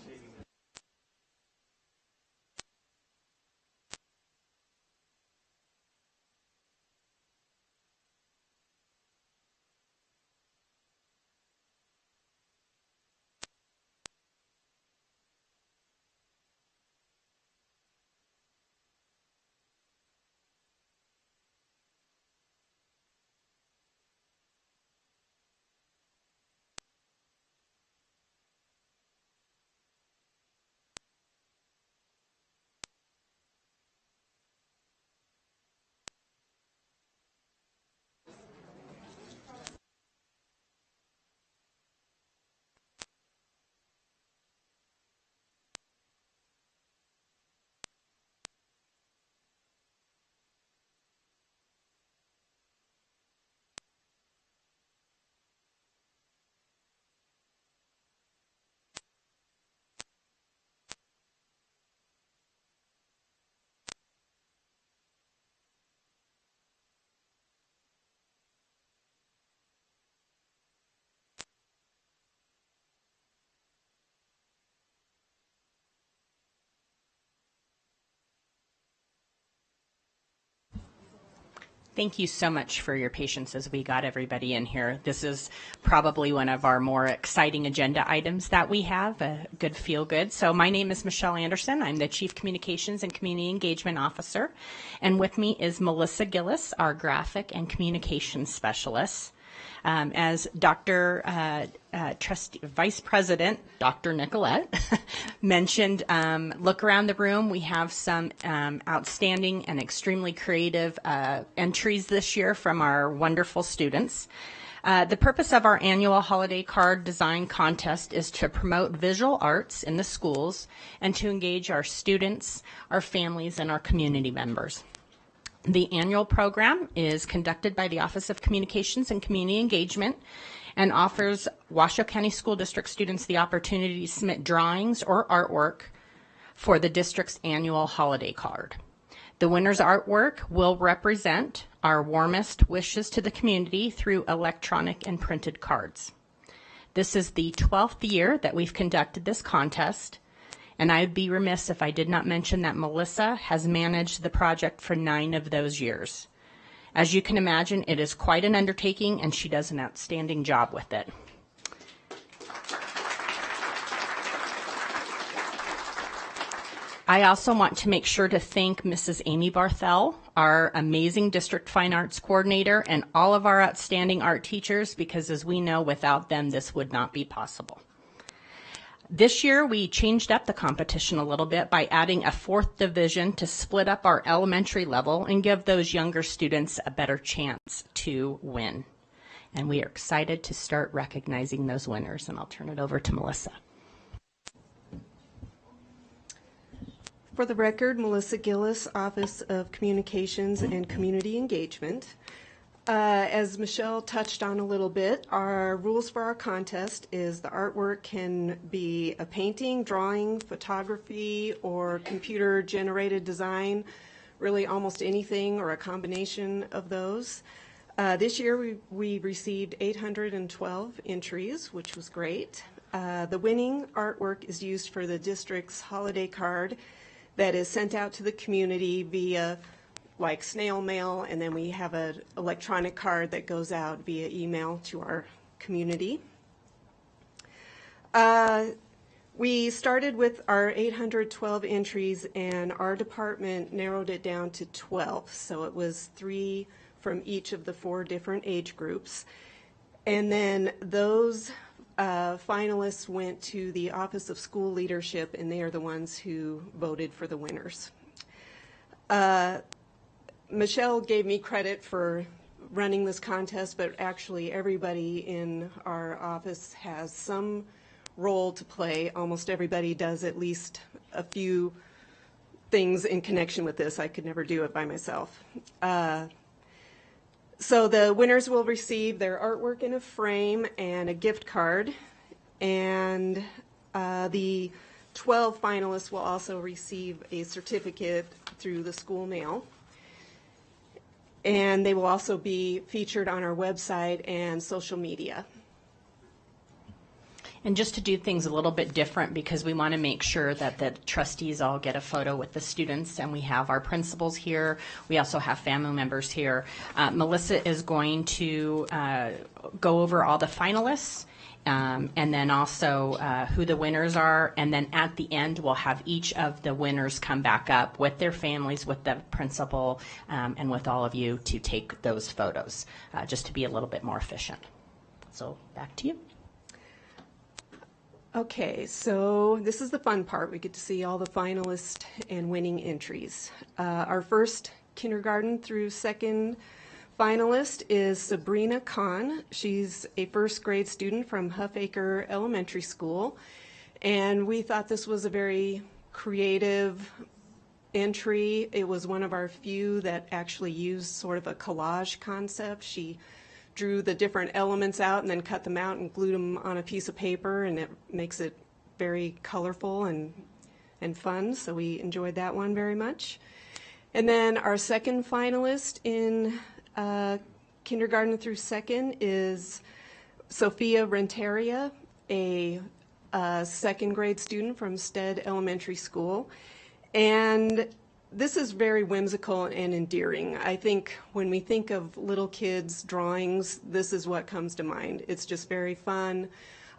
Thank you so much for your patience as we got everybody in here. This is probably one of our more exciting agenda items that we have, a good feel good. So my name is Michelle Anderson. I'm the Chief Communications and Community Engagement Officer. And with me is Melissa Gillis, our Graphic and Communications Specialist. As Vice President Dr. Nicolette mentioned, look around the room. We have some outstanding and extremely creative entries this year from our wonderful students. The purpose of our annual holiday card design contest is to promote visual arts in the schools and to engage our students, our families, and our community members. The annual program is conducted by the Office of Communications and Community Engagement, and offers Washoe County School District students the opportunity to submit drawings or artwork for the district's annual holiday card. The winner's artwork will represent our warmest wishes to the community through electronic and printed cards. This is the 12th year that we've conducted this contest, and I would be remiss if I did not mention that Melissa has managed the project for 9 of those years. As you can imagine, it is quite an undertaking, and she does an outstanding job with it. I also want to make sure to thank Mrs. Amy Barthel, our amazing District Fine Arts Coordinator, and all of our outstanding art teachers, because as we know, without them, this would not be possible. This year, we changed up the competition a little bit by adding a 4th division to split up our elementary level and give those younger students a better chance to win. And we are excited to start recognizing those winners, and I'll turn it over to Melissa. For the record, Melissa Gillis, Office of Communications and Community Engagement. As Michelle touched on a little bit, our rules for our contest is the artwork can be a painting, drawing, photography, or computer-generated design, really almost anything or a combination of those. This year we received 812 entries, which was great. The winning artwork is used for the district's holiday card that is sent out to the community via like snail mail, and then we have an electronic card that goes out via email to our community. We started with our 812 entries, and our department narrowed it down to 12. So it was 3 from each of the 4 different age groups. And then those finalists went to the Office of School Leadership, and they are the ones who voted for the winners. Michelle gave me credit for running this contest, but actually everybody in our office has some role to play. Almost everybody does at least a few things in connection with this. I could never do it by myself. So the winners will receive their artwork in a frame and a gift card, and the 12 finalists will also receive a certificate through the school mail. And they will also be featured on our website and social media. And just to do things a little bit different, because we want to make sure that the trustees all get a photo with the students, and we have our principals here. We also have family members here. Melissa is going to go over all the finalists, and then also who the winners are, and then at the end we'll have each of the winners come back up with their families, with the principal, and with all of you to take those photos, just to be a little bit more efficient. So back to you. Okay, so this is the fun part. We get to see all the finalists and winning entries. Our first kindergarten through 2nd finalist is Sabrina Kahn. She's a 1st grade student from Huffaker Elementary School, and we thought this was a very creative entry. It was one of our few that actually used sort of a collage concept. She drew the different elements out and then cut them out and glued them on a piece of paper, and it makes it very colorful and fun, so we enjoyed that one very much. And then our 2nd finalist in kindergarten through 2nd is Sophia Renteria, a 2nd grade student from Stead Elementary School. And this is very whimsical and endearing. I think when we think of little kids' drawings, this is what comes to mind. It's just very fun.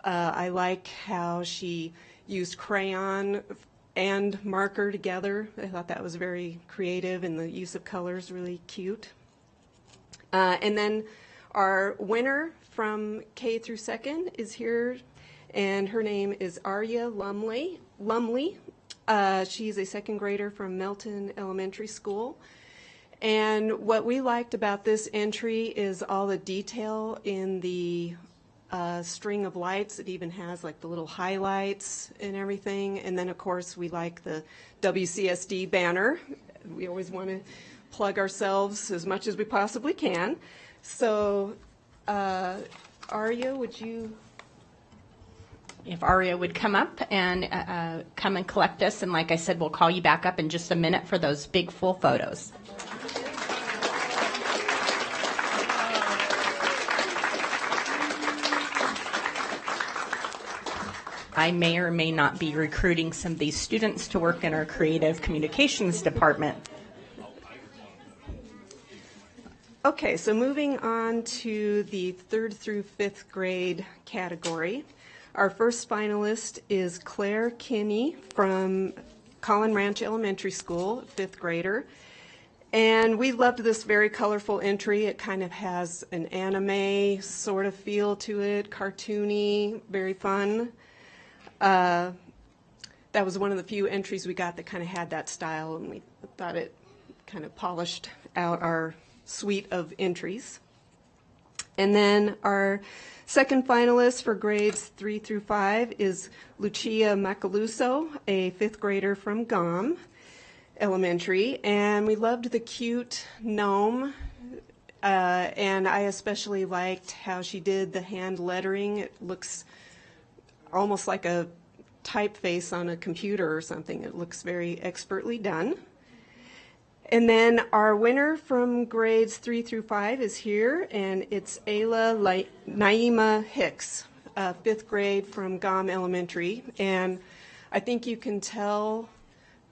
I like how she used crayon and marker together. I thought that was very creative, and the use of colors really cute. And then our winner from K through 2nd is here, and her name is Arya Lumley. She's a 2nd grader from Melton Elementary School. And what we liked about this entry is all the detail in the string of lights. It even has like the little highlights and everything. And then, of course, we like the WCSD banner. We always want to plug ourselves as much as we possibly can. So Arya, would you? If Aria would come up and come and collect us, and like I said, we'll call you back up in just a minute for those big full photos. I may or may not be recruiting some of these students to work in our creative communications department. Okay, so moving on to the 3rd through 5th grade category. Our first finalist is Claire Kinney from Collin Ranch Elementary School, 5th grader. And we loved this very colorful entry. It kind of has an anime sort of feel to it, cartoony, very fun. That was one of the few entries we got that kind of had that style, and we thought it kind of polished out our suite of entries. And then our second finalist for grades 3 through 5 is Lucia Macaluso, a 5th grader from GOM Elementary. And we loved the cute gnome, and I especially liked how she did the hand lettering. It looks almost like a typeface on a computer or something. It looks very expertly done. And then our winner from grades 3 through 5 is here, and it's Ayla Naima Hicks, 5th grade from GOM Elementary. And I think you can tell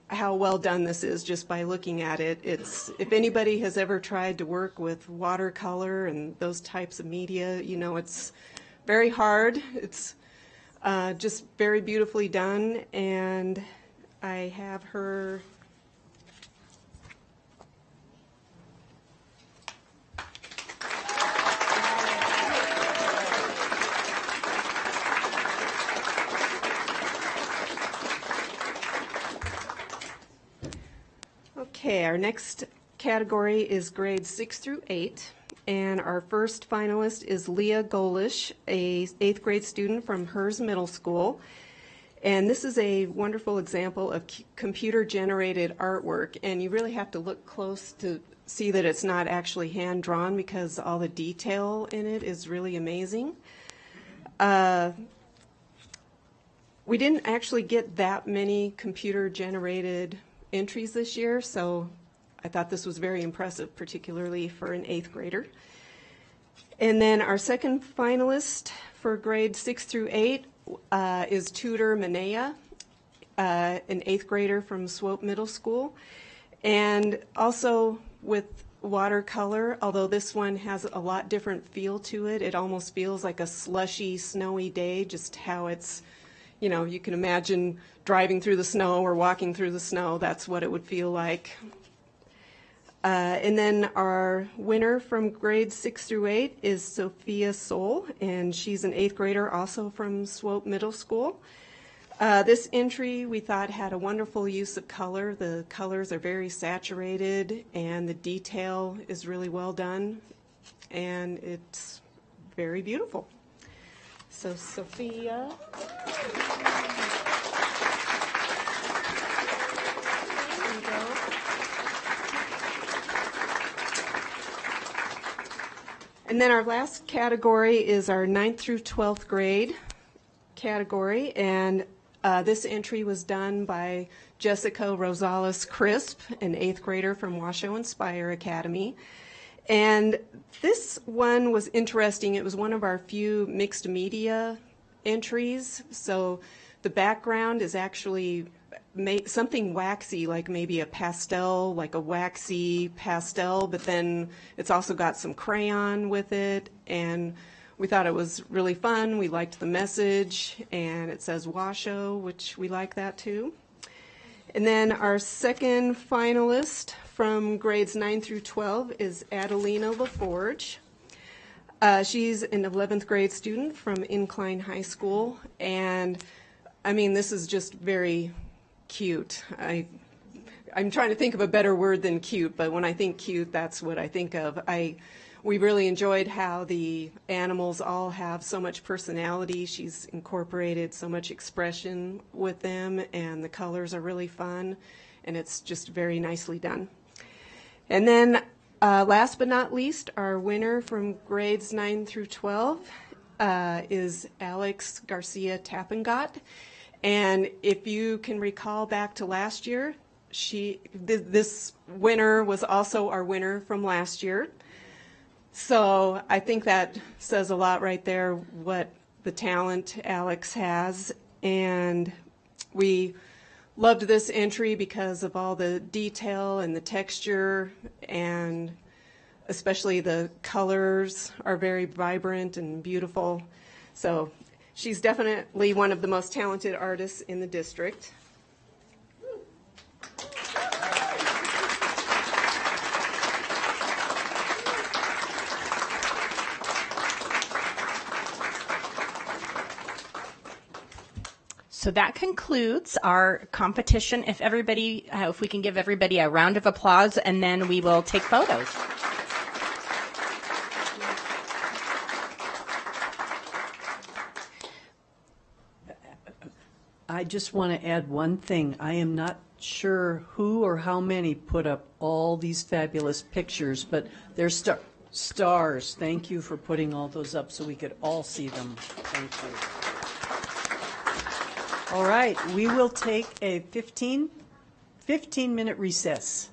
how well done this is just by looking at it. It's, if anybody has ever tried to work with watercolor and those types of media, you know it's very hard. It's just very beautifully done, and I have her. Okay, our next category is grades 6 through 8. And our first finalist is Leah Golish, a 8th grade student from Hers Middle School. And this is a wonderful example of computer-generated artwork. And you really have to look close to see that it's not actually hand-drawn because all the detail in it is really amazing. We didn't actually get that many computer-generated entries this year, so I thought this was very impressive, particularly for an 8th grader. And then our second finalist for grades 6 through 8 is Tudor Manea, an 8th grader from Swope Middle School. And also with watercolor, although this one has a lot different feel to it. It almost feels like a slushy, snowy day, just how it's, you know, you can imagine driving through the snow or walking through the snow. That's what it would feel like. And then our winner from grades 6 through 8 is Sophia Soul, and she's an 8th grader also from Swope Middle School. This entry we thought had a wonderful use of color. The colors are very saturated and the detail is really well done, and it's very beautiful. So Sophia. And then our last category is our 9th through 12th grade category, and this entry was done by Jessica Rosales Crisp, an 8th grader from Washoe Inspire Academy. And this one was interesting. It was one of our few mixed media entries. So the background is actually something waxy, like maybe a pastel, like a waxy pastel, but then it's also got some crayon with it, and we thought it was really fun. We liked the message, and it says Washoe, which we like that too. And then our second finalist from grades 9 through 12 is Adelina LaForge. She's an 11th grade student from Incline High School, and I mean, this is just very cute. I'm trying to think of a better word than cute, but when I think cute, that's what I think of. We really enjoyed how the animals all have so much personality. She's incorporated so much expression with them, and the colors are really fun, and it's just very nicely done. And then last but not least, our winner from grades 9 through 12 is Alex Garcia Tapengot. And if you can recall back to last year, this winner was also our winner from last year. So I think that says a lot right there, what the talent Alex has. And we loved this entry because of all the detail and the texture, and especially the colors are very vibrant and beautiful. So she's definitely one of the most talented artists in the district. So that concludes our competition. If we can give everybody a round of applause, and then we will take photos. I just want to add one thing. I am not sure who or how many put up all these fabulous pictures, but they're stars. Thank you for putting all those up so we could all see them. Thank you. All right, we will take a 15-minute recess.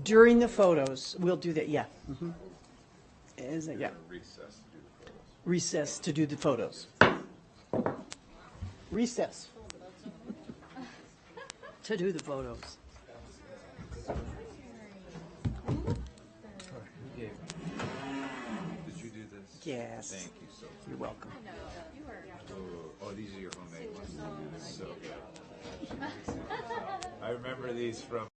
During the photos, we'll do that, yeah. Mm-hmm. Is it, yeah. Recess to do the photos. Recess to do the photos. Did you do this? Yes. Thank you so much. You're welcome. Oh, these are your homemade ones. So good. I remember these from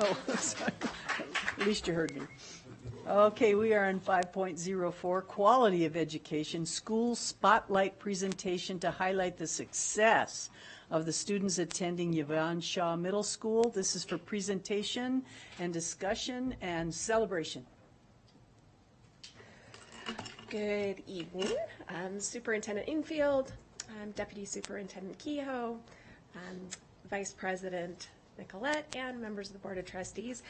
Oh, sorry. At least you heard me. Okay, we are in 5.04, Quality of Education, School Spotlight Presentation to highlight the success of the students attending Yvonne Shaw Middle School. This is for presentation and discussion and celebration. Good evening. Superintendent Infield, Deputy Superintendent Kehoe, Vice President Nicolette, and members of the Board of Trustees.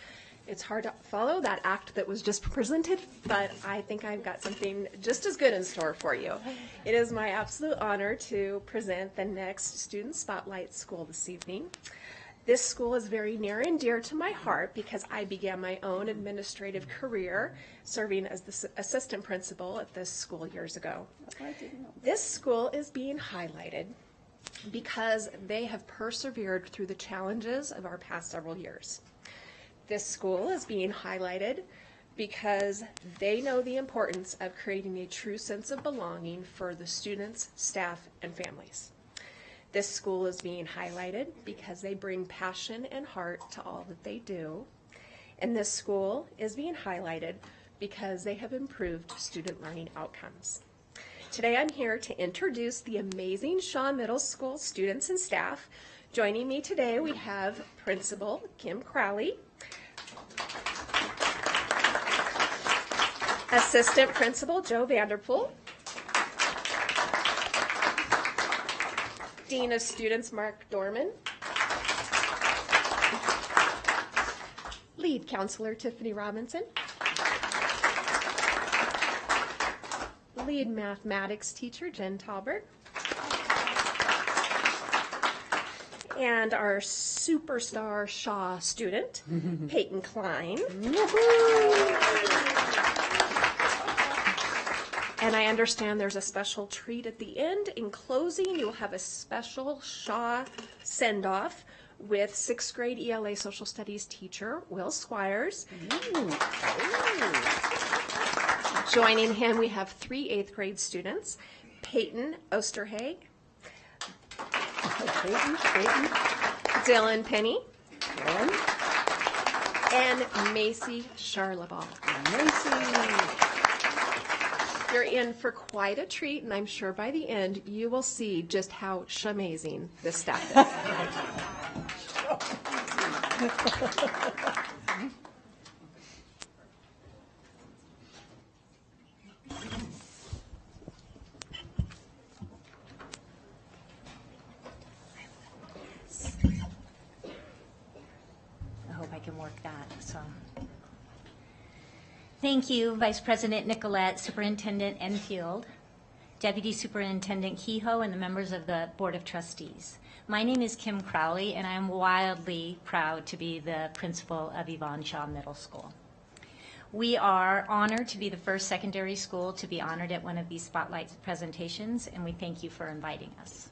It's hard to follow that act that was just presented, but I think I've got something just as good in store for you. It is my absolute honor to present the next Student Spotlight School this evening. This school is very near and dear to my heart because I began my own administrative career serving as the assistant principal at this school years ago. This school is being highlighted because they have persevered through the challenges of our past several years. This school is being highlighted because they know the importance of creating a true sense of belonging for the students, staff, and families. This school is being highlighted because they bring passion and heart to all that they do. And this school is being highlighted because they have improved student learning outcomes. Today I'm here to introduce the amazing Shaw Middle School students and staff. Joining me today we have Principal Kim Crowley, Assistant Principal Joe Vanderpool, Dean of Students Mark Dorman, Lead Counselor Tiffany Robinson, Lead Mathematics Teacher Jen Talbert, and our superstar Shaw student, Peyton Klein. And I understand there's a special treat at the end. In closing, you'll have a special Shaw send-off with 6th grade ELA Social Studies teacher, Will Squires. Joining him, we have 3 8th grade students, Peyton Osterhage, Dylan Penny, and Macy Charlebois. You're in for quite a treat, and I'm sure by the end you will see just how amazing this staff is. I hope I can work that. So, thank you, Vice President Nicolette, Superintendent Enfield, Deputy Superintendent Kehoe, and the members of the Board of Trustees. My name is Kim Crowley, and I'm wildly proud to be the principal of Yvonne Shaw Middle School. We are honored to be the first secondary school to be honored at one of these spotlight presentations, and we thank you for inviting us.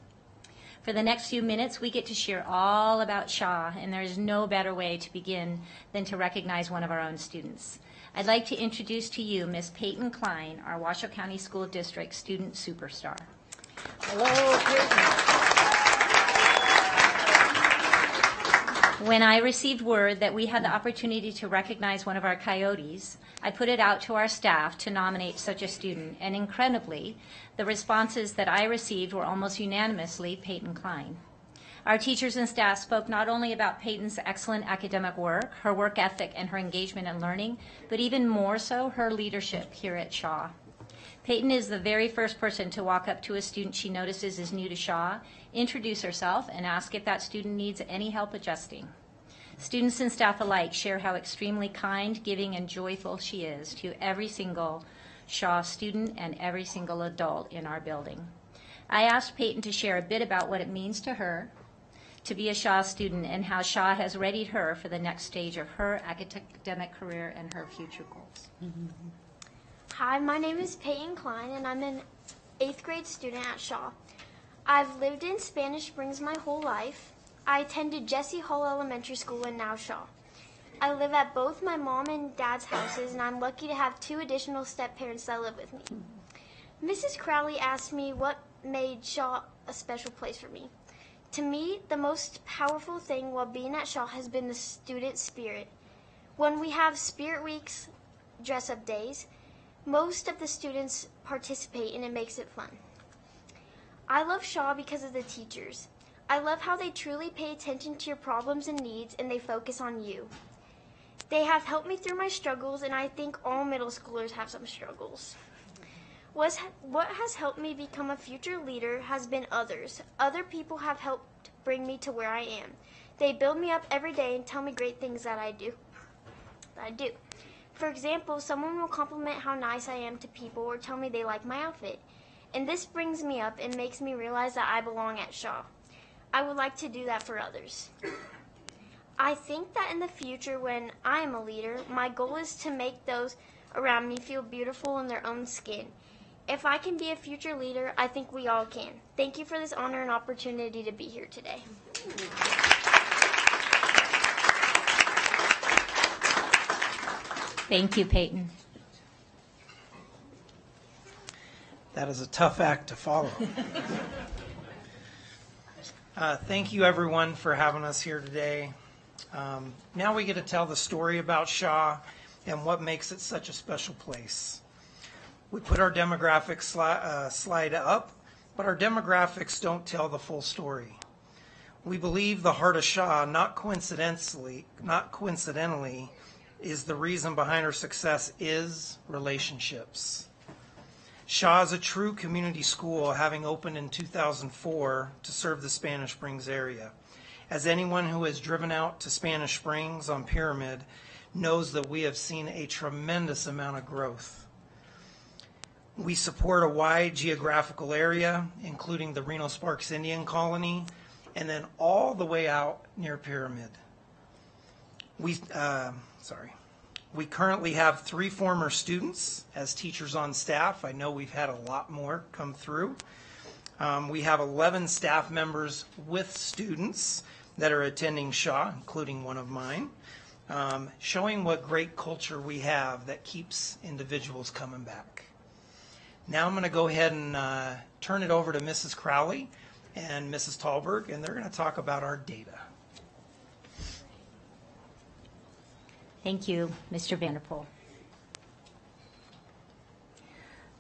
For the next few minutes, we get to share all about Shaw, and there is no better way to begin than to recognize one of our own students. I'd like to introduce to you Miss Peyton Klein, our Washoe County School District student superstar. Hello, Peyton. When I received word that we had the opportunity to recognize one of our coyotes, I put it out to our staff to nominate such a student, and incredibly, the responses that I received were almost unanimously Peyton Klein. Our teachers and staff spoke not only about Peyton's excellent academic work, her work ethic, and her engagement in learning, but even more so, her leadership here at Shaw. Peyton is the very first person to walk up to a student she notices is new to Shaw, introduce herself, and ask if that student needs any help adjusting. Students and staff alike share how extremely kind, giving, and joyful she is to every single Shaw student and every single adult in our building. I asked Peyton to share a bit about what it means to her to be a Shaw student and how Shaw has readied her for the next stage of her academic career and her future goals. Hi, my name is Peyton Klein, and I'm an 8th grade student at Shaw. I've lived in Spanish Springs my whole life. I attended Jesse Hall Elementary School and now Shaw. I live at both my mom and dad's houses, and I'm lucky to have 2 additional step-parents that live with me. Mrs. Crowley asked me what made Shaw a special place for me. To me, the most powerful thing while being at Shaw has been the student spirit. When we have Spirit Weeks, dress-up days, most of the students participate and it makes it fun. I love Shaw because of the teachers. I love how they truly pay attention to your problems and needs and they focus on you. They have helped me through my struggles, and I think all middle schoolers have some struggles. What has helped me become a future leader has been others. Other people have helped bring me to where I am. They build me up every day and tell me great things that I do. For example, someone will compliment how nice I am to people or tell me they like my outfit. And this brings me up and makes me realize that I belong at Shaw. I would like to do that for others. I think that in the future, when I am a leader, my goal is to make those around me feel beautiful in their own skin. If I can be a future leader, I think we all can. Thank you for this honor and opportunity to be here today. Thank you, Peyton. That is a tough act to follow. Thank you, everyone, for having us here today. Now we get to tell the story about Shaw and what makes it such a special place. We put our demographics slide up, but our demographics don't tell the full story. We believe the heart of Shaw, not coincidentally, is the reason behind our success is relationships. Shaw is a true community school, having opened in 2004 to serve the Spanish Springs area. As anyone who has driven out to Spanish Springs on Pyramid knows that we have seen a tremendous amount of growth. We support a wide geographical area, including the Reno Sparks Indian Colony, and then all the way out near Pyramid. We currently have 3 former students as teachers on staff. I know we've had a lot more come through. We have 11 staff members with students that are attending Shaw, including one of mine, showing what great culture we have that keeps individuals coming back. Now I'm going to go ahead and turn it over to Mrs. Crowley and Mrs. Tallberg, and they're going to talk about our data. Thank you, Mr. Vanderpool.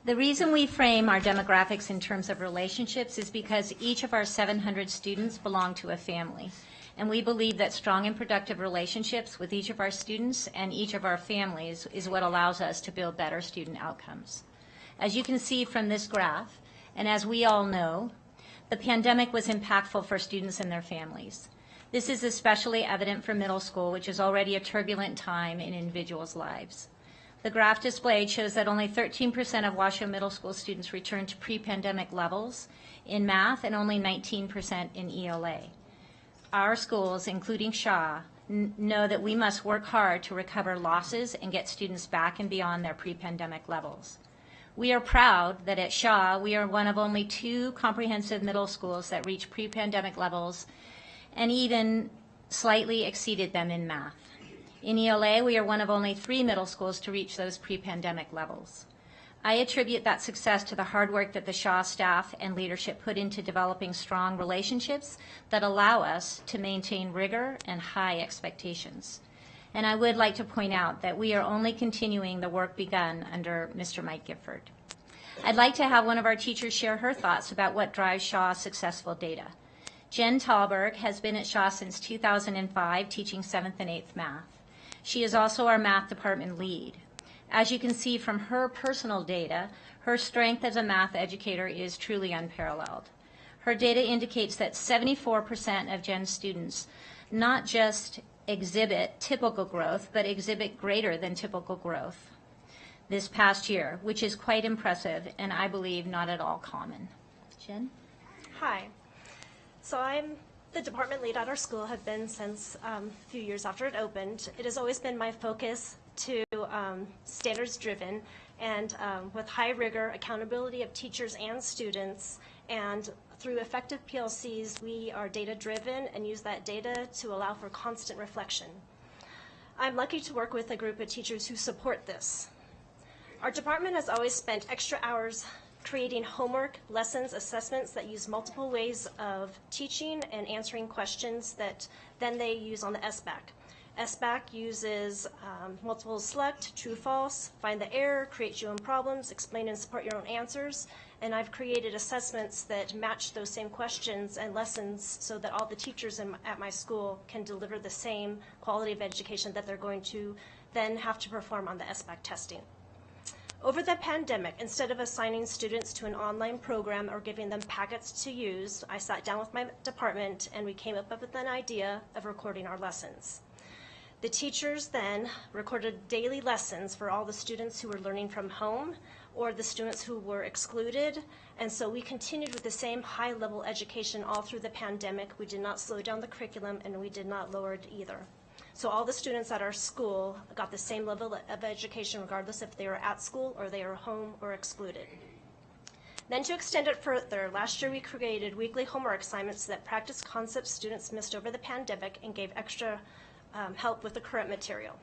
The reason we frame our demographics in terms of relationships is because each of our 700 students belong to a family. And we believe that strong and productive relationships with each of our students and each of our families is what allows us to build better student outcomes. As you can see from this graph, and as we all know, the pandemic was impactful for students and their families. This is especially evident for middle school, which is already a turbulent time in individuals' lives. The graph displayed shows that only 13% of Washoe Middle School students returned to pre-pandemic levels in math and only 19% in ELA. Our schools, including Shaw, know that we must work hard to recover losses and get students back and beyond their pre-pandemic levels. We are proud that at Shaw, we are one of only 2 comprehensive middle schools that reach pre-pandemic levels and even slightly exceeded them in math. In ELA, we are one of only 3 middle schools to reach those pre-pandemic levels. I attribute that success to the hard work that the Shaw staff and leadership put into developing strong relationships that allow us to maintain rigor and high expectations. And I would like to point out that we are only continuing the work begun under Mr. Mike Gifford. I'd like to have one of our teachers share her thoughts about what drives Shaw's successful data. Jen Tallberg has been at Shaw since 2005, teaching 7th and 8th math. She is also our math department lead. As you can see from her personal data, her strength as a math educator is truly unparalleled. Her data indicates that 74% of Jen's students not just exhibit typical growth, but exhibit greater than typical growth this past year, which is quite impressive and I believe not at all common. Jen? Hi. So I'm the department lead at our school, have been since a few years after it opened. It has always been my focus to standards driven and with high rigor, accountability of teachers and students, and through effective PLCs, we are data driven and use that data to allow for constant reflection. I'm lucky to work with a group of teachers who support this. Our department has always spent extra hours creating homework, lessons, assessments that use multiple ways of teaching and answering questions that then they use on the SBAC. SBAC uses multiple select, true, false, find the error, create your own problems, explain and support your own answers. And I've created assessments that match those same questions and lessons so that all the teachers at my school can deliver the same quality of education that they're going to then have to perform on the SBAC testing. Over the pandemic, instead of assigning students to an online program or giving them packets to use, I sat down with my department and we came up with an idea of recording our lessons. The teachers then recorded daily lessons for all the students who were learning from home or the students who were excluded. And so we continued with the same high-level education all through the pandemic. We did not slow down the curriculum and we did not lower it either. So all the students at our school got the same level of education regardless if they were at school or they were home or excluded. Then to extend it further, last year we created weekly homework assignments that practiced concepts students missed over the pandemic and gave extra help with the current material.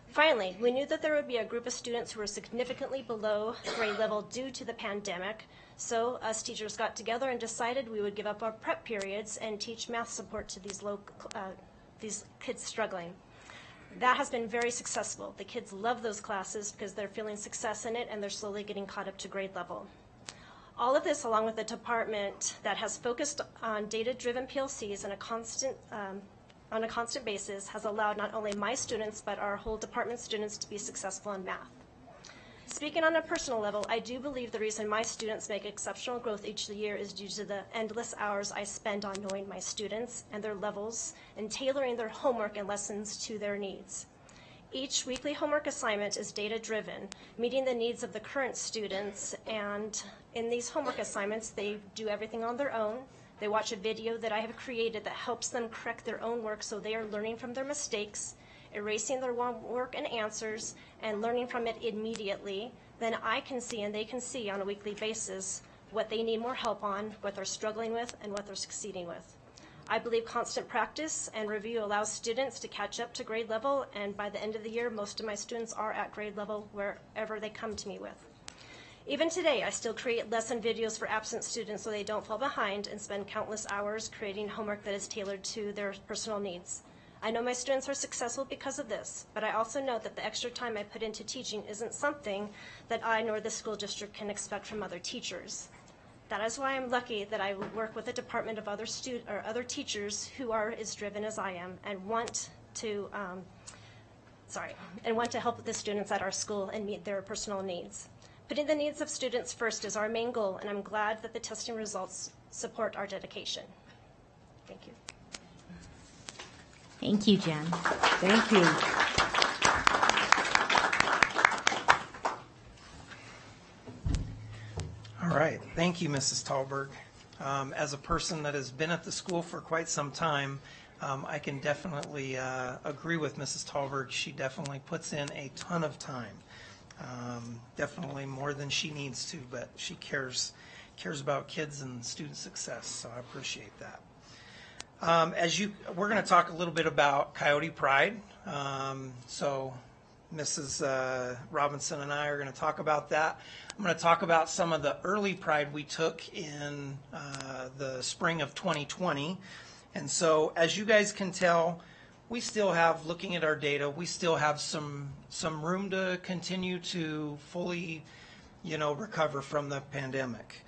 Finally, we knew that there would be a group of students who were significantly below grade level due to the pandemic, so us teachers got together and decided we would give up our prep periods and teach math support to these kids struggling. That has been very successful. The kids love those classes because they're feeling success in it and they're slowly getting caught up to grade level. All of this, along with a department that has focused on data-driven PLCs on a constant basis, has allowed not only my students, but our whole department students to be successful in math. Speaking on a personal level, I do believe the reason my students make exceptional growth each year is due to the endless hours I spend on knowing my students and their levels and tailoring their homework and lessons to their needs. Each weekly homework assignment is data-driven, meeting the needs of the current students, and in these homework assignments, they do everything on their own. They watch a video that I have created that helps them correct their own work so they are learning from their mistakes, erasing their work and answers, and learning from it immediately. Then I can see and they can see on a weekly basis what they need more help on, what they're struggling with, and what they're succeeding with. I believe constant practice and review allows students to catch up to grade level, and by the end of the year, most of my students are at grade level wherever they come to me with. Even today, I still create lesson videos for absent students so they don't fall behind and spend countless hours creating homework that is tailored to their personal needs. I know my students are successful because of this, but I also know that the extra time I put into teaching isn't something that I nor the school district can expect from other teachers. That is why I'm lucky that I work with a department of other teachers who are as driven as I am and want to help the students at our school and meet their personal needs. Putting the needs of students first is our main goal, and I'm glad that the testing results support our dedication. Thank you. Thank you, Jen. Thank you. All right. Thank you, Mrs. Tallberg. As a person that has been at the school for quite some time, I can definitely agree with Mrs. Tallberg. She definitely puts in a ton of time. Definitely more than she needs to, but she cares about kids and student success, so I appreciate that. We're going to talk a little bit about Coyote Pride. So Mrs. Robinson and I are going to talk about that. I'm going to talk about some of the early Pride we took in the spring of 2020. And so as you guys can tell, we still have, looking at our data, we still have some room to continue to fully, recover from the pandemic.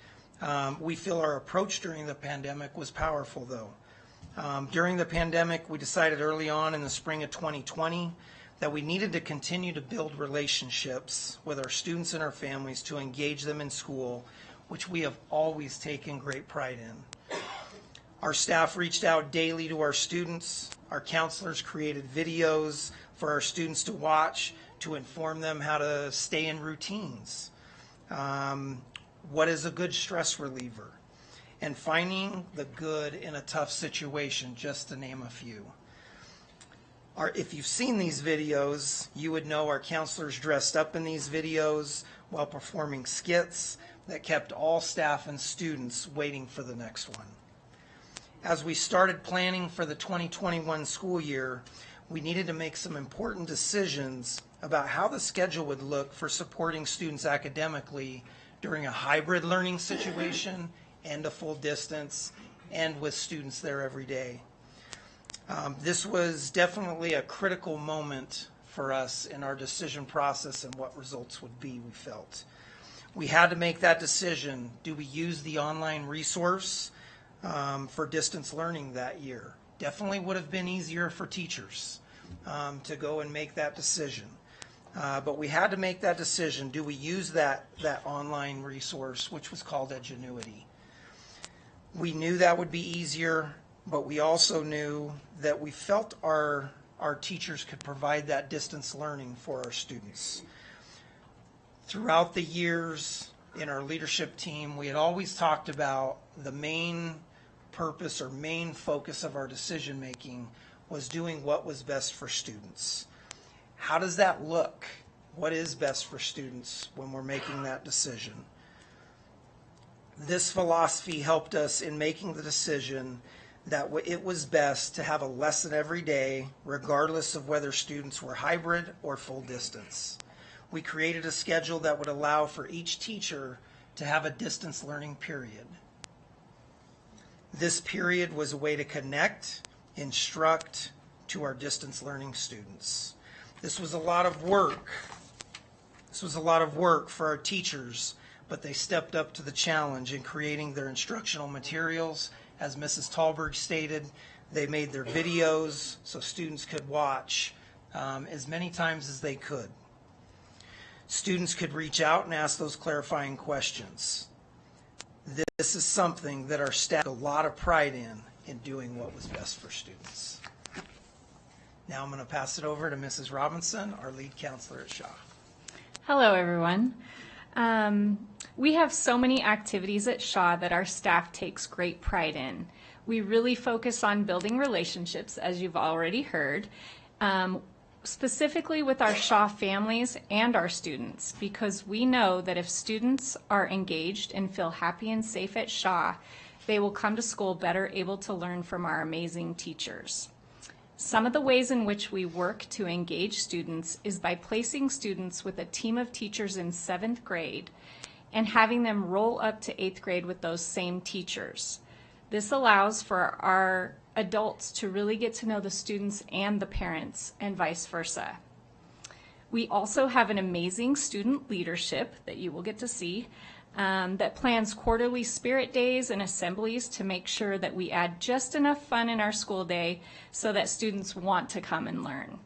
We feel our approach during the pandemic was powerful, though. During the pandemic, we decided early on in the spring of 2020 that we needed to continue to build relationships with our students and our families to engage them in school, which we have always taken great pride in. Our staff reached out daily to our students. Our counselors created videos for our students to watch to inform them how to stay in routines. What is a good stress reliever? And finding the good in a tough situation, just to name a few. If you've seen these videos, you would know our counselors dressed up in these videos while performing skits that kept all staff and students waiting for the next one. As we started planning for the 2021 school year, we needed to make some important decisions about how the schedule would look for supporting students academically during a hybrid learning situation and a full distance, and with students there every day. This was definitely a critical moment for us in our decision process and what results would be, we felt. We had to make that decision. Do we use the online resource for distance learning that year? Definitely would have been easier for teachers to go and make that decision. But we had to make that decision. Do we use that online resource, which was called Edgenuity? We knew that would be easier, but we also knew that we felt our teachers could provide that distance learning for our students. Throughout the years in our leadership team, we had always talked about the main purpose or main focus of our decision making was doing what was best for students. How does that look? What is best for students when we're making that decision? This philosophy helped us in making the decision that it was best to have a lesson every day, regardless of whether students were hybrid or full distance. We created a schedule that would allow for each teacher to have a distance learning period. This period was a way to connect, instruct to our distance learning students. This was a lot of work. This was a lot of work for our teachers, but they stepped up to the challenge in creating their instructional materials. As Mrs. Tallberg stated, they made their videos so students could watch as many times as they could. Students could reach out and ask those clarifying questions. This is something that our staff took a lot of pride in doing what was best for students. Now I'm going to pass it over to Mrs. Robinson, our lead counselor at Shaw. Hello, everyone. We have so many activities at Shaw that our staff takes great pride in. We really focus on building relationships, as you've already heard, specifically with our Shaw families and our students, because we know that if students are engaged and feel happy and safe at Shaw, they will come to school better able to learn from our amazing teachers. Some of the ways in which we work to engage students is by placing students with a team of teachers in 7th grade and having them roll up to 8th grade with those same teachers. This allows for our adults to really get to know the students and the parents and vice versa. We also have an amazing student leadership that you will get to see that plans quarterly spirit days and assemblies to make sure that we add just enough fun in our school day so that students want to come and learn.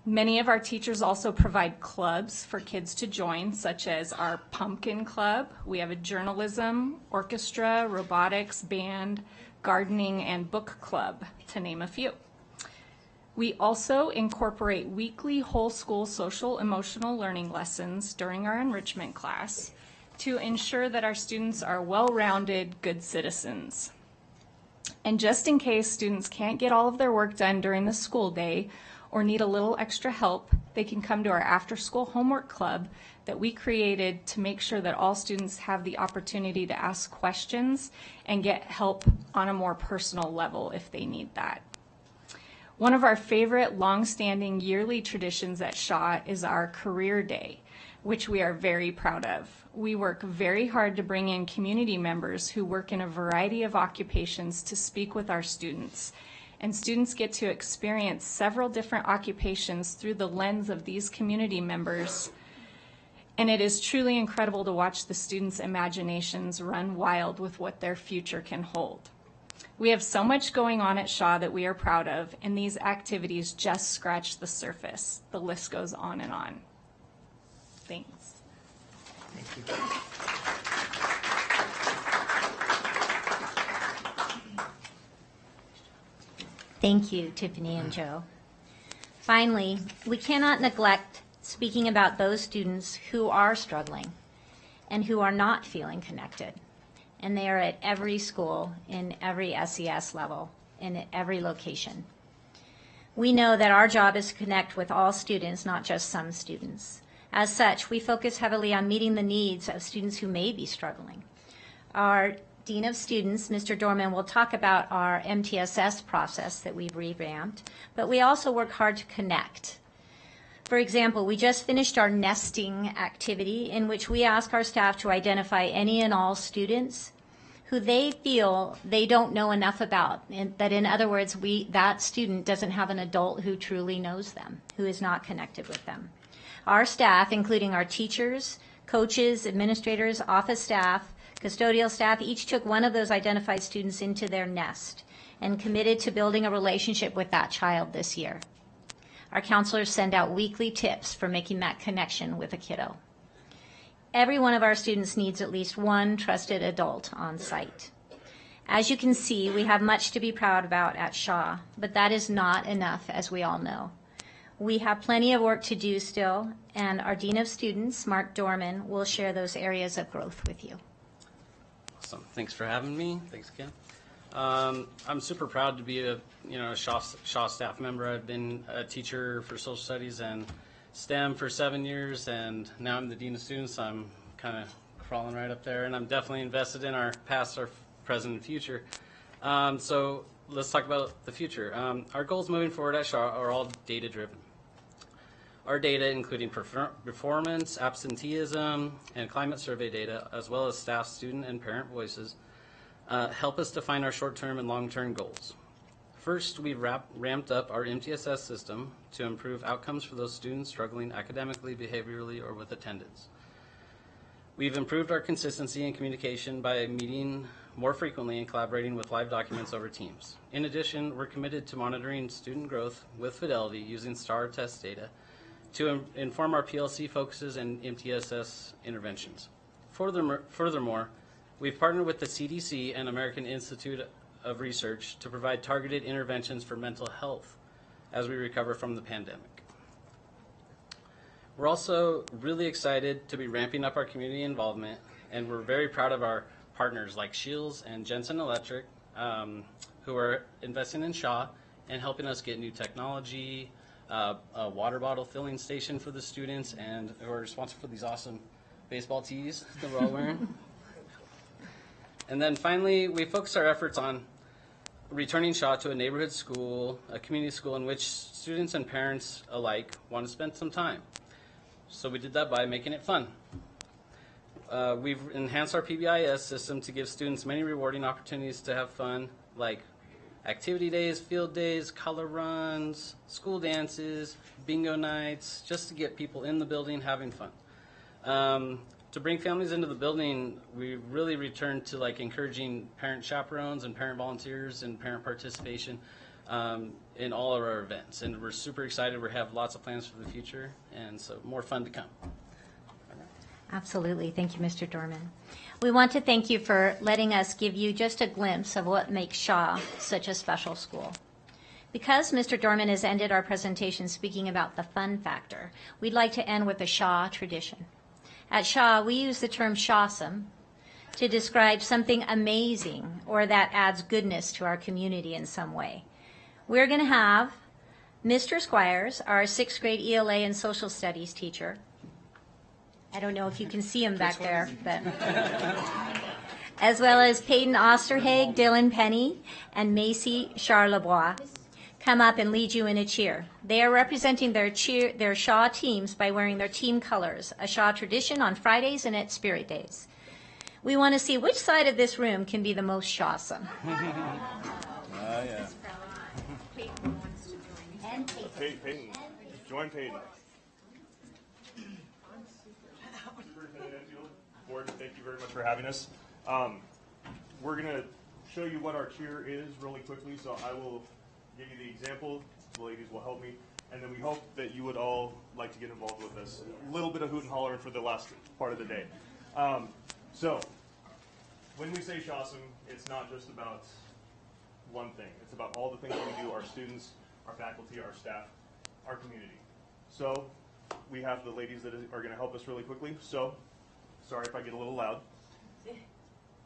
Many of our teachers also provide clubs for kids to join, such as our pumpkin club. We have a journalism, orchestra, robotics, band, gardening, and book club, to name a few. We also incorporate weekly whole school social emotional learning lessons during our enrichment class to ensure that our students are well-rounded, good citizens. And just in case students can't get all of their work done during the school day or need a little extra help, they can come to our after-school homework club that we created to make sure that all students have the opportunity to ask questions and get help on a more personal level if they need that. One of our favorite long-standing yearly traditions at Shaw is our Career Day, which we are very proud of. We work very hard to bring in community members who work in a variety of occupations to speak with our students. And students get to experience several different occupations through the lens of these community members. And it is truly incredible to watch the students' imaginations run wild with what their future can hold. We have so much going on at Shaw that we are proud of, and these activities just scratch the surface. The list goes on and on. Thanks. Thank you. Thank you, Tiffany and Joe. Finally, we cannot neglect speaking about those students who are struggling and who are not feeling connected. And they are at every school, in every SES level, and at every location. We know that our job is to connect with all students, not just some students. As such, we focus heavily on meeting the needs of students who may be struggling. Our Dean of Students, Mr. Dorman, will talk about our MTSS process that we've revamped, but we also work hard to connect. For example, we just finished our nesting activity in which we ask our staff to identify any and all students who they feel they don't know enough about. And that, in other words, that student doesn't have an adult who truly knows them, who is not connected with them. Our staff, including our teachers, coaches, administrators, office staff, custodial staff, each took one of those identified students into their nest and committed to building a relationship with that child this year. Our counselors send out weekly tips for making that connection with a kiddo. Every one of our students needs at least one trusted adult on site. As you can see, we have much to be proud about at Shaw, but that is not enough, as we all know. We have plenty of work to do still, and our Dean of Students, Mark Dorman, will share those areas of growth with you. Awesome. Thanks for having me. Thanks, Kim. I'm super proud to be a Shaw staff member. I've been a teacher for social studies and STEM for 7 years, and now I'm the Dean of Students. I'm kind of crawling right up there, and I'm definitely invested in our past, our present, and future. So let's talk about the future. Our goals moving forward at Shaw are all data-driven. Our data, including performance, absenteeism, and climate survey data, as well as staff, student, and parent voices, help us define our short-term and long-term goals. First, we've ramped up our MTSS system to improve outcomes for those students struggling academically, behaviorally, or with attendance. We've improved our consistency and communication by meeting more frequently and collaborating with live documents over Teams. In addition, we're committed to monitoring student growth with fidelity using STAR test data to inform our PLC focuses and MTSS interventions. Furthermore, we've partnered with the CDC and American Institute of Research to provide targeted interventions for mental health as we recover from the pandemic. We're also really excited to be ramping up our community involvement, and we're very proud of our partners like Shields and Jensen Electric, who are investing in Shaw and helping us get new technology, a water bottle filling station for the students, and who are responsible for these awesome baseball tees that we're all wearing. And then finally, we focus our efforts on returning Shaw to a neighborhood school, a community school in which students and parents alike want to spend some time. So we did that by making it fun. We've enhanced our PBIS system to give students many rewarding opportunities to have fun, like activity days, field days, color runs, school dances, bingo nights, just to get people in the building having fun. To bring families into the building, we really returned to encouraging parent chaperones and parent volunteers and parent participation in all of our events. And we're super excited. We have lots of plans for the future, and so more fun to come. Absolutely. Thank you, Mr. Dorman. We want to thank you for letting us give you just a glimpse of what makes Shaw such a special school. Because Mr. Dorman has ended our presentation speaking about the fun factor, we'd like to end with a Shaw tradition. At Shaw, we use the term Shawsome to describe something amazing or that adds goodness to our community in some way. We're going to have Mr. Squires, our 6th grade ELA and social studies teacher. I don't know if you can see him back there, but as well as Peyton Osterhage, Dylan Penny, and Macy Charlebois come up and lead you in a cheer. They are representing their Shaw teams by wearing their team colors, a Shaw tradition on Fridays and at Spirit Days. We want to see which side of this room can be the most Shawsome. Yeah. Peyton wants to join. And Peyton. Join Peyton. Board, thank you very much for having us. We're going to show you what our cheer is really quickly, so I will give you the example. The ladies will help me, and then we hope that you would all like to get involved with us. A little bit of hoot and hollering for the last part of the day. So, when we say Shawsome, it's not just about one thing. It's about all the things that we do, our students, our faculty, our staff, our community. So, we have the ladies that are going to help us really quickly. So, sorry if I get a little loud.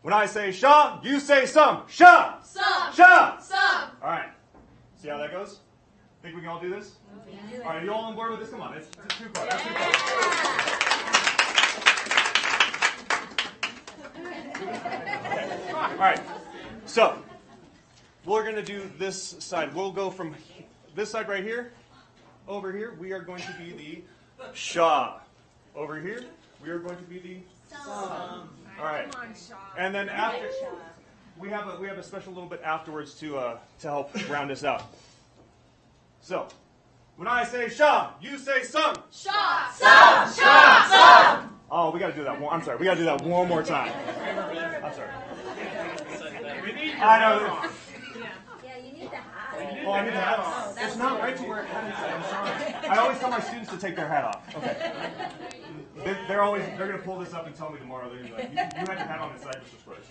When I say Shaw, you say some. Shaw! Some! Shaw! Some! All right. See how that goes? Think we can all do this? All right, are you all on board with this? Come on, it's too far. That's too far. All right. So, we're going to do this side. We'll go from this side right here Over here, we are going to be the Shaw. Over here, we are going to be the Sum. All right. And then after, we have a special little bit afterwards to help round us out. So, when I say Shaw, you say Sum. Shaw, Sum, Shaw, Sum. Oh, we got to do that one. I'm sorry. We got to do that one more time. I'm sorry. I know. Yeah, you need the hat. Oh, I need the hat. It's not right to wear a hat inside. I'm sorry. I always tell my students to take their hat off. Okay. They're going to pull this up and tell me tomorrow. They're going to be like, you had your hat on inside, Mr. Squares.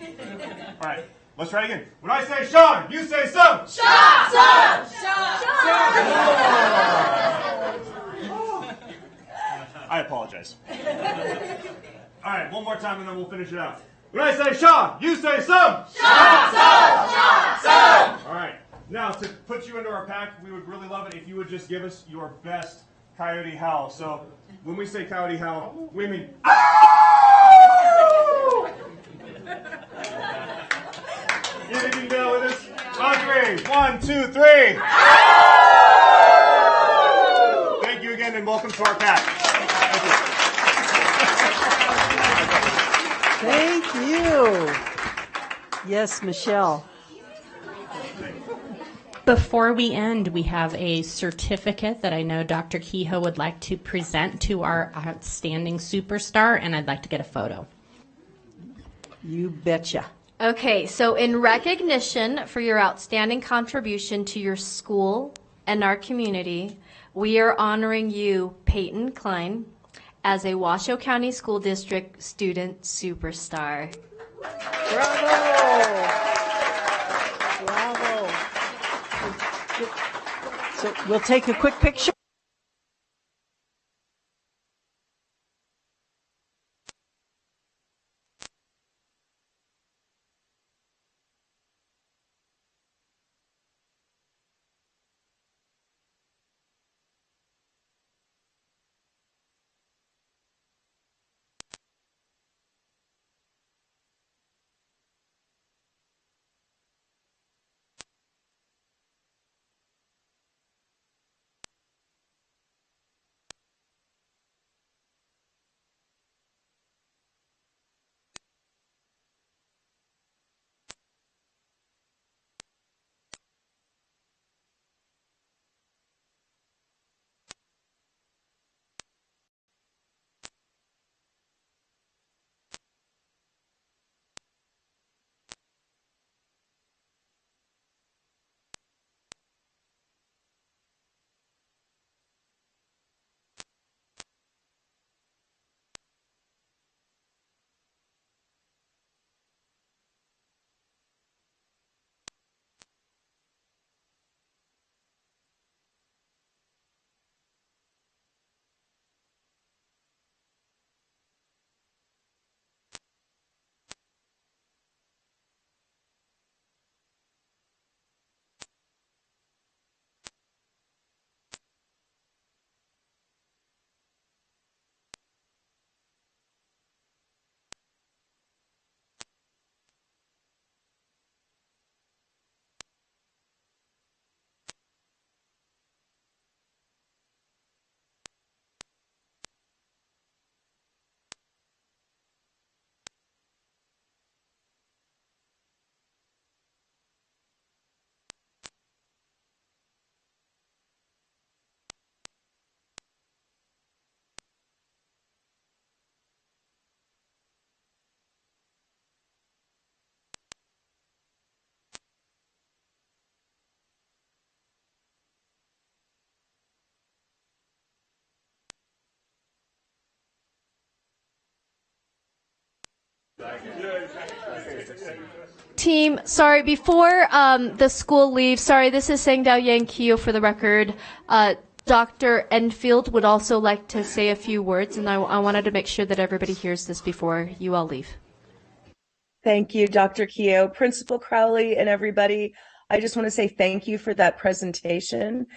All right. Let's try it again. When I say Sean, you say Sum. Shaw, Sum, Shaw, I apologize. All right, one more time and then we'll finish it out. When I say Shaw, you say Sum. Shaw, Sum, Shaw, Sum. All right. Now, to put you into our pack, we would really love it if you would just give us your best coyote howl. So, when we say coyote howl, we mean ow! You can do it with us. On three. 1, 2, 3. Thank you again and welcome to our pack. Thank you. Yes, Michelle. Before we end, we have a certificate that I know Dr. Kehoe would like to present to our outstanding superstar, and I'd like to get a photo. You betcha. Okay, so in recognition for your outstanding contribution to your school and our community, we are honoring you, Peyton Klein, as a Washoe County School District Student Superstar. Bravo! Bravo. So we'll take a quick picture. Team, sorry, before the school leaves, sorry, this is Sangdao Yang Kyo for the record. Dr. Enfield would also like to say a few words, and I wanted to make sure that everybody hears this before you all leave. Thank you, Dr. Kehoe, Principal Crowley, and everybody. I just want to say thank you for that presentation.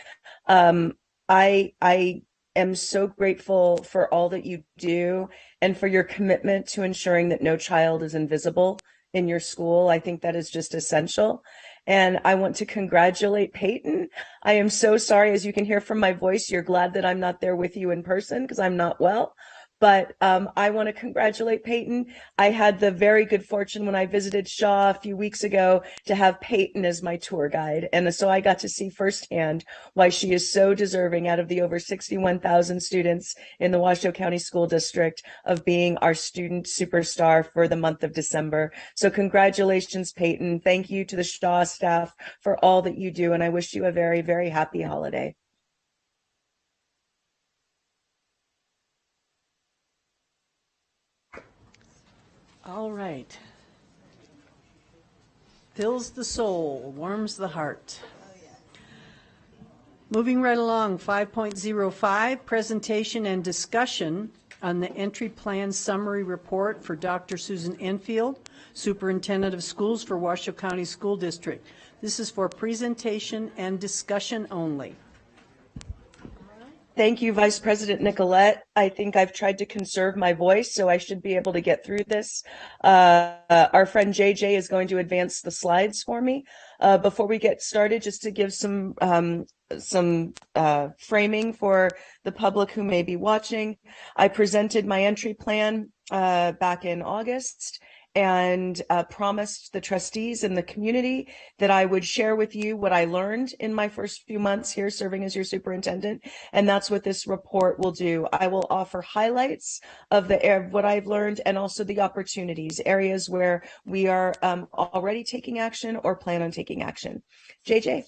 I am so grateful for all that you do and for your commitment to ensuring that no child is invisible in your school. I think that is just essential. And I want to congratulate Peyton. I am so sorry, as you can hear from my voice, you're glad that I'm not there with you in person because I'm not well. But I want to congratulate Peyton. I had the very good fortune when I visited Shaw a few weeks ago to have Peyton as my tour guide. And so I got to see firsthand why she is so deserving out of the over 61,000 students in the Washoe County School District of being our student superstar for the month of December. So congratulations, Peyton. Thank you to the Shaw staff for all that you do. And I wish you a very, very happy holiday. All right. Fills the soul, warms the heart. Moving right along, 5.05, presentation and discussion on the entry plan summary report for Dr. Susan Enfield, Superintendent of Schools for Washoe County School District. This is for presentation and discussion only. Thank you, Vice President Nicolette. I think I've tried to conserve my voice, so I should be able to get through this. Our friend JJ is going to advance the slides for me. Before we get started, just to give some framing for the public who may be watching, I presented my entry plan back in August and promised the trustees and the community that I would share with you what I learned in my first few months here serving as your superintendent. And that's what this report will do. I will offer highlights of what I've learned and also the opportunities, areas where we are already taking action or plan on taking action. JJ.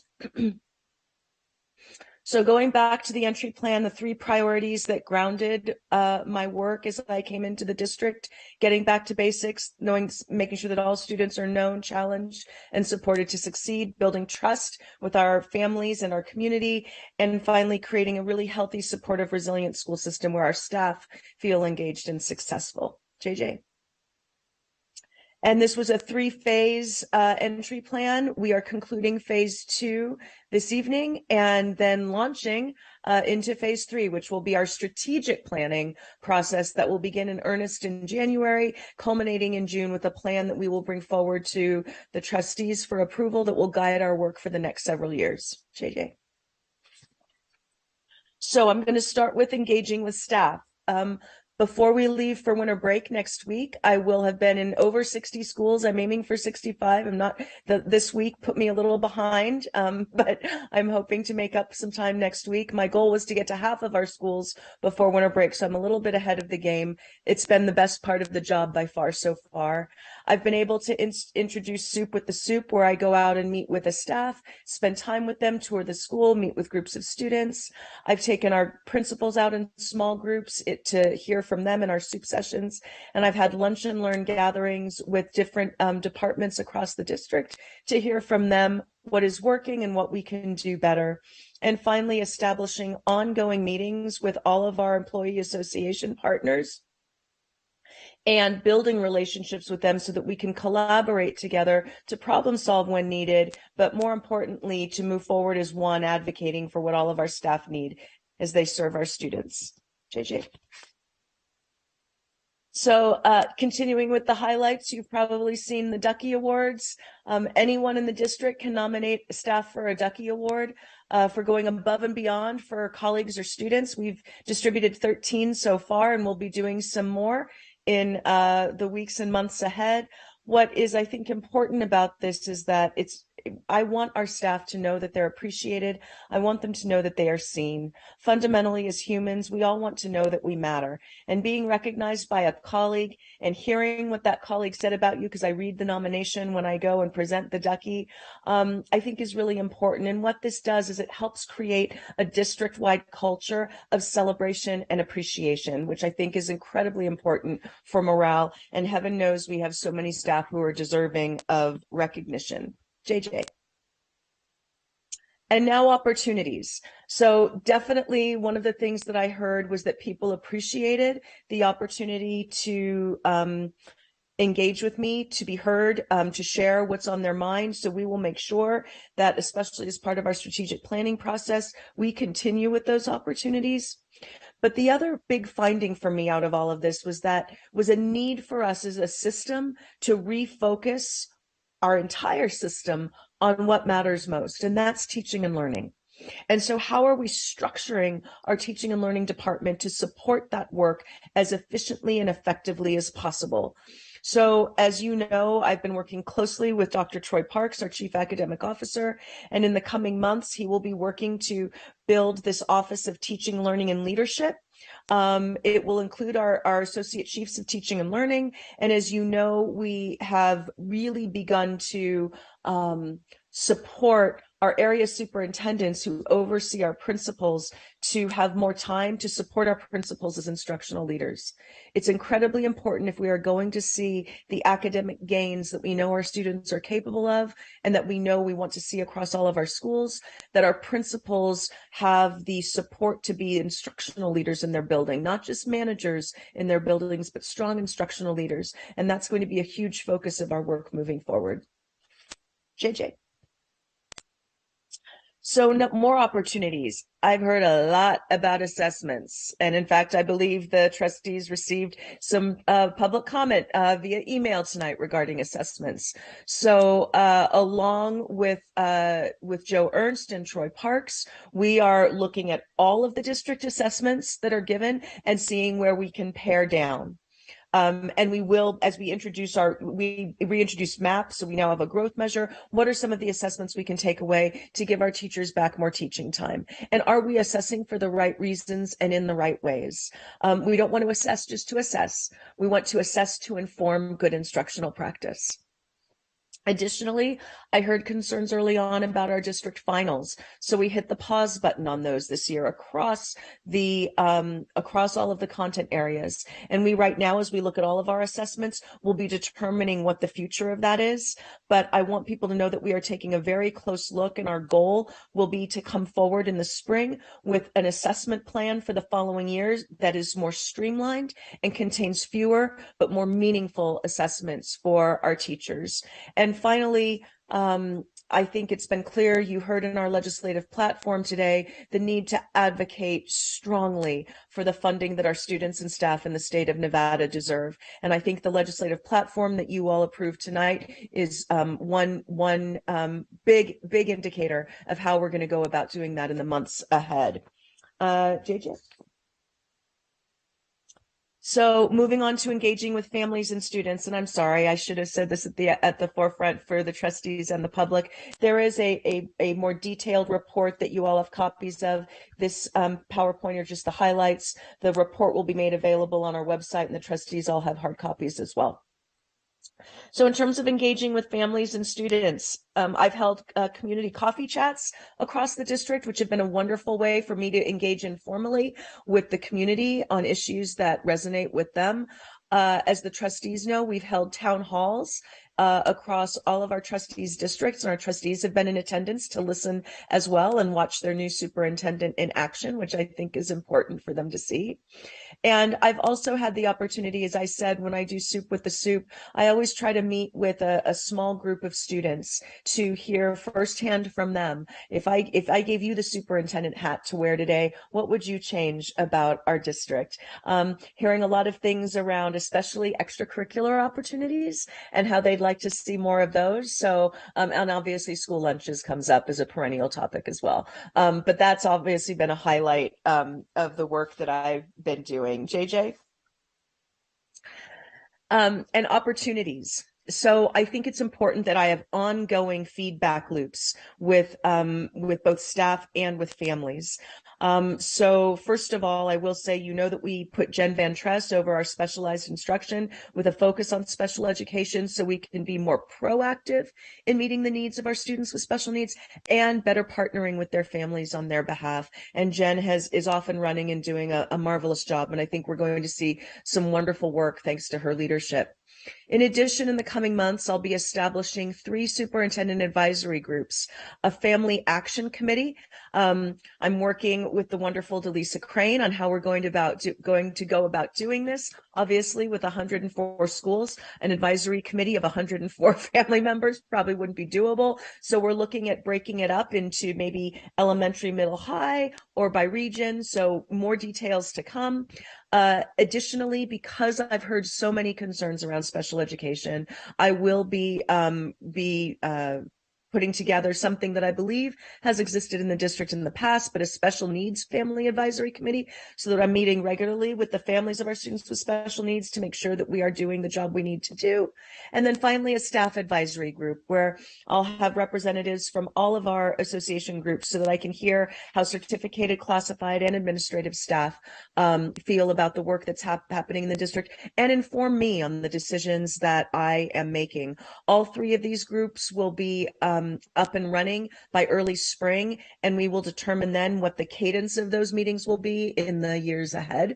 So going back to the entry plan, the three priorities that grounded my work as I came into the district, getting back to basics, making sure that all students are known, challenged, and supported to succeed, building trust with our families and our community, and finally creating a really healthy, supportive, resilient school system where our staff feel engaged and successful. JJ. And this was a three-phase entry plan. We are concluding phase 2 this evening and then launching into phase 3, which will be our strategic planning process that will begin in earnest in January, culminating in June with a plan that we will bring forward to the trustees for approval that will guide our work for the next several years. JJ. So I'm going to start with engaging with staff. Before we leave for winter break next week, I will have been in over 60 schools. I'm aiming for 65. This week put me a little behind, but I'm hoping to make up some time next week. My goal was to get to half of our schools before winter break, so I'm a little bit ahead of the game. It's been the best part of the job by far so far. I've been able to introduce Soup with the Soup, where I go out and meet with the staff, spend time with them, tour the school, meet with groups of students. I've taken our principals out in small groups to hear from them in our soup sessions. And I've had lunch and learn gatherings with different departments across the district to hear from them what is working and what we can do better. And finally, establishing ongoing meetings with all of our employee association partners and building relationships with them so that we can collaborate together to problem solve when needed, but more importantly, to move forward as one, advocating for what all of our staff need as they serve our students. JJ. So continuing with the highlights, you've probably seen the Ducky Awards. Anyone in the district can nominate staff for a Ducky Award for going above and beyond for colleagues or students. We've distributed 13 so far, and we'll be doing some more in the weeks and months ahead. What is, I think, important about this is that I want our staff to know that they're appreciated. I want them to know that they are seen. Fundamentally, as humans, we all want to know that we matter. And being recognized by a colleague and hearing what that colleague said about you, because I read the nomination when I go and present the Ducky, I think is really important. And what this does is it helps create a district-wide culture of celebration and appreciation, which I think is incredibly important for morale. And heaven knows we have so many staff who are deserving of recognition. JJ. And now opportunities. So definitely one of the things that I heard was that people appreciated the opportunity to engage with me, to be heard, to share what's on their mind. So we will make sure that, especially as part of our strategic planning process, we continue with those opportunities. But the other big finding for me out of all of this was a need for us as a system to refocus our entire system on what matters most, and that's teaching and learning. And so how are we structuring our teaching and learning department to support that work as efficiently and effectively as possible? So as you know, I've been working closely with Dr. Troy Parks, our Chief Academic Officer, and in the coming months, he will be working to build this Office of Teaching, Learning, and Leadership. It will include our Associate Chiefs of Teaching and Learning. And as you know, we have really begun to support our area superintendents who oversee our principals to have more time to support our principals as instructional leaders. It's incredibly important if we are going to see the academic gains that we know our students are capable of and that we know we want to see across all of our schools, that our principals have the support to be instructional leaders in their building, not just managers in their buildings, but strong instructional leaders. And that's going to be a huge focus of our work moving forward. JJ. So more opportunities. I've heard a lot about assessments. And in fact, I believe the trustees received some public comment via email tonight regarding assessments. So along with Joe Ernst and Troy Parks, we are looking at all of the district assessments that are given and seeing where we can pare down. And we will, as we reintroduce MAP, so we now have a growth measure. What are some of the assessments we can take away to give our teachers back more teaching time? And are we assessing for the right reasons and in the right ways? We don't want to assess just to assess. We want to assess to inform good instructional practice. Additionally, I heard concerns early on about our district finals. So we hit the pause button on those this year across all of the content areas. And we right now, as we look at all of our assessments, we'll be determining what the future of that is. But I want people to know that we are taking a very close look, and our goal will be to come forward in the spring with an assessment plan for the following years that is more streamlined and contains fewer but more meaningful assessments for our teachers. And finally, I think it's been clear, you heard in our legislative platform today, the need to advocate strongly for the funding that our students and staff in the state of Nevada deserve. And I think the legislative platform that you all approved tonight is one big indicator of how we're going to go about doing that in the months ahead. JJ? So moving on to engaging with families and students, and I'm sorry, I should have said this at the forefront for the trustees and the public. There is a more detailed report that you all have copies of. This PowerPoint are just the highlights. The report will be made available on our website, and the trustees all have hard copies as well. So in terms of engaging with families and students, I've held community coffee chats across the district, which have been a wonderful way for me to engage informally with the community on issues that resonate with them. As the trustees know, we've held town halls across all of our trustees' districts, and our trustees have been in attendance to listen as well and watch their new superintendent in action, which I think is important for them to see. And I've also had the opportunity, as I said, when I do Soup with the Soup, I always try to meet with a small group of students to hear firsthand from them. If I gave you the superintendent hat to wear today, what would you change about our district? Hearing a lot of things around, especially extracurricular opportunities and how they'd like to see more of those. So, and obviously school lunches comes up as a perennial topic as well. But that's obviously been a highlight of the work that I've been doing. JJ? And opportunities. So I think it's important that I have ongoing feedback loops with both staff and with families. So first of all, I will say, you know that we put Jen Van Trest over our specialized instruction with a focus on special education so we can be more proactive in meeting the needs of our students with special needs and better partnering with their families on their behalf. And Jen is off and running and doing a marvelous job. And I think we're going to see some wonderful work thanks to her leadership. In addition, in the coming months, I'll be establishing 3 superintendent advisory groups, a family action committee. I'm working with the wonderful Delisa Crane on how we're going to go about doing this. Obviously, with 104 schools, an advisory committee of 104 family members probably wouldn't be doable. So we're looking at breaking it up into maybe elementary, middle, high, or by region. So more details to come. Additionally, because I've heard so many concerns around special education, I will be putting together something that I believe has existed in the district in the past, but a special needs family advisory committee, so that I'm meeting regularly with the families of our students with special needs to make sure that we are doing the job we need to do. And then finally, a staff advisory group where I'll have representatives from all of our association groups so that I can hear how certificated, classified, and administrative staff feel about the work that's happening in the district and inform me on the decisions that I am making. All three of these groups will be up and running by early spring, and we will determine then what the cadence of those meetings will be in the years ahead.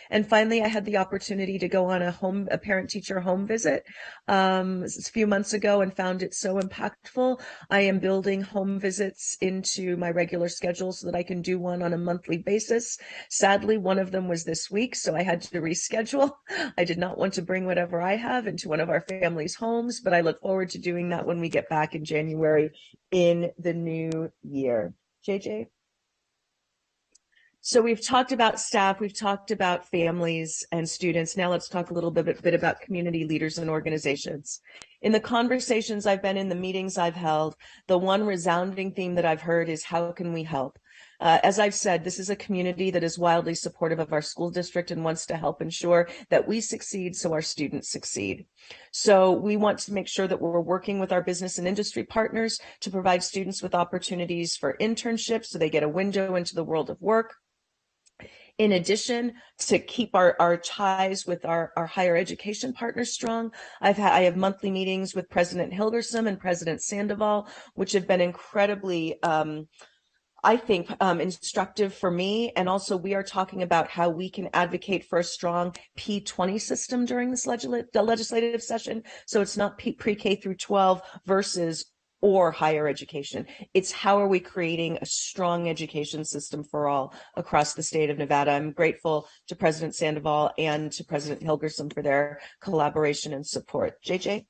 And finally, I had the opportunity to go on a parent-teacher home visit a few months ago and found it so impactful. I am building home visits into my regular schedule so that I can do one on a monthly basis. Sadly, one of them was this week, so I had to reschedule. I did not want to bring whatever I have into one of our family's homes, but I look forward to doing that when we get back in January in the new year. JJ? So we've talked about staff, we've talked about families and students. Now let's talk a little bit about community leaders and organizations. In the conversations I've been in, the meetings I've held, the one resounding theme that I've heard is how can we help? As I've said, this is a community that is wildly supportive of our school district and wants to help ensure that we succeed so our students succeed. So we want to make sure that we're working with our business and industry partners to provide students with opportunities for internships so they get a window into the world of work. In addition, to keep our ties with our higher education partners strong, I have monthly meetings with President Hilgersom and President Sandoval, which have been incredibly, I think, instructive for me. And also we are talking about how we can advocate for a strong P20 system during this legislative session. So it's not pre-K through 12 versus or higher education. It's how are we creating a strong education system for all across the state of Nevada. I'm grateful to President Sandoval and to President Hilgersom for their collaboration and support. JJ?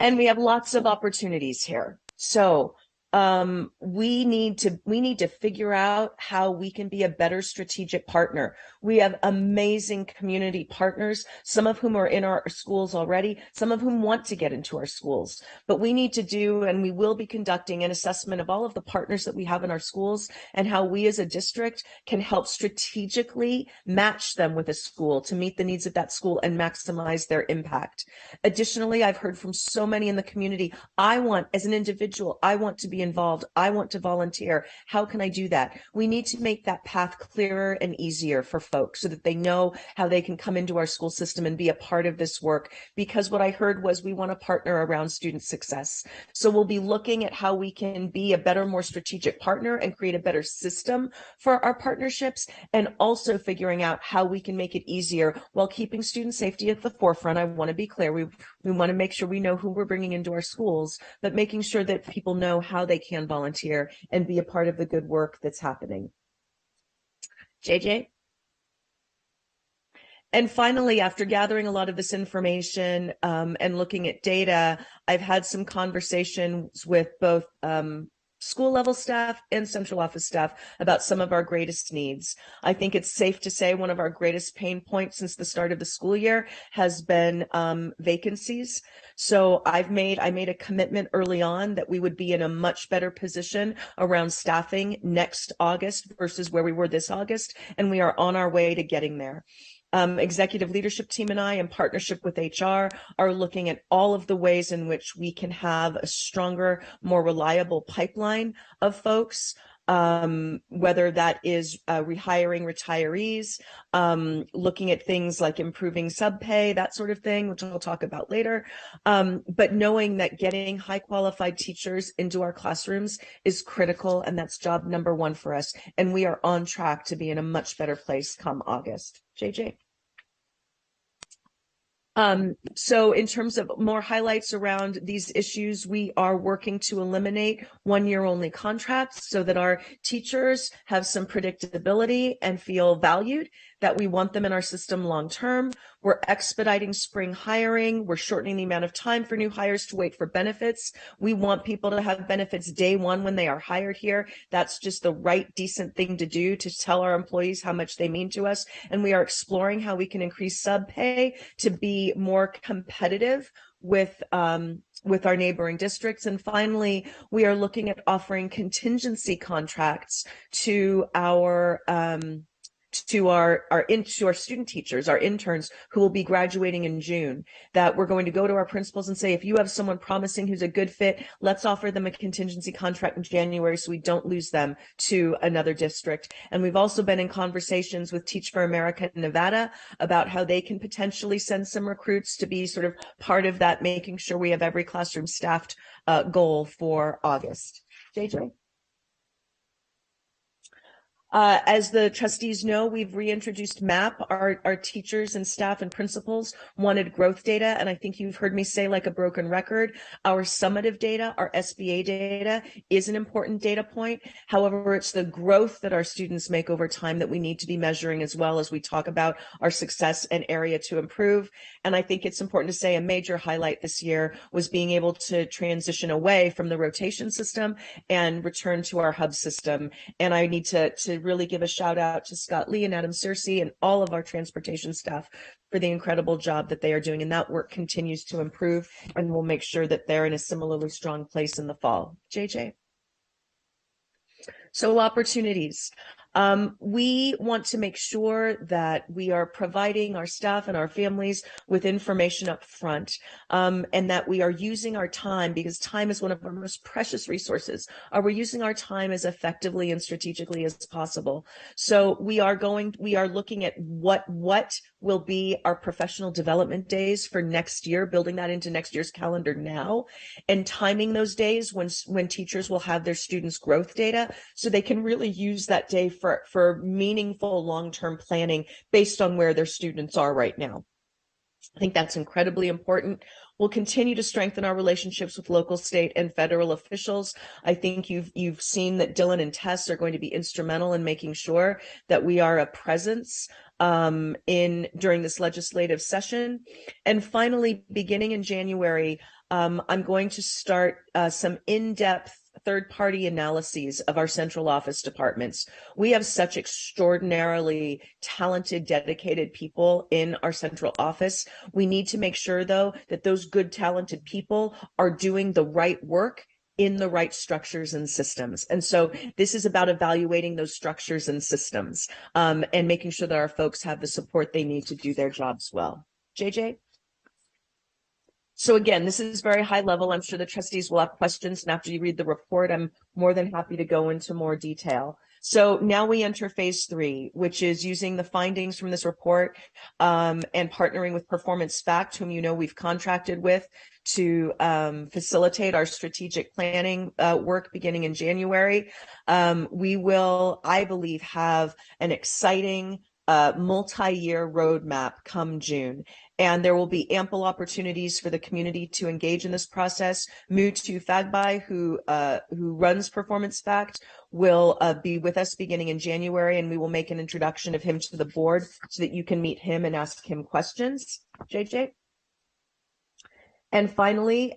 And we have lots of opportunities here. So we need to figure out how we can be a better strategic partner. We have amazing community partners, some of whom are in our schools already, some of whom want to get into our schools. But we need to do, and we will be conducting an assessment of all of the partners that we have in our schools and how we as a district can help strategically match them with a school to meet the needs of that school and maximize their impact. Additionally, I've heard from so many in the community, as an individual, I want to be involved. I want to volunteer. How can I do that? We need to make that path clearer and easier for folks so that they know how they can come into our school system and be a part of this work. Because what I heard was we want to partner around student success. So we'll be looking at how we can be a better, more strategic partner and create a better system for our partnerships, and also figuring out how we can make it easier while keeping student safety at the forefront. I want to be clear. We want to make sure we know who we're bringing into our schools, but making sure that people know how they can volunteer and be a part of the good work that's happening. JJ? And finally, after gathering a lot of this information and looking at data, I've had some conversations with both school level staff and central office staff about some of our greatest needs. I think it's safe to say one of our greatest pain points since the start of the school year has been vacancies. So I made a commitment early on that we would be in a much better position around staffing next August versus where we were this August, and we are on our way to getting there. Executive leadership team and I, in partnership with HR, are looking at all of the ways in which we can have a stronger, more reliable pipeline of folks, whether that is rehiring retirees, looking at things like improving subpay, that sort of thing, which I'll talk about later. But knowing that getting high qualified teachers into our classrooms is critical, and that's job number one for us. And we are on track to be in a much better place come August. JJ? So in terms of more highlights around these issues, we are working to eliminate one-year-only contracts so that our teachers have some predictability and feel valued. that we want them in our system long term. We're expediting spring hiring. We're shortening the amount of time for new hires to wait for benefits. We want people to have benefits day one when they are hired here. That's just the right, decent thing to do, to tell our employees how much they mean to us. And we are exploring how we can increase sub pay to be more competitive with our neighboring districts. And finally, we are looking at offering contingency contracts to our student teachers, our interns who will be graduating in June, that we're going to go to our principals and say, if you have someone promising who's a good fit, let's offer them a contingency contract in January so we don't lose them to another district. And we've also been in conversations with Teach for America in Nevada about how they can potentially send some recruits to be sort of part of that, making sure we have every classroom staffed goal for August. JJ? As the trustees know, we've reintroduced MAP. Our teachers and staff and principals wanted growth data, and I think you've heard me say, like a broken record, our summative data, our SBA data, is an important data point. However, it's the growth that our students make over time that we need to be measuring as well as we talk about our success and area to improve. And I think it's important to say a major highlight this year was being able to transition away from the rotation system and return to our hub system. And I need to really give a shout out to Scott Lee and Adam Searcy and all of our transportation staff for the incredible job that they are doing. And that work continues to improve, and we'll make sure that they're in a similarly strong place in the fall. JJ? So opportunities. We want to make sure that we are providing our staff and our families with information up front, and that we are using our time, because time is one of our most precious resources. Are we using our time as effectively and strategically as possible? So we are looking at what will be our professional development days for next year, building that into next year's calendar now, and timing those days when teachers will have their students' growth data so they can really use that day for meaningful long-term planning based on where their students are right now. I think that's incredibly important. We'll continue to strengthen our relationships with local, state, and federal officials. I think you've seen that Dylan and Tess are going to be instrumental in making sure that we are a presence during this legislative session. And finally, beginning in January, I'm going to start some in-depth third-party analyses of our central office departments. We have such extraordinarily talented, dedicated people in our central office. We need to make sure, though, that those good, talented people are doing the right work in the right structures and systems. And so this is about evaluating those structures and systems, and making sure that our folks have the support they need to do their jobs well. JJ? So again, this is very high level. I'm sure the trustees will have questions, and after you read the report, I'm more than happy to go into more detail. So now we enter phase 3, which is using the findings from this report and partnering with Performance Fact, whom you know we've contracted with to facilitate our strategic planning work beginning in January. We will, I believe, have an exciting multi-year roadmap come June. And there will be ample opportunities for the community to engage in this process. Mutu Fagbai, who runs Performance Fact, will be with us beginning in January, and we will make an introduction of him to the board so that you can meet him and ask him questions. JJ? And finally,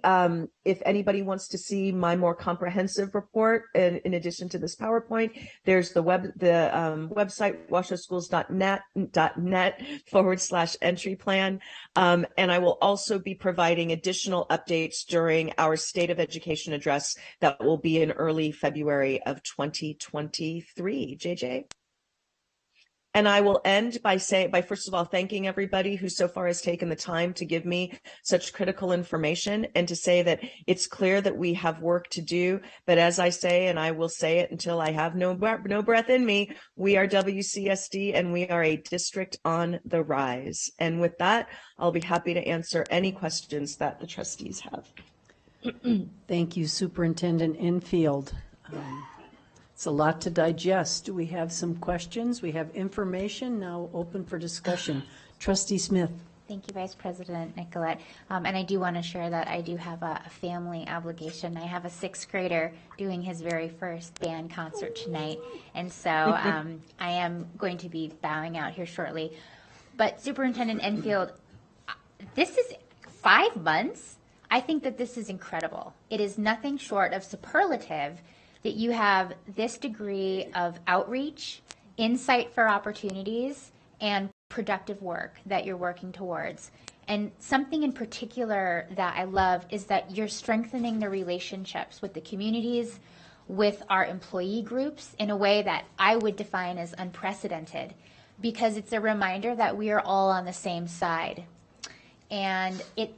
if anybody wants to see my more comprehensive report, in addition to this PowerPoint, there's the website, washoschools.net/entry plan. And I will also be providing additional updates during our State of Education address that will be in early February of 2023. JJ? And I will end by first of all, thanking everybody who so far has taken the time to give me such critical information, and to say that it's clear that we have work to do. But as I say, and I will say it until I have no breath in me, we are WCSD, and we are a district on the rise. And with that, I'll be happy to answer any questions that the trustees have. Thank you, Superintendent Infield. It's a lot to digest. Do we have some questions? We have information now open for discussion. Trustee Smith. Thank you, Vice President Nicolette. And I do want to share that I do have a family obligation. I have a sixth grader doing his very first band concert tonight. And so I am going to be bowing out here shortly. But Superintendent Enfield, this is 5 months. I think that this is incredible. It is nothing short of superlative that you have this degree of outreach, insight for opportunities, and productive work that you're working towards. And something in particular that I love is that you're strengthening the relationships with the communities, with our employee groups in a way that I would define as unprecedented, because it's a reminder that we are all on the same side. And it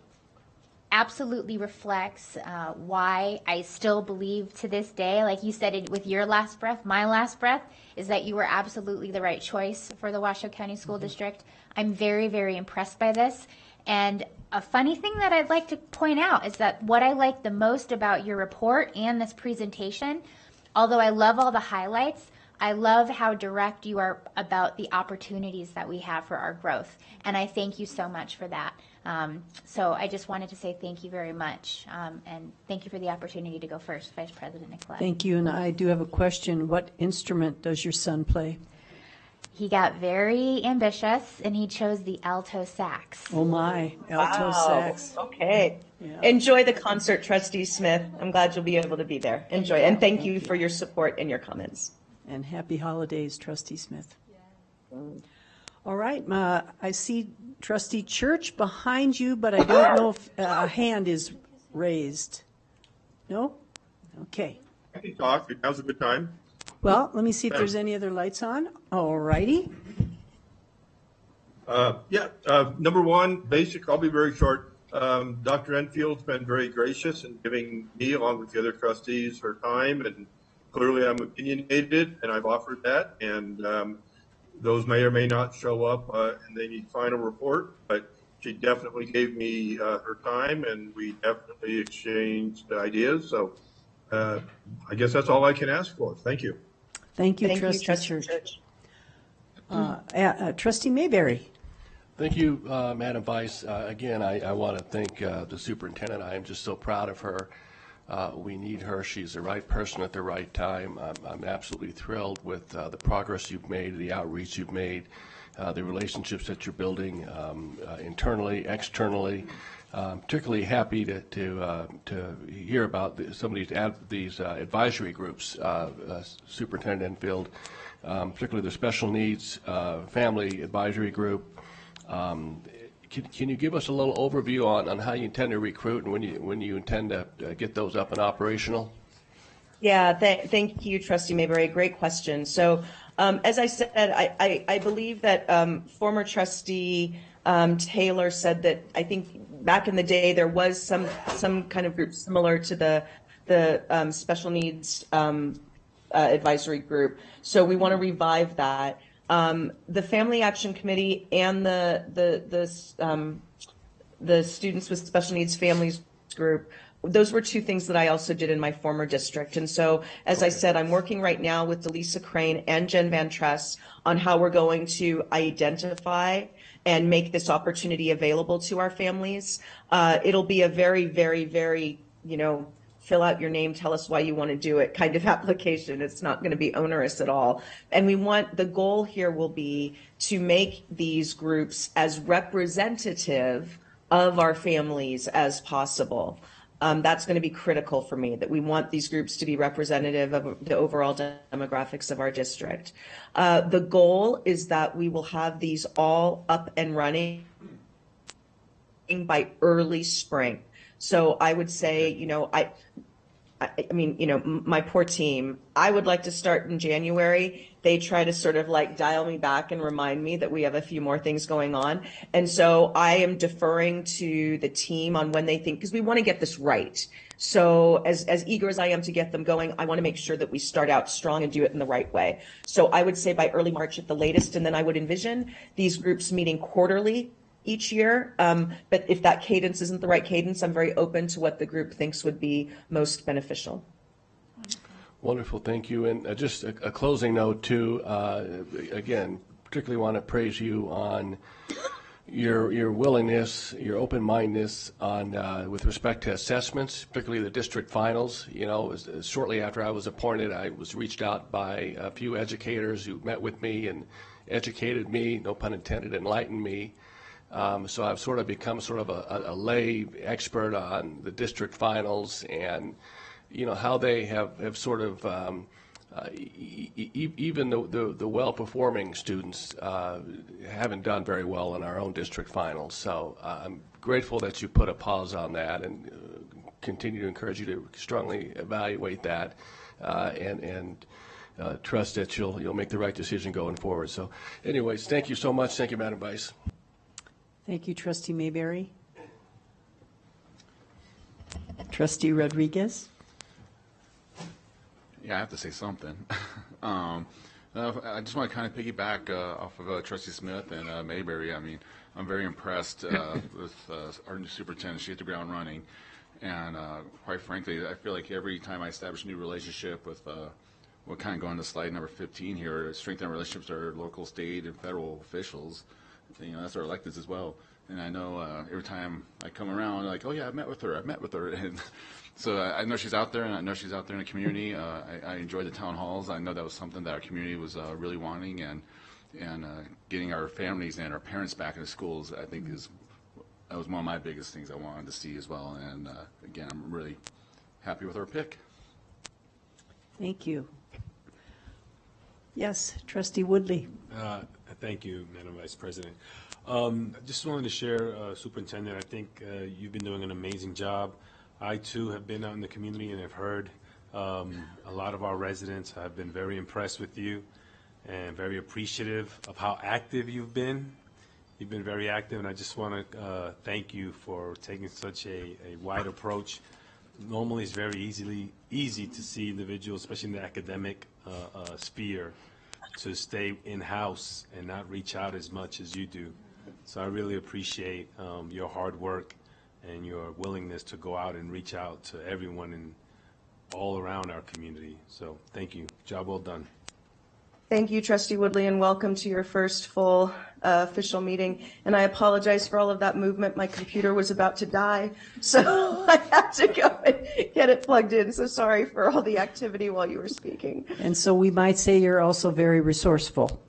absolutely reflects why I still believe to this day, like you said it with your last breath, my last breath, is that you were absolutely the right choice for the Washoe County School District. I'm very, very impressed by this. And a funny thing that I'd like to point out is that what I like the most about your report and this presentation, although I love all the highlights, I love how direct you are about the opportunities that we have for our growth. And I thank you so much for that. So I just wanted to say thank you very much. And thank you for the opportunity to go first, Vice President Nicolette. Thank you. And I do have a question. What instrument does your son play? He got very ambitious and he chose the alto sax. Oh my, alto sax. Okay. Yeah. Enjoy the concert, Trustee Smith. I'm glad you'll be able to be there. Enjoy. And thank you for your support and your comments. And happy holidays, Trustee Smith. All right, I see Trustee Church behind you, but I don't know if a hand is raised. No? Okay. I can talk. Now's a good time. Well, let me see if there's any other lights on. All righty. Number one, basic, I'll be very short. Dr. Enfield's been very gracious in giving me, along with the other trustees, her time, and clearly I'm opinionated, and I've offered that, and those may or may not show up in the final report, but she definitely gave me her time, and we definitely exchanged ideas, so I guess that's all I can ask for. Thank you. Thank you, Trustee Church. Trustee Mayberry. Thank you, Madam Vice. Again, I want to thank the superintendent. I am just so proud of her. We need her. She's the right person at the right time. I'm absolutely thrilled with the progress you've made, the outreach you've made, the relationships that you're building internally, externally. Particularly happy to hear about some of these advisory groups, Superintendent Enfield, particularly the special needs family advisory group. Can you give us a little overview on how you intend to recruit and when you intend to get those up and operational? Yeah, thank you, Trustee Mayberry. Great question. So, as I said, I believe that former Trustee Taylor said that I think back in the day there was some kind of group similar to the special needs advisory group. So we want to revive that. The Family Action Committee and the Students with Special Needs Families group, those were two things that I also did in my former district. And so, as I said, I'm working right now with Delisa Crane and Jen Van Tress on how we're going to identify and make this opportunity available to our families. It'll be a very, very, very, fill out your name, tell us why you want to do it kind of application. It's not going to be onerous at all. And the goal here will be to make these groups as representative of our families as possible. That's going to be critical for me, that we want these groups to be representative of the overall demographics of our district. The goal is that we will have these all up and running by early spring. So I would say, my poor team, I would like to start in January. They try to sort of like dial me back and remind me that we have a few more things going on. And so I am deferring to the team on when they think, because we want to get this right. So as eager as I am to get them going, I want to make sure that we start out strong and do it in the right way. So I would say by early March at the latest, and then I would envision these groups meeting quarterly each year. But if that cadence isn't the right cadence, I'm very open to what the group thinks would be most beneficial. Wonderful, thank you. And just a closing note too, again, particularly want to praise you on your willingness, your open-mindedness on with respect to assessments, particularly the district finals. You know, shortly after I was appointed, I was reached out by a few educators who met with me and educated me, no pun intended, enlightened me. So I've sort of become sort of a lay expert on the district finals and, you know, how they have sort of even the well-performing students haven't done very well in our own district finals. So I'm grateful that you put a pause on that and continue to encourage you to strongly evaluate that and trust that you'll make the right decision going forward. So anyways, thank you so much. Thank you, Madam Vice. Thank you, Trustee Mayberry. Trustee Rodriguez. Yeah, I have to say something. I just want to kind of piggyback off of Trustee Smith and Mayberry. I mean, I'm very impressed with our new superintendent. She hit the ground running. And quite frankly, I feel like every time I establish a new relationship with, we're kind of going to slide number 15 here, strengthen relationships with our local, state, and federal officials. You know, that's our electeds as well. And I know every time I come around, like, oh yeah, I've met with her. And so I know she's out there, and I know she's out there in the community. I enjoyed the town halls. I know that was something that our community was really wanting, and getting our families and our parents back into schools, I think that was one of my biggest things I wanted to see as well. And again, I'm really happy with our pick. Thank you. Yes, Trustee Woodley. Thank you, Madam Vice President. I just wanted to share, Superintendent, I think you've been doing an amazing job. I, too, have been out in the community and have heard a lot of our residents have been very impressed with you and very appreciative of how active you've been. You've been very active, and I just want to thank you for taking such a wide approach. Normally, it's very easy to see individuals, especially in the academic sphere, to stay in-house and not reach out as much as you do. So I really appreciate your hard work and your willingness to go out and reach out to everyone and all around our community. So thank you. Job well done. Thank you, Trustee Woodley, and welcome to your first full official meeting. And I apologize for all of that movement. My computer was about to die, so I had to go and get it plugged in. So sorry for all the activity while you were speaking. And so we might say you're also very resourceful.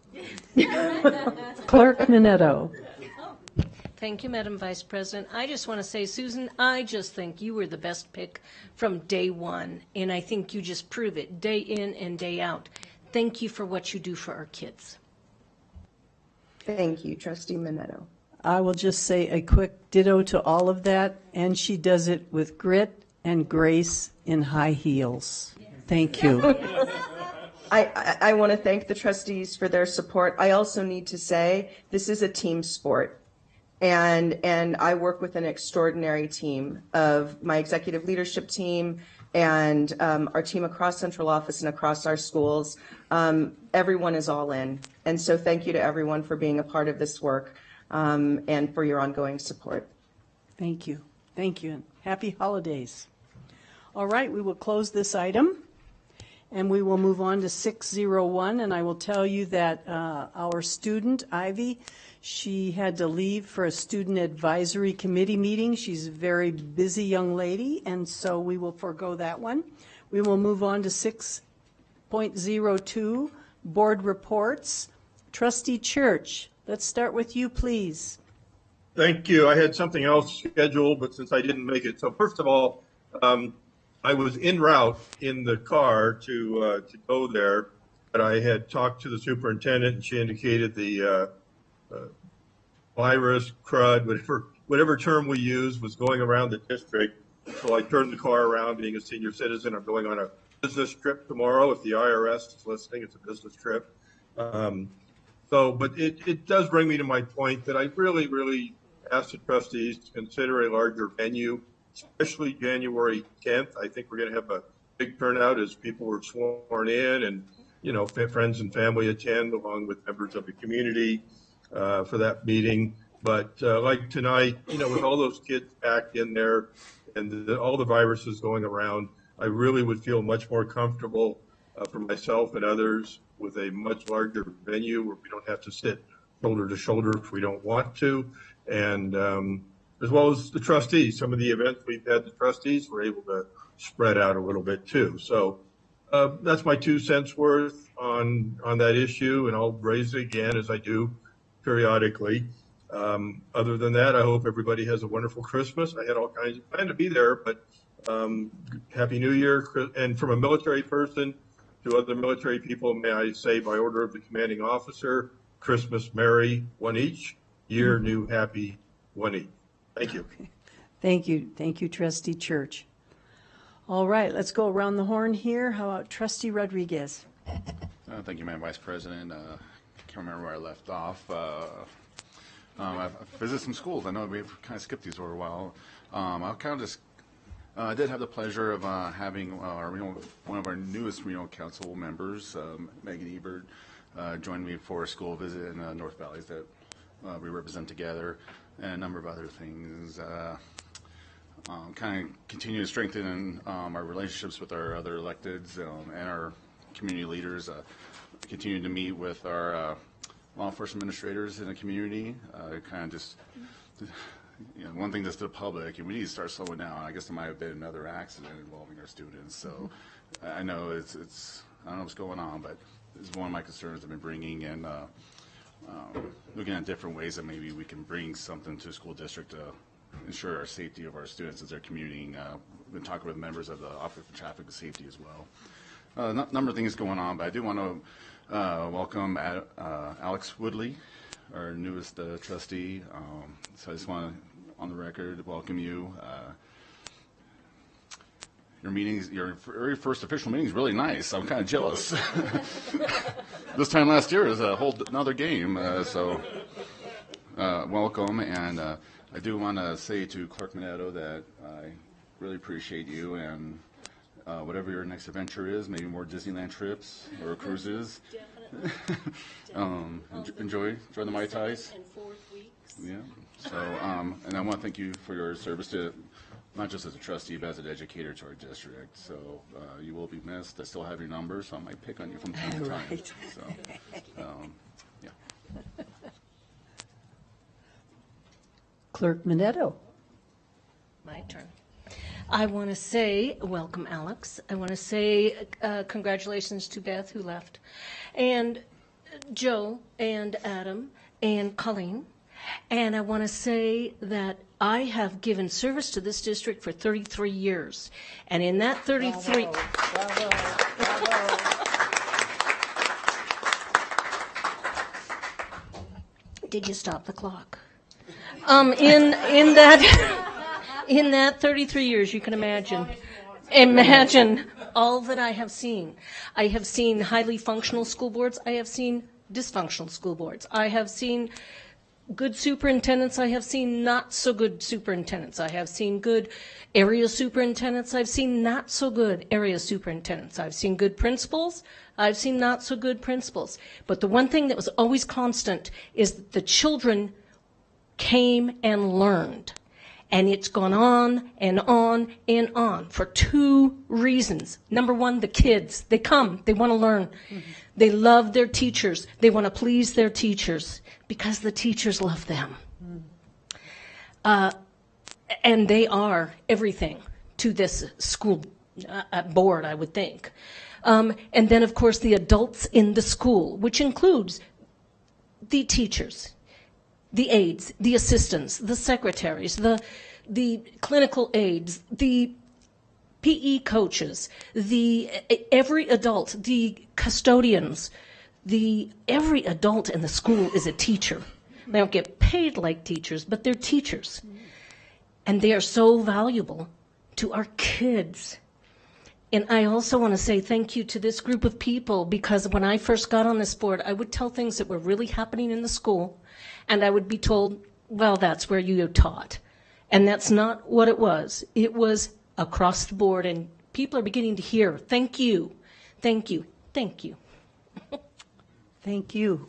Clerk Minetto. Thank you, Madam Vice President. I just want to say, Susan, I just think you were the best pick from day one, and I think you just prove it day in and day out. Thank you for what you do for our kids. Thank you, Trustee Minetto. I will just say a quick ditto to all of that, and she does it with grit and grace in high heels. Thank you. I want to thank the trustees for their support. I also need to say this is a team sport. And I work with an extraordinary team of my executive leadership team and our team across central office and across our schools. Everyone is all in. And so thank you to everyone for being a part of this work and for your ongoing support. Thank you. Thank you. And happy holidays. All right, we will close this item. And we will move on to 601, and I will tell you that our student, Ivy, she had to leave for a student advisory committee meeting. She's a very busy young lady, and so we will forego that one. We will move on to 6.02, board reports. Trustee Church, let's start with you, please. Thank you. I had something else scheduled, but since I didn't make it, so first of all, I was en route in the car to go there, but I had talked to the superintendent, and she indicated the virus, crud, whatever term we use, was going around the district. So I turned the car around. Being a senior citizen, I'm going on a business trip tomorrow. If the IRS is listening, it's a business trip. But it does bring me to my point that I really asked the trustees to consider a larger venue, especially January 10th. I think we're going to have a big turnout as people were sworn in and, you know, friends and family attend along with members of the community for that meeting. But like tonight, you know, with all those kids packed in there and all the viruses going around, I really would feel much more comfortable for myself and others with a much larger venue where we don't have to sit shoulder to shoulder if we don't want to. And as well as the trustees, some of the events we've had, the trustees were able to spread out a little bit too. So that's my 2 cents worth on that issue, and I'll raise it again as I do periodically. Other than that, I hope everybody has a wonderful Christmas. I had all kinds of plans to be there, but Happy New Year. And from a military person to other military people, may I say by order of the commanding officer, Christmas merry, one each, year new happy, one each. Thank you. Okay. Thank you. Thank you, Trustee Church. All right, let's go around the horn here. How about Trustee Rodriguez? Thank you, Madam Vice President. Can't remember where I left off. I've visited some schools. I know we've kind of skipped these for a while. I'll kind of just, I did have the pleasure of having one of our newest Reno Council members, Megan Ebert, join me for a school visit in the North Valleys that we represent together, and a number of other things. Kind of continue to strengthen our relationships with our other electeds and our community leaders. Continue to meet with our law enforcement administrators in the community. Kind of just, one thing just to the public, and we need to start slowing down. I guess there might have been another accident involving our students. So I know it's I don't know what's going on, but this is one of my concerns I've been bringing, and looking at different ways that maybe we can bring something to the school district to ensure our safety of our students as they're commuting. We've been talking with members of the Office of Traffic and Safety as well. A number of things going on, but I do want to welcome Alex Woodley, our newest trustee. So I just want to, on the record, welcome you. Your meetings, your very first official meeting is really nice. I'm kind of jealous. This time last year is a whole another game. So welcome, and I do want to say to Clerk Minetto that I really appreciate you, and whatever your next adventure is, maybe more Disneyland trips or cruises. Enjoy the Mai Tais. In 4 weeks. Yeah. So, and I want to thank you for your service to, not just as a trustee, but as an educator to our district. So you will be missed. I still have your number, so I might pick on you from time to time. Right. So, yeah. Clerk Minetto. My turn. I want to say, welcome, Alex. I want to say congratulations to Beth, who left, and Joe, and Adam, and Colleen. And I want to say that I have given service to this district for 33 years. And in that 33... Bravo. Bravo. Bravo. Did you stop the clock? In that 33 years, you can imagine all that I have seen. I have seen highly functional school boards. I have seen dysfunctional school boards. I have seen good superintendents. I have seen not so good superintendents. I have seen good area superintendents. I've seen not so good area superintendents. I've seen good principals. I've seen not so good principals. But the one thing that was always constant is that the children came and learned. And it's gone on and on and on for 2 reasons. Number one, the kids, they come, they want to learn. Mm-hmm. They love their teachers. They want to please their teachers because the teachers love them. And they are everything to this school board, I would think. And then, of course, the adults in the school, which includes the teachers, the aides, the assistants, the secretaries, the clinical aides, the PE coaches, every adult, the custodians, every adult in the school is a teacher. They don't get paid like teachers, but they're teachers. And they are so valuable to our kids. And I also want to say thank you to this group of people, because when I first got on this board, I would tell things that were really happening in the school, and I would be told, well, that's where you taught. And that's not what it was. It was across the board, and people are beginning to hear, thank you, thank you, thank you. Thank you.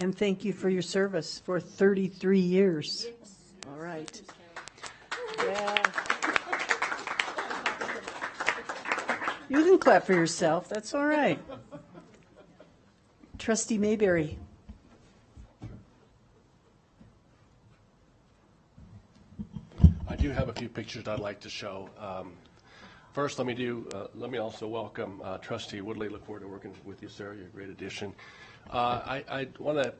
And thank you for your service for 33 years. Yes. All right. Yeah. You can clap for yourself. That's all right. Trustee Mayberry. do have a few pictures I'd like to show. First, let me also welcome Trustee Woodley. Look forward to working with you, sir. You're a great addition. I want to,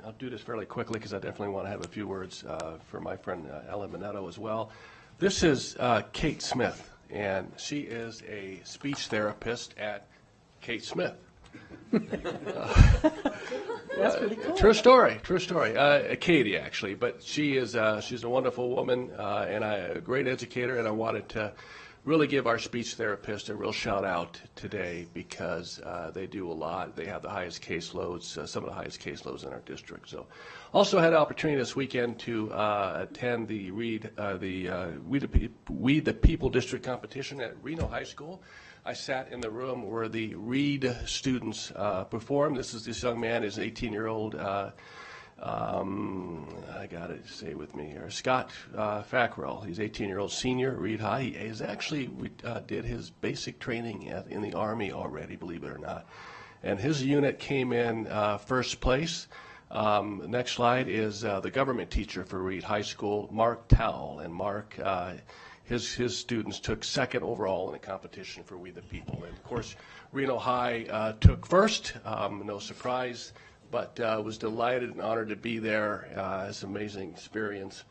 I'll do this fairly quickly because I definitely want to have a few words for my friend Ellen Minetto as well. This is Kate Smith, and she is a speech therapist at Kate Smith. That's pretty cool. True story. Katie, actually, but she's a wonderful woman and a great educator, and I wanted to really give our speech therapist a real shout out today because they do a lot. They have the highest caseloads, some of the highest caseloads in our district. So, also had an opportunity this weekend to attend the We the People District competition at Reno High School. I sat in the room where the Reed students performed. This young man is an 18-year-old. I got to say with me here, Scott Fackrell. He's 18-year-old senior, Reed High. He is actually did his basic training in the Army already, believe it or not. And his unit came in first place. Next slide is the government teacher for Reed High School, Mark Towell. And Mark, his students took second overall in the competition for We the People. And of course, Reno High took first, no surprise. But was delighted and honored to be there. It's an amazing experience.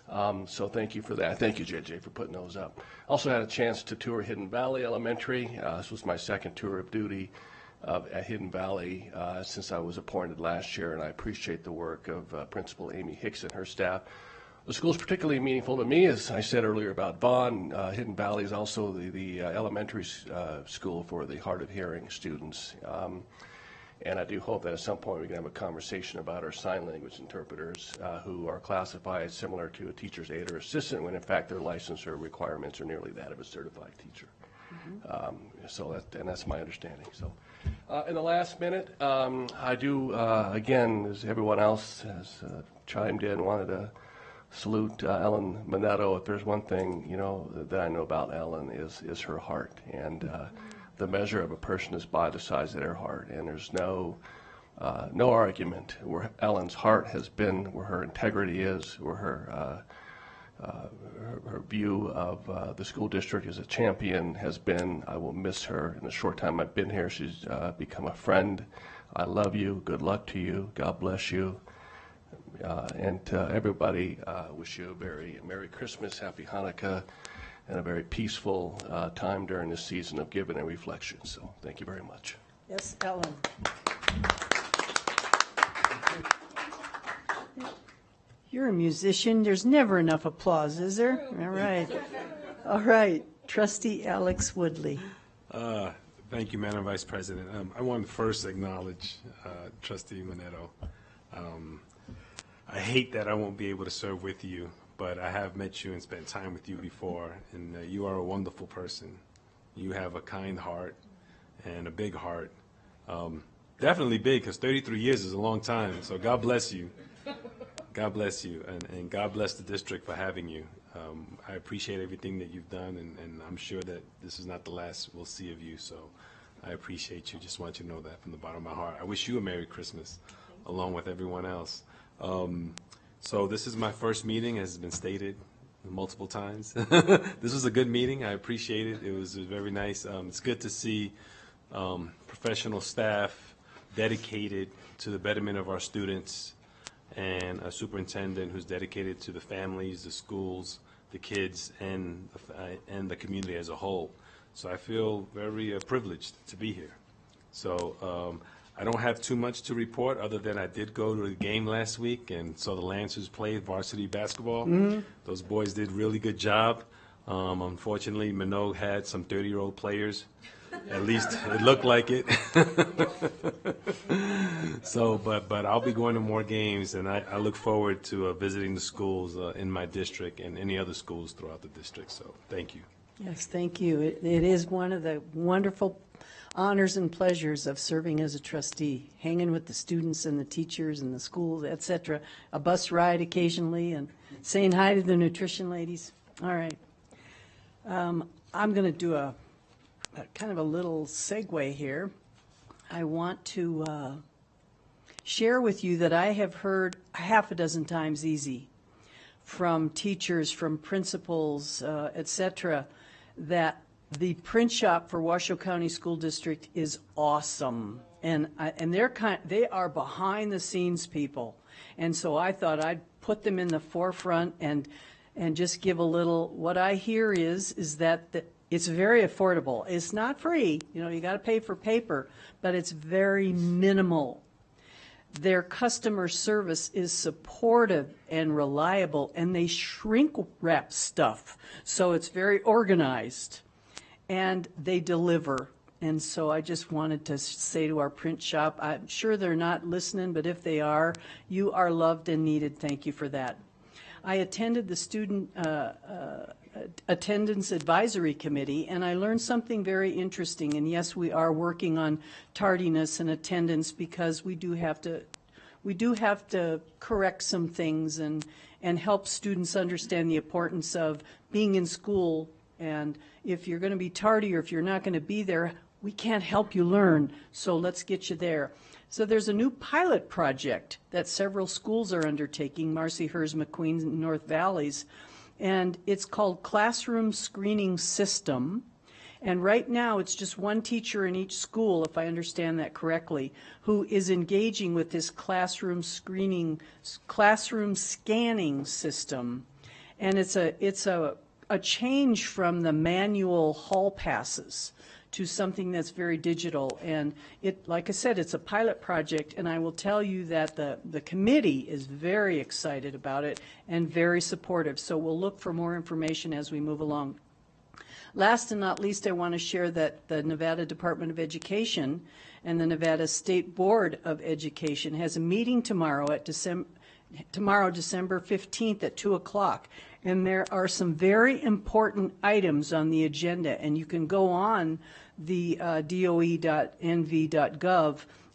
So thank you for that. Thank you, JJ, for putting those up. Also had a chance to tour Hidden Valley Elementary. This was my second tour of duty at Hidden Valley since I was appointed last year, and I appreciate the work of Principal Amy Hicks and her staff. The school is particularly meaningful to me, as I said earlier about Vaughn. Hidden Valley is also the elementary school for the hard of hearing students. And I do hope that at some point we can have a conversation about our sign language interpreters who are classified similar to a teacher's aide or assistant when in fact their licensure requirements are nearly that of a certified teacher. And that's my understanding. So in the last minute, I do, again, as everyone else has chimed in, wanted to salute Ellen Minetto. If there's one thing, that I know about Ellen is her heart. And the measure of a person is by the size of their heart, and there's no argument where Ellen's heart has been, where her integrity is, where her view of the school district as a champion has been. I will miss her. In the short time I've been here, she's become a friend. I love you. Good luck to you. God bless you. And to everybody, wish you a very Merry Christmas, Happy Hanukkah, and a very peaceful time during this season of giving and reflection. So thank you very much. Yes, Ellen. You're a musician. There's never enough applause, is there? All right. All right. Trustee Alex Woodley. Thank you, Madam Vice President. I want to first acknowledge Trustee Minetto. I hate that I won't be able to serve with you, but I have met you and spent time with you before, and you are a wonderful person. You have a kind heart and a big heart. Definitely big, because 33 years is a long time, so God bless you. God bless you, and God bless the district for having you. I appreciate everything that you've done, and I'm sure that this is not the last we'll see of you, so I appreciate you. Just want you to know that from the bottom of my heart. I wish you a Merry Christmas, along with everyone else. So this is my first meeting, as has been stated multiple times. This was a good meeting. I appreciate it. It was very nice. It's good to see professional staff dedicated to the betterment of our students, and a superintendent who's dedicated to the families, the schools, the kids, and the community as a whole. So I feel very privileged to be here. So I don't have too much to report other than I did go to the game last week and saw the Lancers play varsity basketball. Mm-hmm. Those boys did a really good job. Unfortunately, Minot had some 30-year-old players. At least it looked like it. So, but I'll be going to more games, and I look forward to visiting the schools in my district and any other schools throughout the district. So thank you. Yes, thank you. It is one of the wonderful honors and pleasures of serving as a trustee, hanging with the students and the teachers and the schools, etc. A bus ride occasionally and saying hi to the nutrition ladies. All right. I'm going to do a kind of a little segue here. I want to share with you that I have heard half a dozen times easy from teachers, from principals, etc., that the print shop for Washoe County School District is awesome. And they are behind the scenes people. And so I thought I'd put them in the forefront and just give a little. What I hear is that it's very affordable. It's not free, you got to pay for paper, but it's very minimal. Their customer service is supportive and reliable, and they shrink wrap stuff, so it's very organized, and they deliver. And so I just wanted to say to our print shop, I'm sure they're not listening, but if they are, you are loved and needed. Thank you for that. I attended the Student Attendance Advisory Committee, and I learned something very interesting. And yes, we are working on tardiness and attendance because we do have to correct some things and help students understand the importance of being in school. And if you're going to be tardy or if you're not going to be there, we can't help you learn, so let's get you there. So there's a new pilot project that several schools are undertaking, Marcy Hers, McQueen, and North Valleys, and it's called Classroom Screening System. And right now it's just one teacher in each school, if I understand that correctly, who is engaging with this classroom scanning system. And it's a change from the manual hall passes to something that's very digital. And like I said, it's a pilot project, and I will tell you that the committee is very excited about it and very supportive. So we'll look for more information as we move along. Last and not least, I want to share that the Nevada Department of Education and the Nevada State Board of Education has a meeting tomorrow, December 15th at 2 o'clock. And there are some very important items on the agenda, and you can go on the doe.nv.gov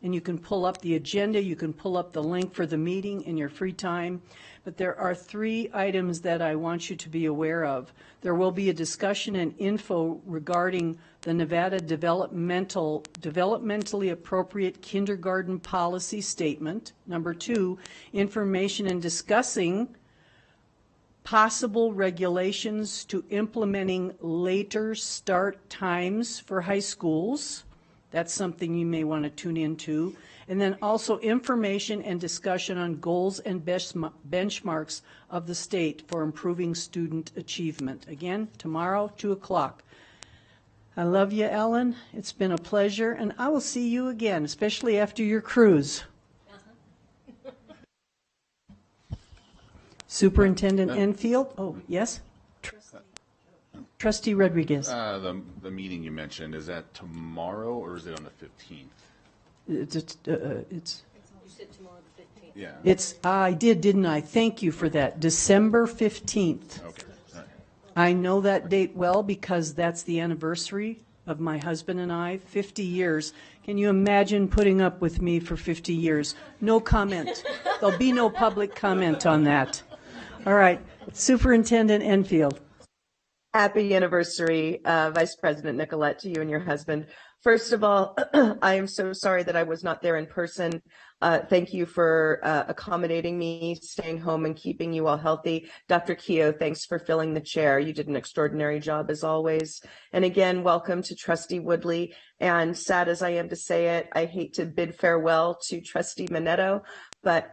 and you can pull up the agenda, you can pull up the link for the meeting in your free time. But there are 3 items that I want you to be aware of. There will be a discussion and info regarding the Nevada Developmentally Appropriate Kindergarten Policy Statement. Number 2, information and discussing possible regulations to implementing later start times for high schools. That's something you may want to tune into. And then also information and discussion on goals and benchmarks of the state for improving student achievement. Again, tomorrow, 2 o'clock. I love you, Ellen. It's been a pleasure, and I will see you again, especially after your cruise. Superintendent Enfield? Oh, yes? Trustee Rodriguez. The meeting you mentioned, is that tomorrow or is it on the 15th? It's You said tomorrow the 15th. Yeah. I did, didn't I? Thank you for that. December 15th. Okay. All right. I know that date well because that's the anniversary of my husband and I, 50 years. Can you imagine putting up with me for 50 years? No comment. There'll be no public comment on that. All right. Superintendent Enfield. Happy anniversary, Vice President Nicolette, to you and your husband. First of all, I am so sorry that I was not there in person. Thank you for accommodating me, staying home, and keeping you all healthy. Dr. Keogh, thanks for filling the chair. You did an extraordinary job as always. And again, welcome to Trustee Woodley. And sad as I am to say it, I hate to bid farewell to Trustee Minetto. But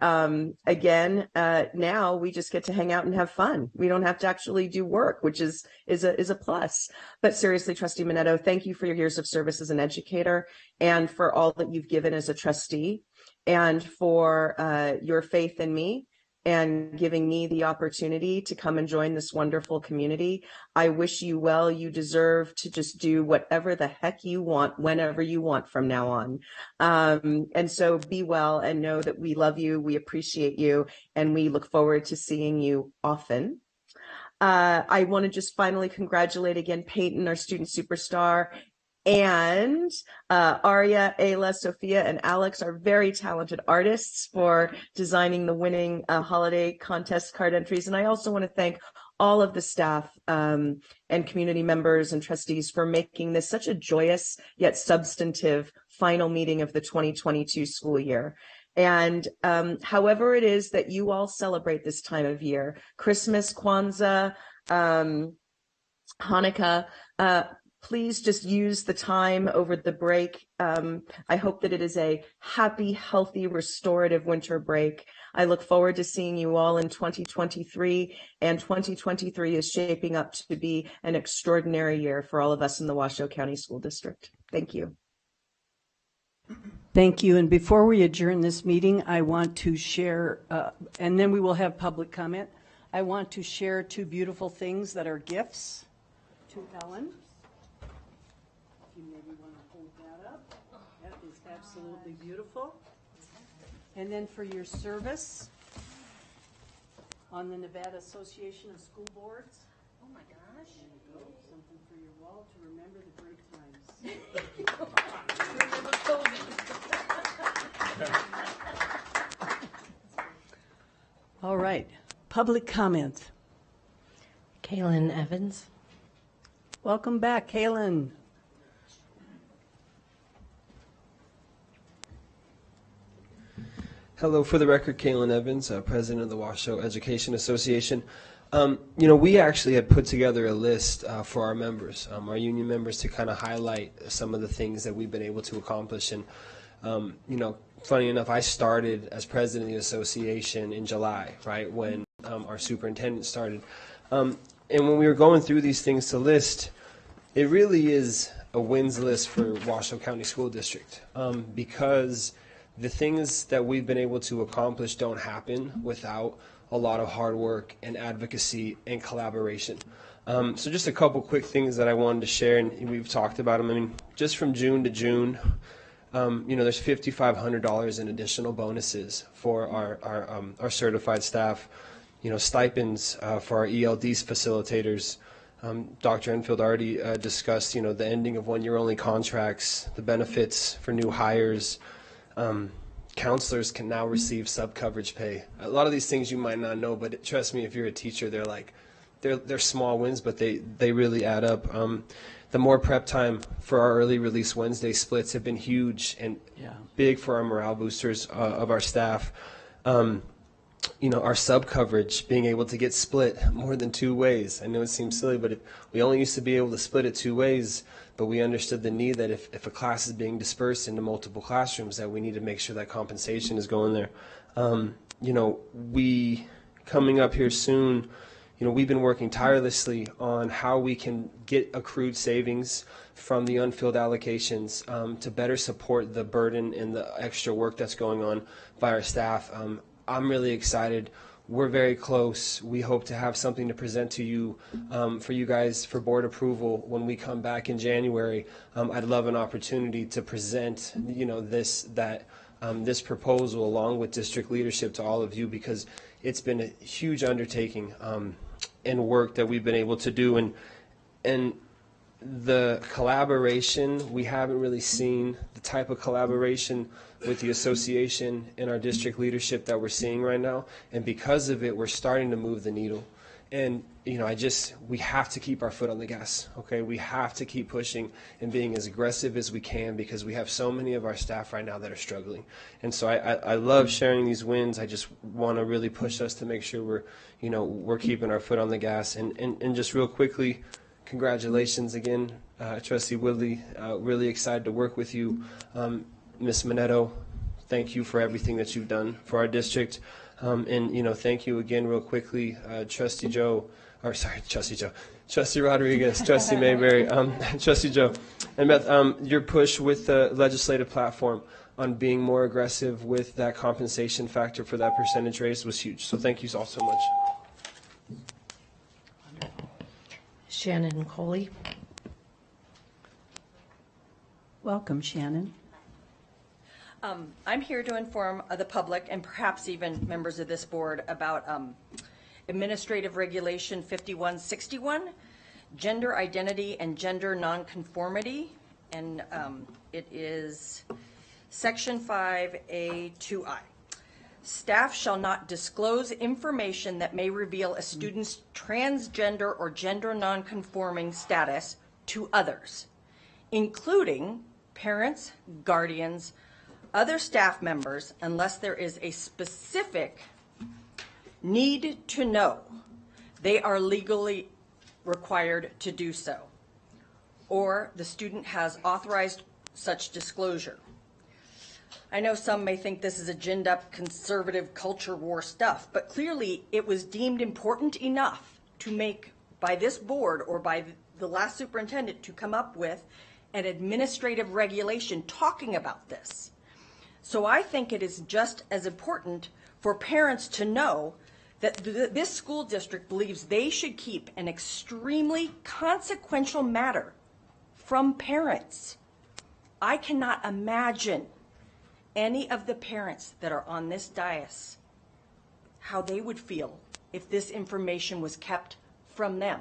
again, now we just get to hang out and have fun. We don't have to actually do work, which is a plus. But seriously, Trustee Minetto, thank you for your years of service as an educator and for all that you've given as a trustee and for your faith in me and giving me the opportunity to come and join this wonderful community. I wish you well. You deserve to just do whatever the heck you want, whenever you want from now on. And so be well and know that we love you, we appreciate you, and we look forward to seeing you often. I want to just finally congratulate again Peyton, our student superstar, and Arya, Ayla, Sophia, and Alex are very talented artists for designing the winning holiday contest card entries. And I also want to thank all of the staff and community members and trustees for making this such a joyous yet substantive final meeting of the 2022 school year. And however it is that you all celebrate this time of year, Christmas, Kwanzaa, Hanukkah, please just use the time over the break. I hope that it is a happy, healthy, restorative winter break. I look forward to seeing you all in 2023, and 2023 is shaping up to be an extraordinary year for all of us in the Washoe County School District. Thank you. Thank you. And before we adjourn this meeting, I want to share, and then we will have public comment. I want to share two beautiful things that are gifts to Ellen. If you maybe want to hold that up. That is absolutely beautiful. And then for your service on the Nevada Association of School Boards. Oh my gosh. There you go. Something for your wall to remember the great times. Remember COVID. All right. Public comment. Kaylin Evans. Welcome back, Kaylin. Hello, for the record, Kaylin Evans, President of the Washoe Education Association. We actually had put together a list for our members, our union members, to kind of highlight some of the things that we've been able to accomplish. And, funny enough, I started as president of the association in July, right, when our superintendent started. And when we were going through these things to list, it really is a wins list for Washoe County School District, because the things that we've been able to accomplish don't happen without a lot of hard work and advocacy and collaboration. So just a couple quick things that I wanted to share, and we've talked about them. I mean, just from June to June, there's $5,500 in additional bonuses for our certified staff. Stipends for our ELDs facilitators. Dr. Enfield already discussed, the ending of one-year-only contracts, the benefits for new hires. Counselors can now receive sub-coverage pay. A lot of these things you might not know, but trust me, if you're a teacher, they're small wins, but they really add up. The more prep time for our early release Wednesday splits have been huge and big for our morale boosters of our staff. Our sub coverage, being able to get split more than 2 ways. I know it seems silly, but we only used to be able to split it 2 ways, but we understood the need that if a class is being dispersed into multiple classrooms, that we need to make sure that compensation is going there. We, coming up here soon, we've been working tirelessly on how we can get accrued savings from the unfilled allocations to better support the burden and the extra work that's going on by our staff. I'm really excited. We're very close. We hope to have something to present to you for you guys for board approval when we come back in January. I'd love an opportunity to present, this proposal along with district leadership to all of you, because it's been a huge undertaking and work that we've been able to do. And the collaboration, we haven't really seen the type of collaboration with the association and our district leadership that we're seeing right now. And because of it, we're starting to move the needle. And, we have to keep our foot on the gas, okay? We have to keep pushing and being as aggressive as we can, because we have so many of our staff right now that are struggling. And so I love sharing these wins. I just want to really push us to make sure we're keeping our foot on the gas. And just real quickly, congratulations again, Trustee Woodley. Really excited to work with you. Ms. Minetto, thank you for everything that you've done for our district. Thank you again real quickly, Trustee Rodriguez, Trustee Mayberry, Trustee Joe, and Beth, your push with the legislative platform on being more aggressive with that compensation factor for that percentage raise was huge. So thank you all so much. Shannon Coley. Welcome, Shannon. I'm here to inform the public and perhaps even members of this board about Administrative Regulation 5161, Gender Identity and Gender Nonconformity, and it is Section 5A2I. Staff shall not disclose information that may reveal a student's transgender or gender nonconforming status to others, including parents, guardians, other staff members unless there is a specific need to know they are legally required to do so, or the student has authorized such disclosure. I know some may think this is a ginned up conservative culture war stuff, but clearly it was deemed important enough to make by this board or by the last superintendent to come up with an administrative regulation talking about this. So I think it is just as important for parents to know that this school district believes they should keep an extremely consequential matter from parents. I cannot imagine any of the parents that are on this dais how they would feel if this information was kept from them.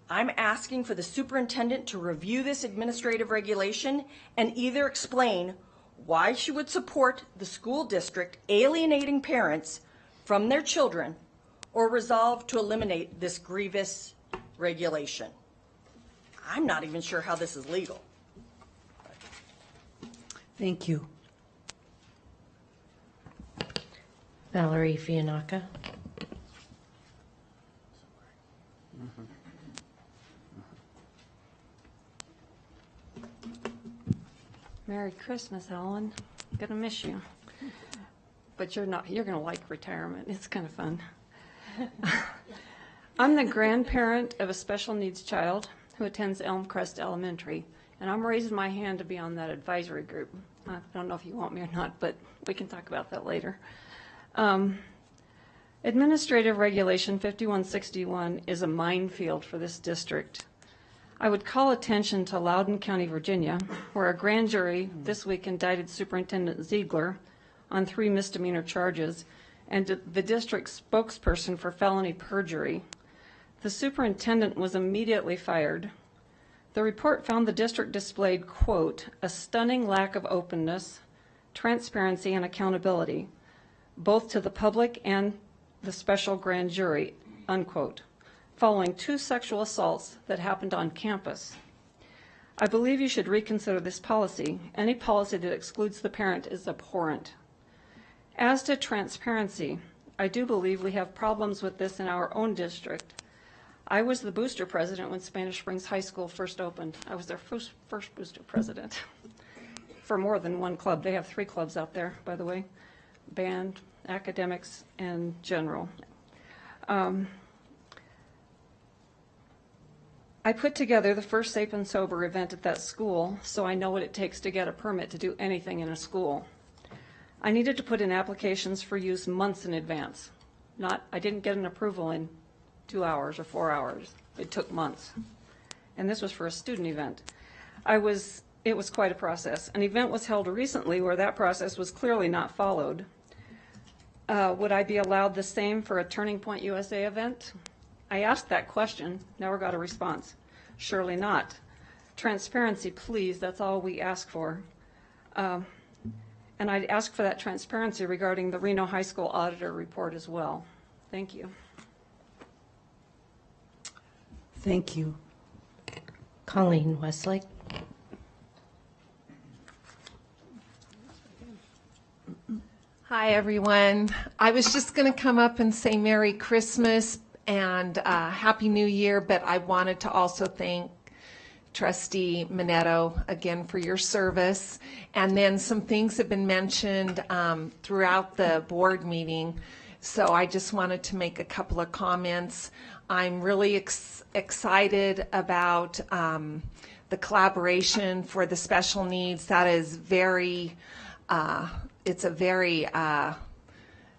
I'm asking for the superintendent to review this administrative regulation and either explain why she would support the school district alienating parents from their children or resolve to eliminate this grievous regulation. I'm not even sure how this is legal. Thank you. Valerie Fianaka. Merry Christmas, Ellen. Gonna miss you. But you're gonna like retirement. It's kind of fun. I'm the grandparent of a special needs child who attends Elmcrest Elementary, and I'm raising my hand to be on that advisory group. I don't know if you want me or not, but we can talk about that later. Administrative Regulation 5161 is a minefield for this district. I would call attention to Loudoun County, Virginia, where a grand jury this week indicted Superintendent Ziegler on 3 misdemeanor charges and the district's spokesperson for felony perjury. The superintendent was immediately fired. The report found the district displayed, quote, a stunning lack of openness, transparency, and accountability, both to the public and the special grand jury, unquote, following 2 sexual assaults that happened on campus. I believe you should reconsider this policy. Any policy that excludes the parent is abhorrent. As to transparency, I do believe we have problems with this in our own district. I was the booster president when Spanish Springs High School first opened. I was their first booster president for more than one club. They have 3 clubs out there, by the way, band, academics, and general. I put together the first Safe and Sober event at that school, so I know what it takes to get a permit to do anything in a school. I needed to put in applications for use months in advance. I didn't get an approval in 2 hours or 4 hours. It took months. And this was for a student event. It was quite a process. An event was held recently where that process was clearly not followed. Would I be allowed the same for a Turning Point USA event? I asked that question, never got a response. Surely not. Transparency, please, that's all we ask for. And I'd ask for that transparency regarding the Reno High School auditor report as well. Thank you. Thank you. Colleen Westlake. Hi, everyone. I was just going to come up and say Merry Christmas and Happy New Year, but I wanted to also thank Trustee Minetto again for your service. And then some things have been mentioned throughout the board meeting, so I just wanted to make a couple of comments. I'm really excited about the collaboration for the special needs. That is very, it's a very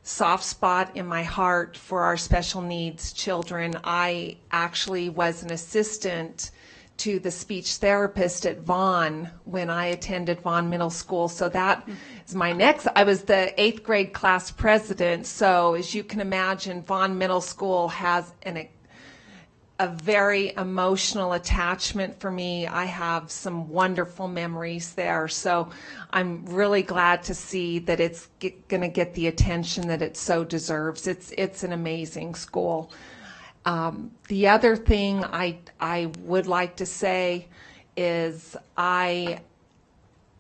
soft spot in my heart for our special needs children. I actually was an assistant to the speech therapist at Vaughn when I attended Vaughn Middle School. So that is my next. I was the 8th grade class president. So as you can imagine, Vaughn Middle School has a very emotional attachment for me. I have some wonderful memories there. So I'm really glad to see that it's going to get the attention that it so deserves. It's an amazing school. The other thing I would like to say is I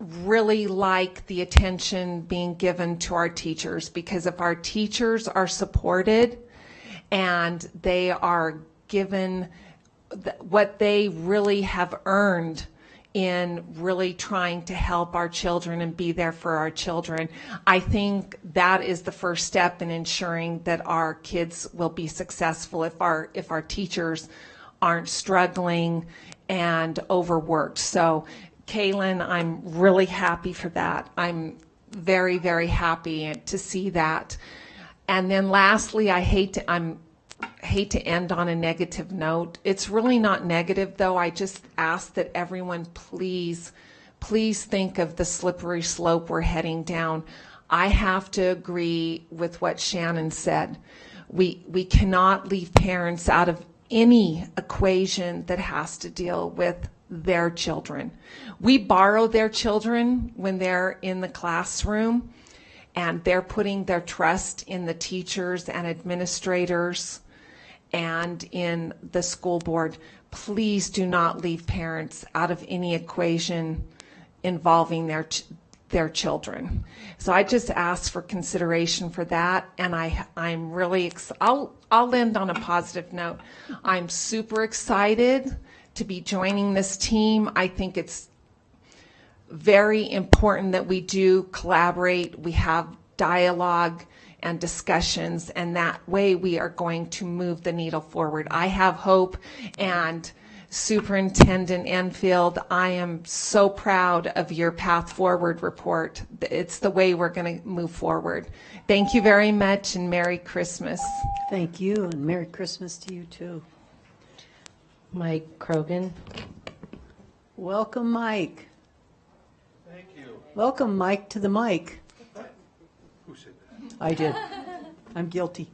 really like the attention being given to our teachers, because if our teachers are supported and they are given what they really have earned in really trying to help our children and be there for our children, I think that is the first step in ensuring that our kids will be successful if our teachers aren't struggling and overworked. So, Kaylin, I'm really happy for that. I'm very, very happy to see that. And then lastly, I hate to end on a negative note. It's really not negative, though. I just ask that everyone please think of the slippery slope we're heading down. I have to agree with what Shannon said. We cannot leave parents out of any equation that has to deal with their children. We borrow their children when they're in the classroom, and they're putting their trust in the teachers and administrators and in the school board. Please do not leave parents out of any equation involving their children. So I just ask for consideration for that, and I'm really I'll end on a positive note. I'm super excited to be joining this team. I think it's very important that we do collaborate, we have dialogue and discussions, and that way we are going to move the needle forward. I have hope, and Superintendent Enfield, I am so proud of your Path Forward report. It's the way we're going to move forward. Thank you very much, and Merry Christmas. Thank you, and Merry Christmas to you too. Mike Krogan. Welcome, Mike. Thank you. Welcome, Mike, to the mic. Who said that? I did. I'm guilty.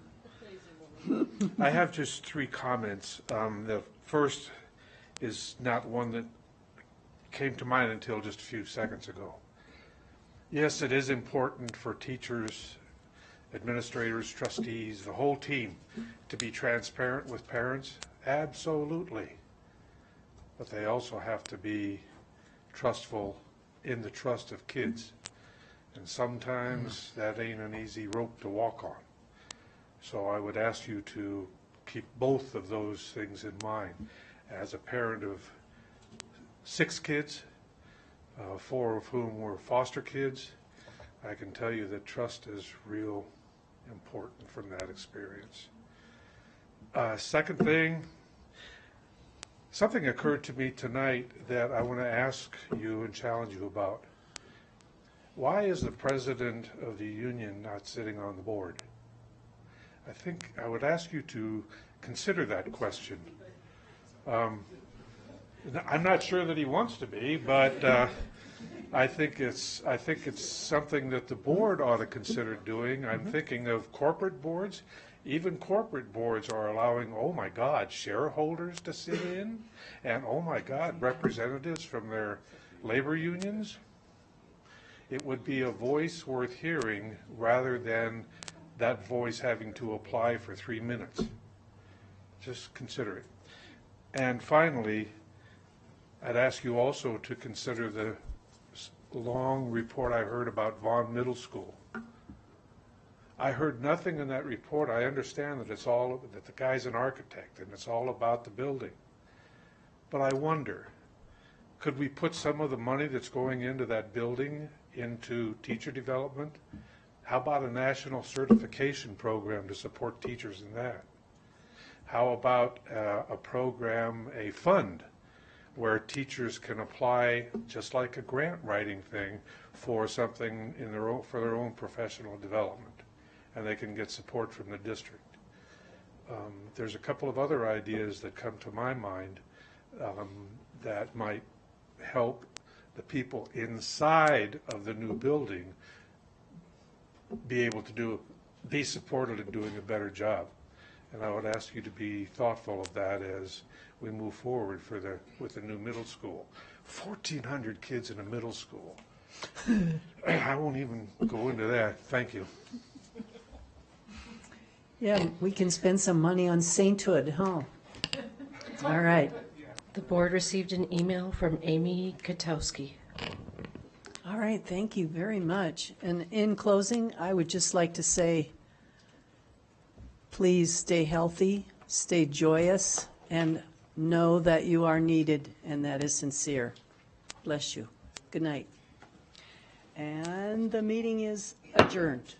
I have just 3 comments. The first is not one that came to mind until just a few seconds ago. Yes, it is important for teachers, administrators, trustees, the whole team to be transparent with parents. Absolutely. But they also have to be trustful in the trust of kids. And sometimes that ain't an easy rope to walk on. So I would ask you to keep both of those things in mind. As a parent of 6 kids, 4 of whom were foster kids, I can tell you that trust is real important from that experience. Second thing, something occurred to me tonight that I want to ask you and challenge you about. Why is the president of the union not sitting on the board? I think I would ask you to consider that question. I'm not sure that he wants to be, but I think it's something that the board ought to consider doing. I'm thinking of corporate boards. Even corporate boards are allowing, oh my God, shareholders to sit in, and oh my God, representatives from their labor unions. It would be a voice worth hearing rather than that voice having to apply for 3 minutes. Just consider it. And finally, I'd ask you also to consider the long report I heard about Vaughn Middle School. I heard nothing in that report. I understand that that the guy's an architect and it's all about the building. But I wonder, could we put some of the money that's going into that building into teacher development? How about a national certification program to support teachers in that? How about a program, a fund, where teachers can apply, just like a grant writing thing, for something in for their own professional development, and they can get support from the district. There's a couple of other ideas that come to my mind that might help the people inside of the new building be able to be supported in doing a better job. And I would ask you to be thoughtful of that as we move forward with the new middle school. 1,400 kids in a middle school. I won't even go into that. Thank you. Yeah, we can spend some money on sainthood, huh? All right. The board received an email from Amy Katowski. All right, thank you very much. And in closing, I would just like to say, please stay healthy, stay joyous, and know that you are needed, and that is sincere. Bless you. Good night. And the meeting is adjourned.